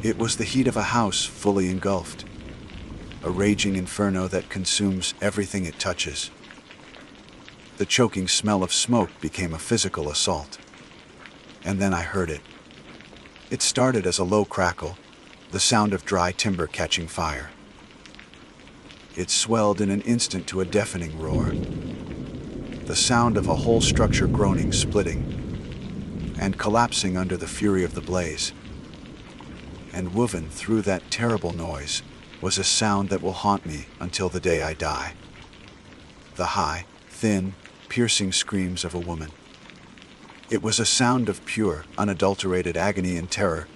It was the heat of a house fully engulfed, a raging inferno that consumes everything it touches. The choking smell of smoke became a physical assault. And then I heard it. It started as a low crackle, the sound of dry timber catching fire. It swelled in an instant to a deafening roar, the sound of a whole structure groaning, splitting, and collapsing under the fury of the blaze. And woven through that terrible noise was a sound that will haunt me until the day I die. The high, thin, piercing screams of a woman. It was a sound of pure, unadulterated agony and terror,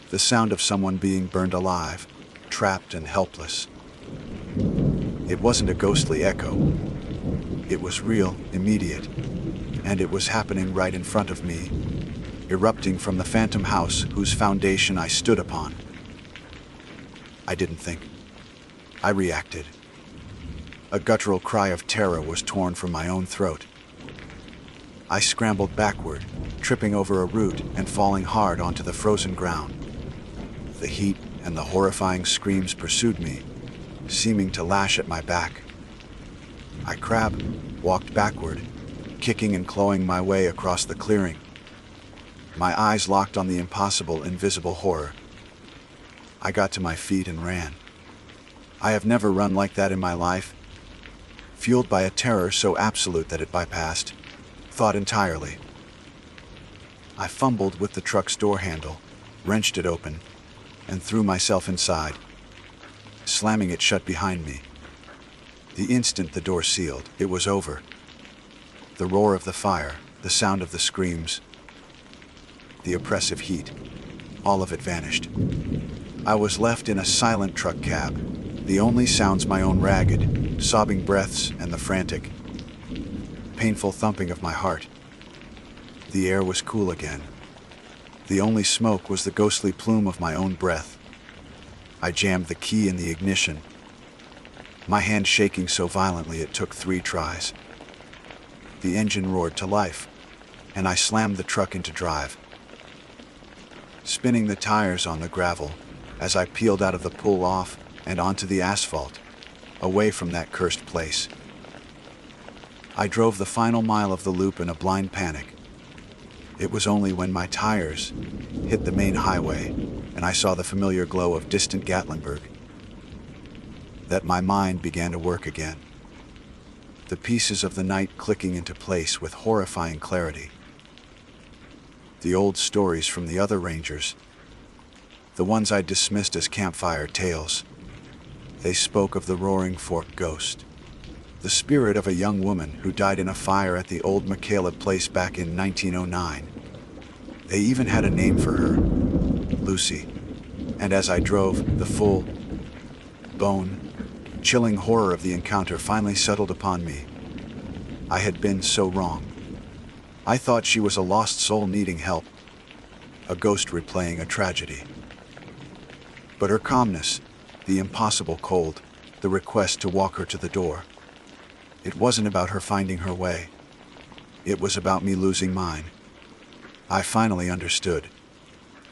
the sound of someone being burned alive, trapped and helpless. It wasn't a ghostly echo. It was real, immediate, and it was happening right in front of me, erupting from the phantom house whose foundation I stood upon. I didn't think. I reacted. A guttural cry of terror was torn from my own throat. I scrambled backward, tripping over a root and falling hard onto the frozen ground. The heat and the horrifying screams pursued me, seeming to lash at my back. I walked backward, kicking and clawing my way across the clearing. My eyes locked on the impossible, invisible horror. I got to my feet and ran. I have never run like that in my life, fueled by a terror so absolute that it bypassed thought entirely. I fumbled with the truck's door handle, wrenched it open, and threw myself inside, slamming it shut behind me. The instant the door sealed, it was over. The roar of the fire, the sound of the screams, the oppressive heat, all of it vanished. I was left in a silent truck cab, the only sounds my own ragged, sobbing breaths and the frantic, painful thumping of my heart. The air was cool again. The only smoke was the ghostly plume of my own breath. I jammed the key in the ignition, my hand shaking so violently it took 3 tries. The engine roared to life, and I slammed the truck into drive, spinning the tires on the gravel as I peeled out of the pull-off and onto the asphalt, away from that cursed place. I drove the final mile of the loop in a blind panic. It was only when my tires hit the main highway and I saw the familiar glow of distant Gatlinburg that my mind began to work again, the pieces of the night clicking into place with horrifying clarity. The old stories from the other rangers, the ones I dismissed as campfire tales, they spoke of the Roaring Fork ghost, the spirit of a young woman who died in a fire at the old McCaleb place back in 1909. They even had a name for her, Lucy. And as I drove, the full, bone, chilling horror of the encounter finally settled upon me. I had been so wrong. I thought she was a lost soul needing help, a ghost replaying a tragedy. But her calmness, the impossible cold, the request to walk her to the door, it wasn't about her finding her way. It was about me losing mine. I finally understood.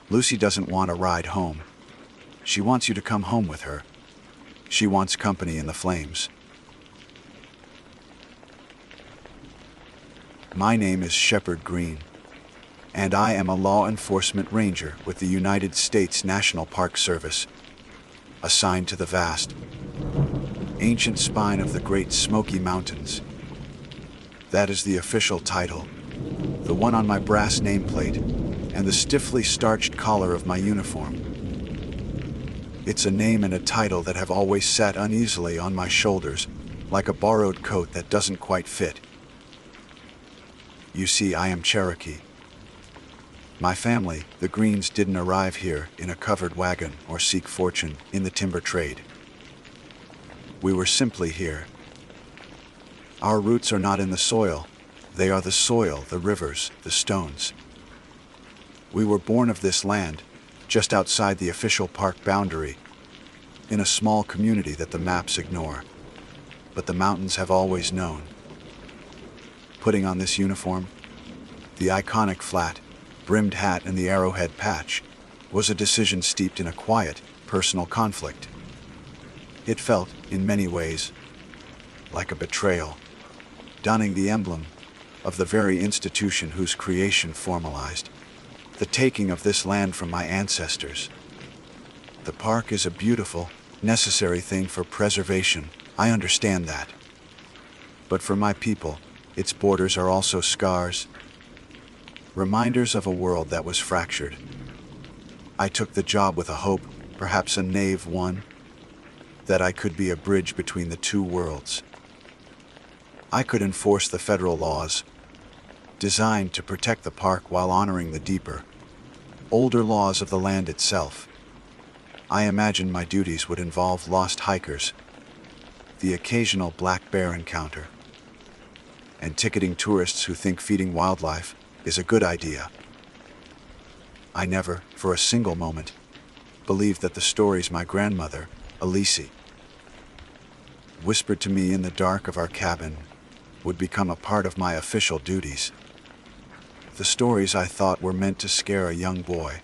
Lucy doesn't want a ride home. She wants you to come home with her. She wants company in the flames. My name is Shepard Green, and I am a law enforcement ranger with the United States National Park Service, assigned to the vast, ancient spine of the Great Smoky Mountains. That is the official title, the one on my brass nameplate and the stiffly starched collar of my uniform. It's a name and a title that have always sat uneasily on my shoulders, like a borrowed coat that doesn't quite fit. You see, I am Cherokee. My family, the Greens, didn't arrive here in a covered wagon or seek fortune in the timber trade. We were simply here. Our roots are not in the soil. They are the soil, the rivers, the stones. We were born of this land, just outside the official park boundary, in a small community that the maps ignore. But the mountains have always known. Putting on this uniform, the iconic flat, brimmed hat and the arrowhead patch, was a decision steeped in a quiet, personal conflict. It felt, in many ways, like a betrayal, donning the emblem of the very institution whose creation formalized the taking of this land from my ancestors. The park is a beautiful, necessary thing for preservation, I understand that. But for my people, its borders are also scars, reminders of a world that was fractured. I took the job with a hope, perhaps a naive one, that I could be a bridge between the two worlds. I could enforce the federal laws, designed to protect the park while honoring the deeper, older laws of the land itself. I imagined my duties would involve lost hikers, the occasional black bear encounter, and ticketing tourists who think feeding wildlife is a good idea. I never, for a single moment, believed that the stories my grandmother, Elise, whispered to me in the dark of our cabin would become a part of my official duties. The stories I thought were meant to scare a young boy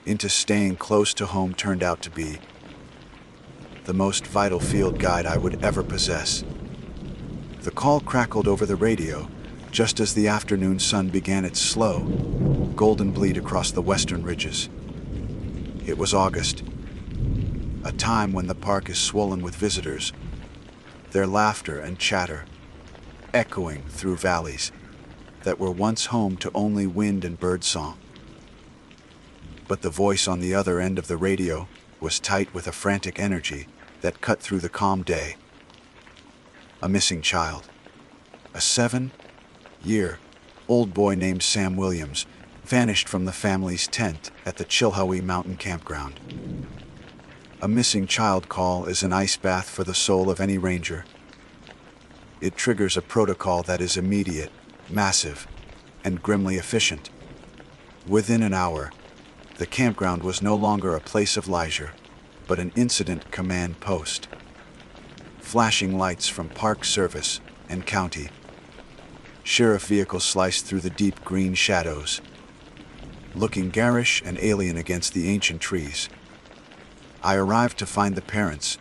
into staying close to home turned out to be the most vital field guide I would ever possess. The call crackled over the radio just as the afternoon sun began its slow, golden bleed across the western ridges. It was August, a time when the park is swollen with visitors, their laughter and chatter echoing through valleys that were once home to only wind and bird song. But the voice on the other end of the radio was tight with a frantic energy that cut through the calm day. A missing child. A 7-year-old boy named Sam Williams vanished from the family's tent at the Chilhowie Mountain Campground. A missing child call is an ice bath for the soul of any ranger. It triggers a protocol that is immediate, massive, and grimly efficient. Within an hour, the campground was no longer a place of leisure, but an incident command post. Flashing lights from Park Service and county sheriff vehicles sliced through the deep green shadows, looking garish and alien against the ancient trees. I arrived to find the parents,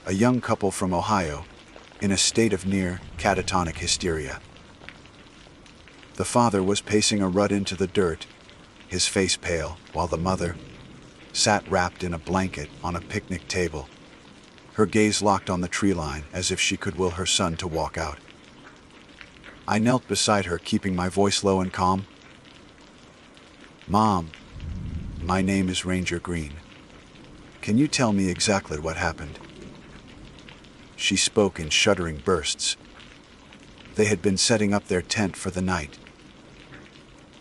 a young couple from Ohio, in a state of near catatonic hysteria. The father was pacing a rut into the dirt, his face pale, while the mother sat wrapped in a blanket on a picnic table, her gaze locked on the tree line as if she could will her son to walk out. I knelt beside her, keeping my voice low and calm. "Mom, my name is Ranger Green. Can you tell me exactly what happened?" She spoke in shuddering bursts. They had been setting up their tent for the night.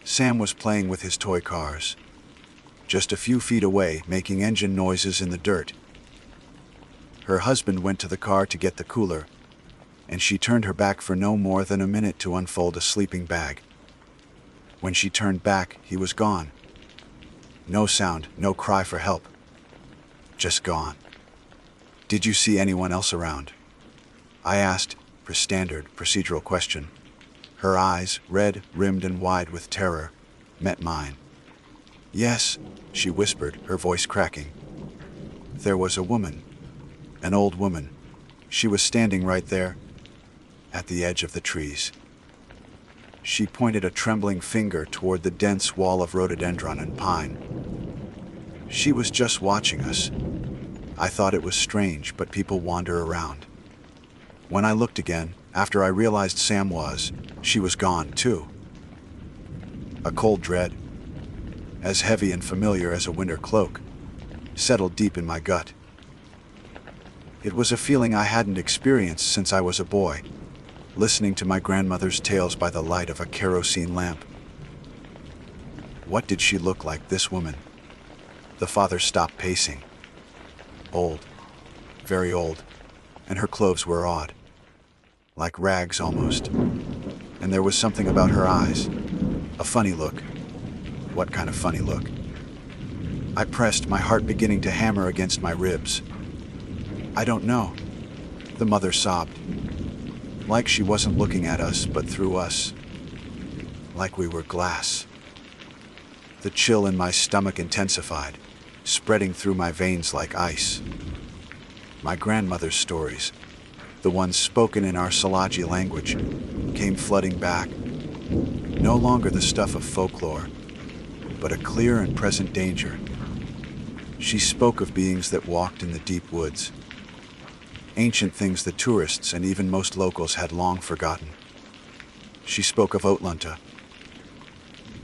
Sam was playing with his toy cars, just a few feet away, making engine noises in the dirt. Her husband went to the car to get the cooler, and she turned her back for no more than a minute to unfold a sleeping bag. When she turned back, he was gone. No sound, no cry for help. Just gone. "Did you see anyone else around?" I asked, her standard procedural question. Her eyes, red, rimmed and wide with terror, met mine. "Yes," she whispered, her voice cracking. "There was a woman, an old woman. She was standing right there, at the edge of the trees." She pointed a trembling finger toward the dense wall of rhododendron and pine. "She was just watching us. I thought it was strange, but people wander around. When I looked again, after I realized she was gone too." A cold dread, as heavy and familiar as a winter cloak, settled deep in my gut. It was a feeling I hadn't experienced since I was a boy, listening to my grandmother's tales by the light of a kerosene lamp. What did she look like, this woman? The father stopped pacing. Old, very old, and her clothes were odd, like rags almost. And there was something about her eyes, a funny look. What kind of funny look? I pressed, my heart beginning to hammer against my ribs. I don't know, the mother sobbed. Like she wasn't looking at us, but through us. Like we were glass. The chill in my stomach intensified, spreading through my veins like ice. My grandmother's stories, the ones spoken in our Salaji language, came flooding back. No longer the stuff of folklore, but a clear and present danger. She spoke of beings that walked in the deep woods, ancient things that tourists and even most locals had long forgotten. She spoke of Otlanta.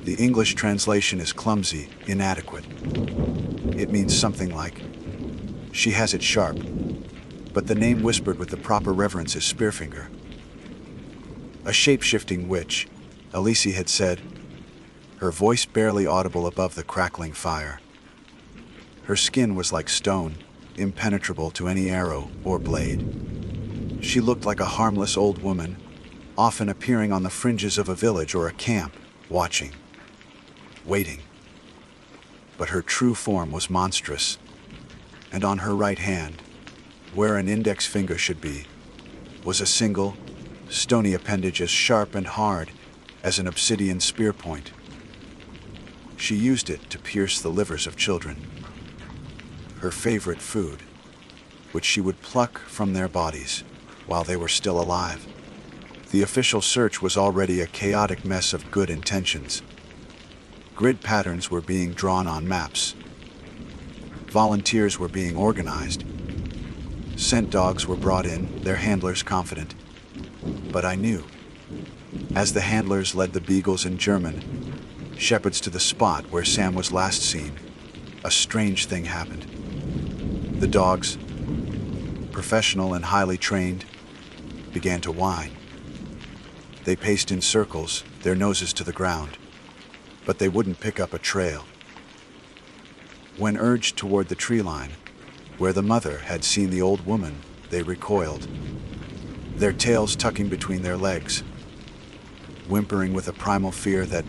The English translation is clumsy, inadequate. It means something like, she has it sharp, but the name whispered with the proper reverence is Spearfinger. A shape-shifting witch, Elise had said, her voice barely audible above the crackling fire. Her skin was like stone, impenetrable to any arrow or blade. She looked like a harmless old woman, often appearing on the fringes of a village or a camp, watching, waiting. But her true form was monstrous, and on her right hand, where an index finger should be, was a single, stony appendage as sharp and hard as an obsidian spear point. She used it to pierce the livers of children, her favorite food, which she would pluck from their bodies while they were still alive. The official search was already a chaotic mess of good intentions. Grid patterns were being drawn on maps. Volunteers were being organized. Scent dogs were brought in, their handlers confident. But I knew, as the handlers led the beagles in German, shepherds to the spot where Sam was last seen, a strange thing happened. The dogs, professional and highly trained, began to whine. They paced in circles, their noses to the ground, but they wouldn't pick up a trail. When urged toward the tree line, where the mother had seen the old woman, they recoiled, their tails tucking between their legs, whimpering with a primal fear that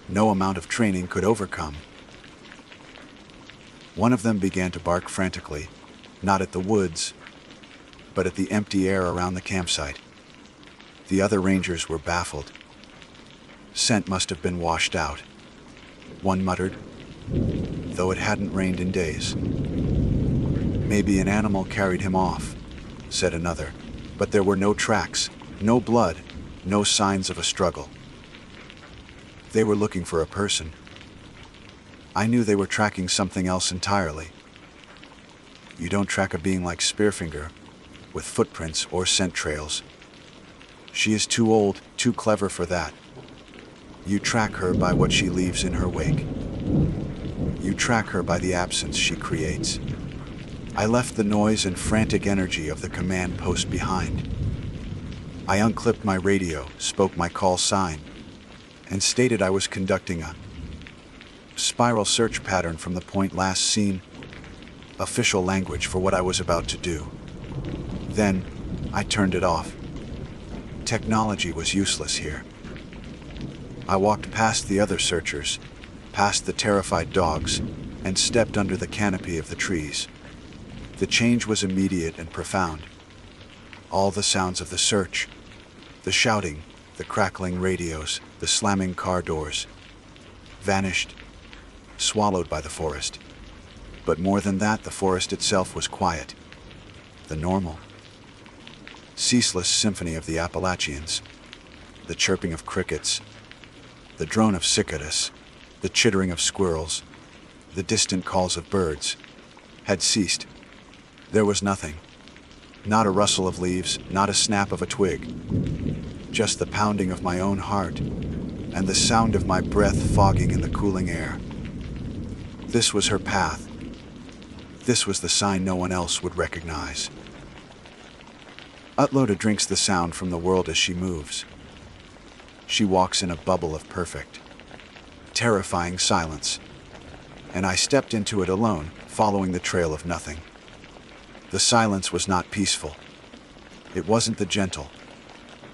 no amount of training could overcome. One of them began to bark frantically, not at the woods, but at the empty air around the campsite. The other rangers were baffled. Scent must have been washed out, one muttered, though it hadn't rained in days. Maybe an animal carried him off, said another, but there were no tracks, no blood, no signs of a struggle. They were looking for a person. I knew they were tracking something else entirely. You don't track a being like Spearfinger, with footprints or scent trails. She is too old, too clever for that. You track her by what she leaves in her wake. You track her by the absence she creates. I left the noise and frantic energy of the command post behind. I unclipped my radio, spoke my call sign, and stated I was conducting a spiral search pattern from the point last seen, official language for what I was about to do. Then, I turned it off. Technology was useless here. I walked past the other searchers, past the terrified dogs, and stepped under the canopy of the trees. The change was immediate and profound. All the sounds of the search, the shouting, the crackling radios, the slamming car doors, vanished, swallowed by the forest. But more than that, the forest itself was quiet. The normal, ceaseless symphony of the Appalachians, the chirping of crickets, the drone of cicadas, the chittering of squirrels, the distant calls of birds, had ceased. There was nothing. Not a rustle of leaves, not a snap of a twig. Just the pounding of my own heart, and the sound of my breath fogging in the cooling air. This was her path. this was the sign no one else would recognize. Utloda drinks the sound from the world as she moves. She walks in a bubble of perfect, terrifying silence, and I stepped into it alone, following the trail of nothing. The silence was not peaceful. It wasn't the gentle,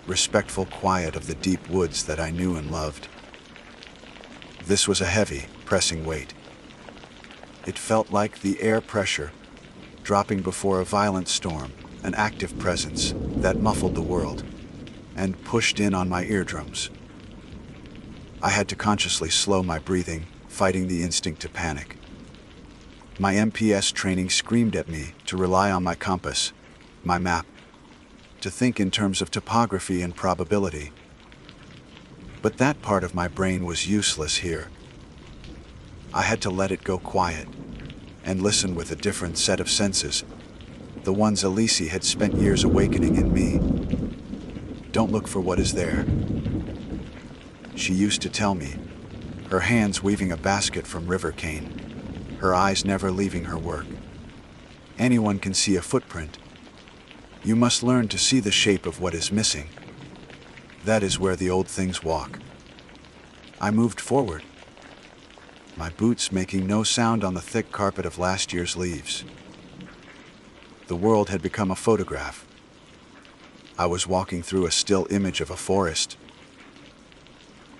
respectful quiet of the deep woods that I knew and loved. This was a heavy, pressing weight. It felt like the air pressure dropping before a violent storm, an active presence that muffled the world and pushed in on my eardrums. I had to consciously slow my breathing, fighting the instinct to panic. My MPS training screamed at me to rely on my compass, my map, to think in terms of topography and probability. But that part of my brain was useless here. I had to let it go quiet and listen with a different set of senses, the ones Elise had spent years awakening in me. Don't look for what is there, she used to tell me, her hands weaving a basket from river cane, her eyes never leaving her work. Anyone can see a footprint. You must learn to see the shape of what is missing. That is where the old things walk. I moved forward, my boots making no sound on the thick carpet of last year's leaves. The world had become a photograph. I was walking through a still image of a forest.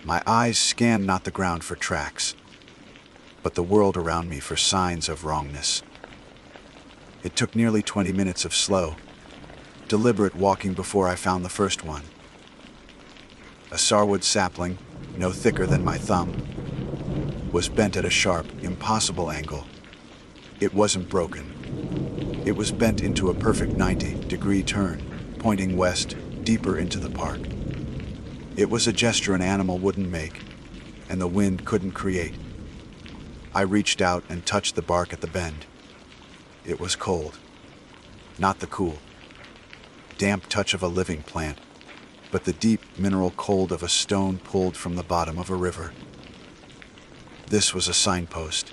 My eyes scanned not the ground for tracks, but the world around me for signs of wrongness. It took nearly 20 minutes of slow, deliberate walking before I found the first one. A sarwood sapling, no thicker than my thumb, was bent at a sharp, impossible angle. It wasn't broken. It was bent into a perfect 90-degree turn, pointing west, deeper into the park. It was a gesture an animal wouldn't make, and the wind couldn't create. I reached out and touched the bark at the bend. It was cold. Not the cool, damp touch of a living plant, but the deep mineral cold of a stone pulled from the bottom of a river. This was a signpost.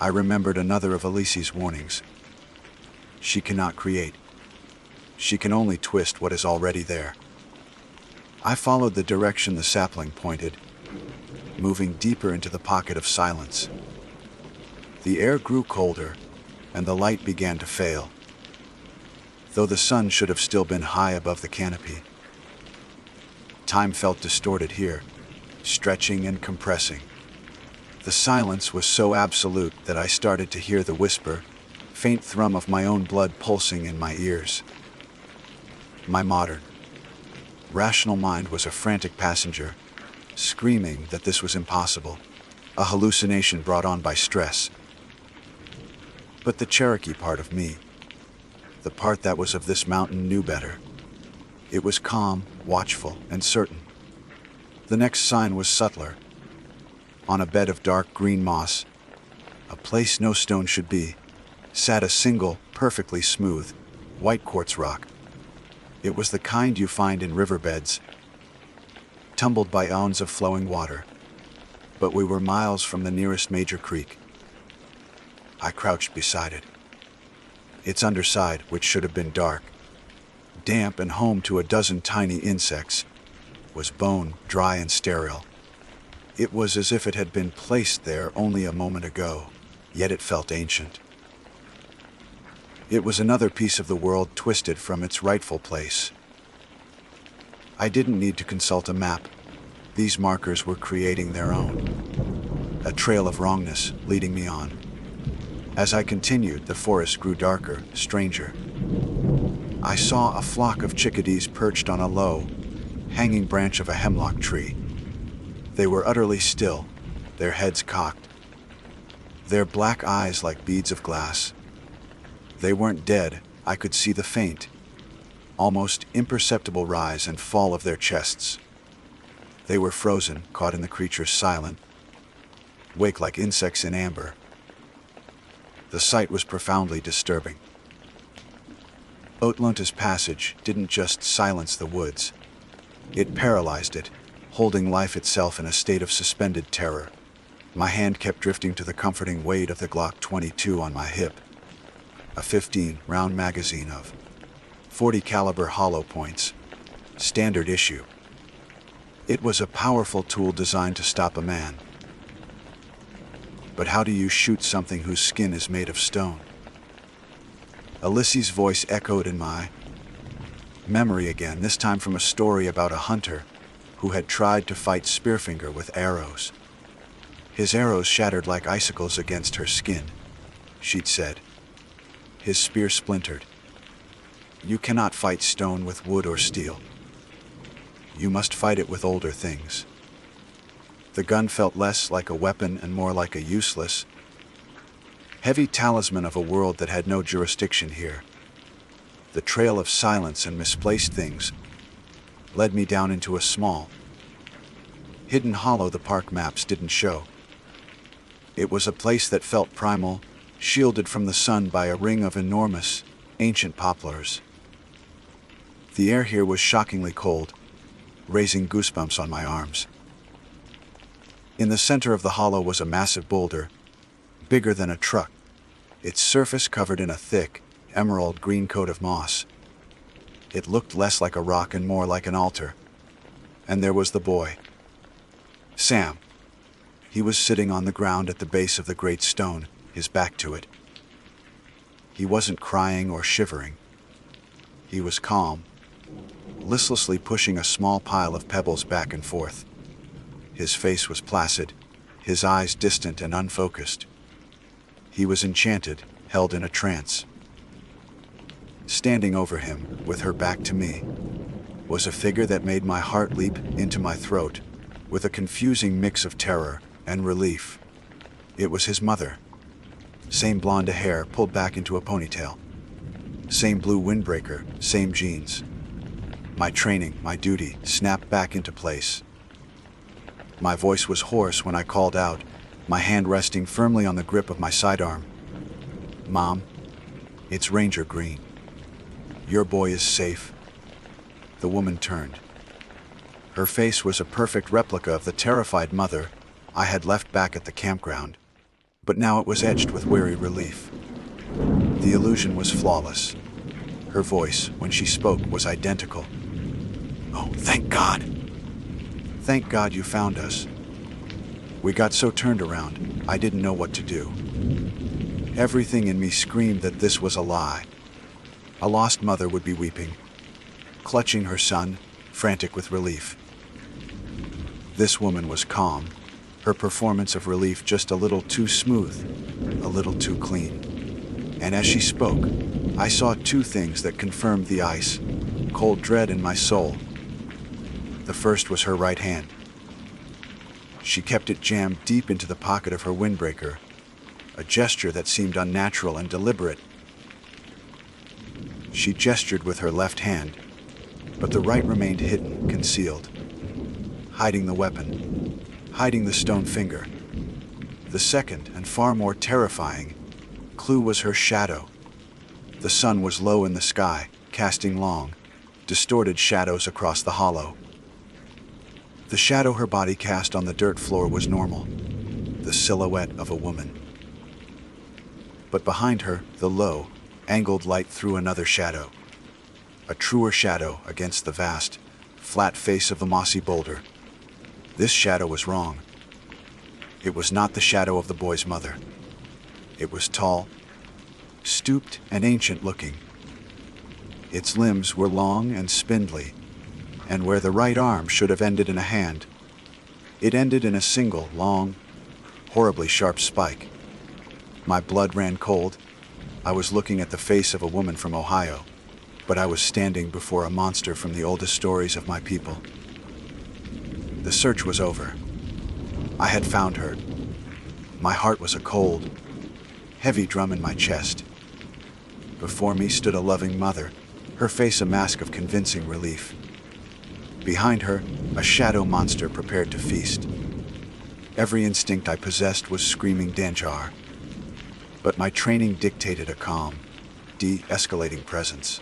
I remembered another of Elise's warnings. She cannot create. She can only twist what is already there. I followed the direction the sapling pointed, moving deeper into the pocket of silence. The air grew colder, and the light began to fail, though the sun should have still been high above the canopy. Time felt distorted here, stretching and compressing. The silence was so absolute that I started to hear the whisper, faint thrum of my own blood pulsing in my ears. My modern, rational mind was a frantic passenger, screaming that this was impossible, a hallucination brought on by stress. But the Cherokee part of me, the part that was of this mountain, knew better. It was calm, watchful, and certain. The next sign was subtler. On a bed of dark green moss, a place no stone should be, sat a single, perfectly smooth, white quartz rock. It was the kind you find in riverbeds, tumbled by eons of flowing water, but we were miles from the nearest major creek. I crouched beside it. Its underside, which should have been dark, damp and home to a dozen tiny insects, was bone, dry and sterile. It was as if it had been placed there only a moment ago, yet it felt ancient. It was another piece of the world twisted from its rightful place. I didn't need to consult a map. These markers were creating their own. A trail of wrongness leading me on. As I continued, the forest grew darker, stranger. I saw a flock of chickadees perched on a low, hanging branch of a hemlock tree. They were utterly still, their heads cocked, their black eyes like beads of glass. They weren't dead. I could see the faint, almost imperceptible rise and fall of their chests. They were frozen, caught in the creature's silent wake like insects in amber. The sight was profoundly disturbing. Otlunta's passage didn't just silence the woods. It paralyzed it, holding life itself in a state of suspended terror. My hand kept drifting to the comforting weight of the Glock 22 on my hip. a 15-round magazine of 40 caliber hollow points, standard issue. It was a powerful tool designed to stop a man. But how do you shoot something whose skin is made of stone? Alyssa's voice echoed in my memory again, this time from a story about a hunter who had tried to fight Spearfinger with arrows. His arrows shattered like icicles against her skin, she'd said. His spear splintered. You cannot fight stone with wood or steel. You must fight it with older things. The gun felt less like a weapon and more like a useless, heavy talisman of a world that had no jurisdiction here. The trail of silence and misplaced things led me down into a small, hidden hollow the park maps didn't show. It was a place that felt primal, shielded from the sun by a ring of enormous, ancient poplars. The air here was shockingly cold, raising goosebumps on my arms. In the center of the hollow was a massive boulder, bigger than a truck, its surface covered in a thick, emerald green coat of moss. It looked less like a rock and more like an altar. And there was the boy, Sam. He was sitting on the ground at the base of the great stone, his back to it. He wasn't crying or shivering. He was calm, listlessly pushing a small pile of pebbles back and forth. His face was placid, his eyes distant and unfocused. He was enchanted, held in a trance. Standing over him, with her back to me, was a figure that made my heart leap into my throat, with a confusing mix of terror and relief. It was his mother. Same blonde hair pulled back into a ponytail. Same blue windbreaker, same jeans. My training, my duty, snapped back into place. My voice was hoarse when I called out, my hand resting firmly on the grip of my sidearm. Mom, it's Ranger Green. Your boy is safe. The woman turned. Her face was a perfect replica of the terrified mother I had left back at the campground, but now it was edged with weary relief. The illusion was flawless. Her voice, when she spoke, was identical. Oh, thank God. Thank God you found us. We got so turned around, I didn't know what to do. Everything in me screamed that this was a lie. A lost mother would be weeping, clutching her son, frantic with relief. This woman was calm, her performance of relief just a little too smooth, a little too clean. And as she spoke, I saw two things that confirmed the ice, cold dread in my soul. The first was her right hand. She kept it jammed deep into the pocket of her windbreaker, a gesture that seemed unnatural and deliberate. She gestured with her left hand, but the right remained hidden, concealed, hiding the weapon, hiding the stone finger. The second, and far more terrifying, clue was her shadow. The sun was low in the sky, casting long, distorted shadows across the hollow. The shadow her body cast on the dirt floor was normal, the silhouette of a woman. But behind her, the low, angled light threw another shadow, a truer shadow against the vast, flat face of the mossy boulder. This shadow was wrong. It was not the shadow of the boy's mother. It was tall, stooped, and ancient-looking. Its limbs were long and spindly, and where the right arm should have ended in a hand, it ended in a single, long, horribly sharp spike. My blood ran cold. I was looking at the face of a woman from Ohio, but I was standing before a monster from the oldest stories of my people. The search was over. I had found her. My heart was a cold, heavy drum in my chest. Before me stood a loving mother, her face a mask of convincing relief. Behind her, a shadow monster prepared to feast. Every instinct I possessed was screaming danger. But my training dictated a calm, de-escalating presence.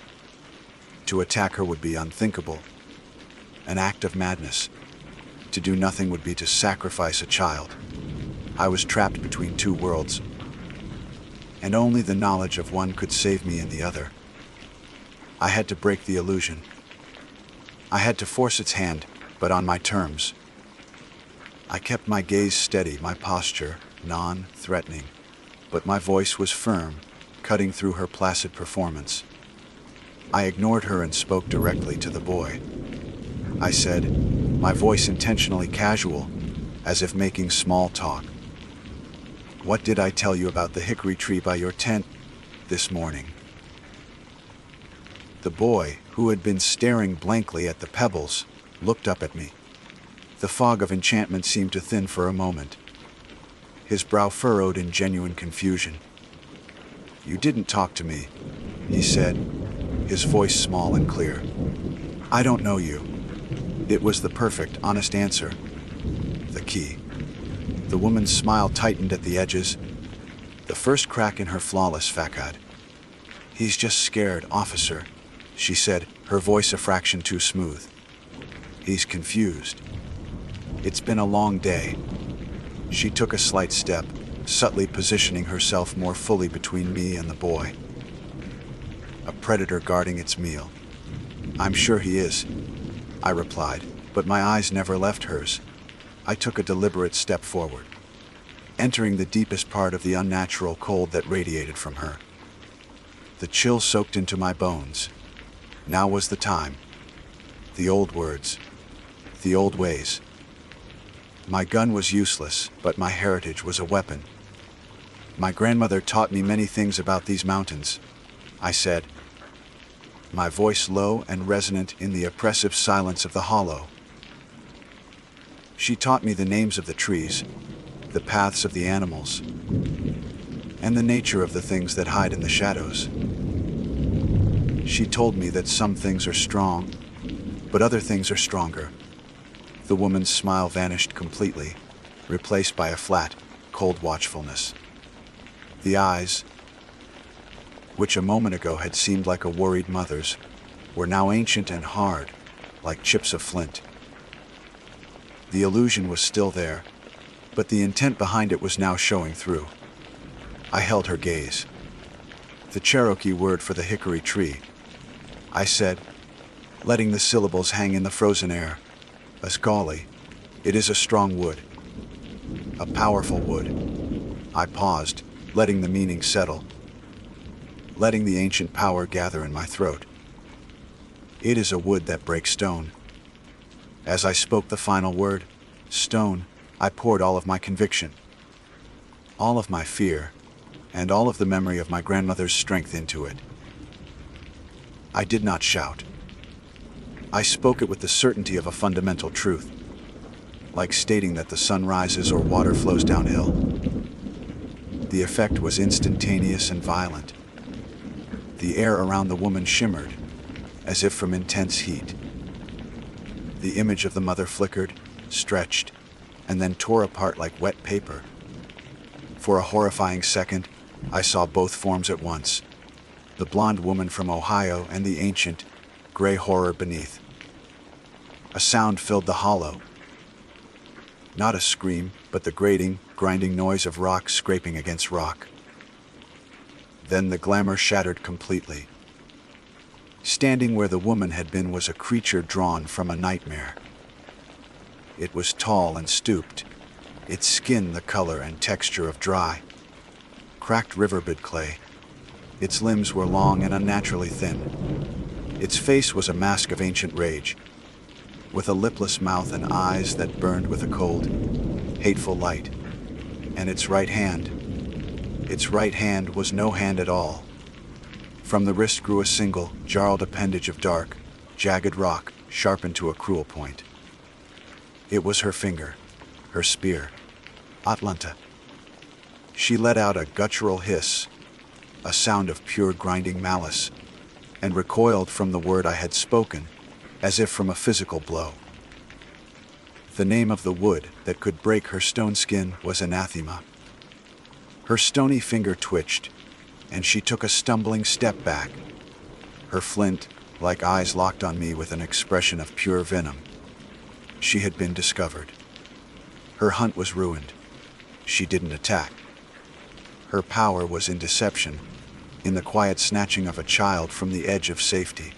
To attack her would be unthinkable, an act of madness. To do nothing would be to sacrifice a child. I was trapped between two worlds. and only the knowledge of one could save me in the other. I had to break the illusion. I had to force its hand, but on my terms. I kept my gaze steady, my posture non-threatening, but my voice was firm, cutting through her placid performance. I ignored her and spoke directly to the boy. I said, my voice intentionally casual, as if making small talk. "What did I tell you about the hickory tree by your tent this morning?" The boy, who had been staring blankly at the pebbles, looked up at me. The fog of enchantment seemed to thin for a moment. His brow furrowed in genuine confusion. "You didn't talk to me," he said, his voice small and clear. "I don't know you." It was the perfect, honest answer. The key. The woman's smile tightened at the edges, the first crack in her flawless facade. "He's just scared, officer," she said, her voice a fraction too smooth. "He's confused. It's been a long day." She took a slight step, subtly positioning herself more fully between me and the boy. "A predator guarding its meal." "I'm sure he is," I replied, but my eyes never left hers. I took a deliberate step forward, entering the deepest part of the unnatural cold that radiated from her. The chill soaked into my bones. Now was the time. The old words. The old ways. My gun was useless, but my heritage was a weapon. "My grandmother taught me many things about these mountains," I said, my voice low and resonant in the oppressive silence of the hollow. "She taught me the names of the trees, the paths of the animals, and the nature of the things that hide in the shadows. She told me that some things are strong, but other things are stronger." The woman's smile vanished completely, replaced by a flat, cold watchfulness. The eyes, which a moment ago had seemed like a worried mother's, were now ancient and hard, like chips of flint. The illusion was still there, but the intent behind it was now showing through. I held her gaze. "The Cherokee word for the hickory tree," I said, letting the syllables hang in the frozen air. "Ascali. It is a strong wood. A powerful wood." I paused, letting the meaning settle, letting the ancient power gather in my throat. "It is a wood that breaks stone." As I spoke the final word, stone, I poured all of my conviction, all of my fear, and all of the memory of my grandmother's strength into it. I did not shout. I spoke it with the certainty of a fundamental truth, like stating that the sun rises or water flows downhill. The effect was instantaneous and violent. The air around the woman shimmered, as if from intense heat. The image of the mother flickered, stretched, and then tore apart like wet paper. For a horrifying second, I saw both forms at once, the blonde woman from Ohio and the ancient, gray horror beneath. A sound filled the hollow. Not a scream, but the grating, grinding noise of rock scraping against rock. Then the glamour shattered completely. Standing where the woman had been was a creature drawn from a nightmare. It was tall and stooped, its skin the color and texture of dry, cracked riverbed clay. Its limbs were long and unnaturally thin. Its face was a mask of ancient rage, with a lipless mouth and eyes that burned with a cold, hateful light. And its right hand was no hand at all. From the wrist grew a single, jarled appendage of dark, jagged rock, sharpened to a cruel point. It was her finger, her spear, Atlanta. She let out a guttural hiss, a sound of pure grinding malice, and recoiled from the word I had spoken, as if from a physical blow. The name of the wood that could break her stone skin was anathema. Her stony finger twitched, and she took a stumbling step back, her flint-like eyes locked on me with an expression of pure venom. She had been discovered. Her hunt was ruined. She didn't attack. Her power was in deception, in the quiet snatching of a child from the edge of safety.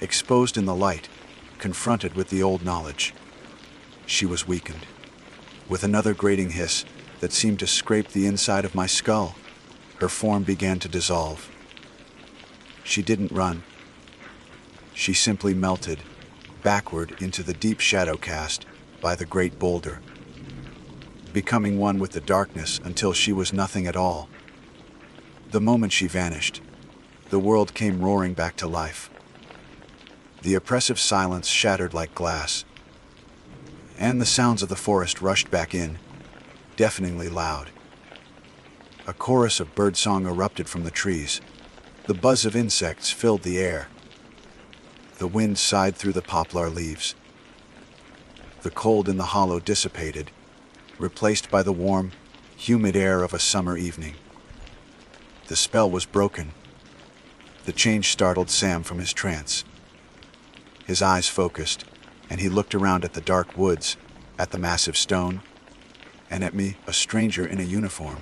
Exposed in the light, confronted with the old knowledge, she was weakened. With another grating hiss that seemed to scrape the inside of my skull, her form began to dissolve. She didn't run. She simply melted, backward into the deep shadow cast by the great boulder, becoming one with the darkness until she was nothing at all. The moment she vanished, the world came roaring back to life. The oppressive silence shattered like glass, and the sounds of the forest rushed back in, deafeningly loud. A chorus of birdsong erupted from the trees. The buzz of insects filled the air. The wind sighed through the poplar leaves. The cold in the hollow dissipated, replaced by the warm, humid air of a summer evening. The spell was broken. The change startled Sam from his trance. His eyes focused, and he looked around at the dark woods, at the massive stone, and at me, a stranger in a uniform.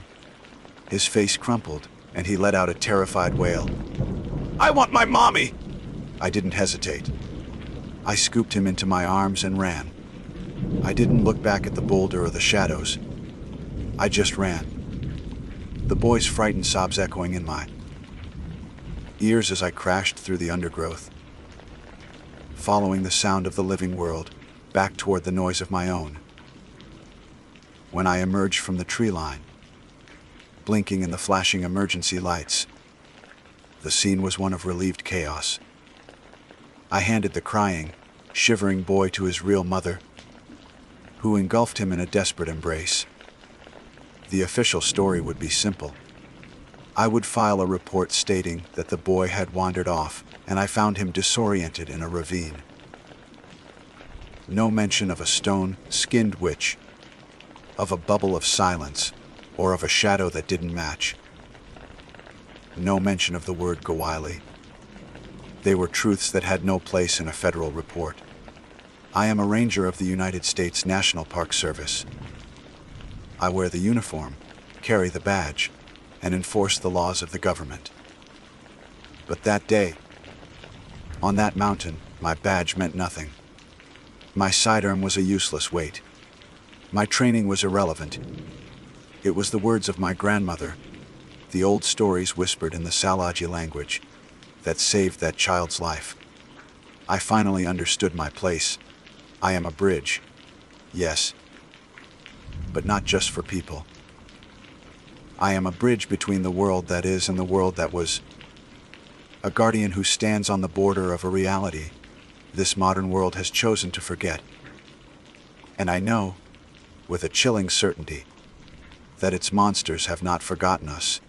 His face crumpled, and he let out a terrified wail. "I want my mommy!" I didn't hesitate. I scooped him into my arms and ran. I didn't look back at the boulder or the shadows. I just ran. The boy's frightened sobs echoing in my ears as I crashed through the undergrowth, following the sound of the living world back toward the noise of my own. When I emerged from the tree line, blinking in the flashing emergency lights, the scene was one of relieved chaos. I handed the crying, shivering boy to his real mother, who engulfed him in a desperate embrace. The official story would be simple. I would file a report stating that the boy had wandered off, and I found him disoriented in a ravine. No mention of a stone-skinned witch, of a bubble of silence, or of a shadow that didn't match. No mention of the word Gowili. They were truths that had no place in a federal report. I am a ranger of the United States National Park Service. I wear the uniform, carry the badge, and enforce the laws of the government. But that day, on that mountain, my badge meant nothing. My sidearm was a useless weight. My training was irrelevant. It was the words of my grandmother, the old stories whispered in the Salaji language, that saved that child's life. I finally understood my place. I am a bridge, yes, but not just for people. I am a bridge between the world that is and the world that was. A guardian who stands on the border of a reality this modern world has chosen to forget. And I know, with a chilling certainty, that its monsters have not forgotten us.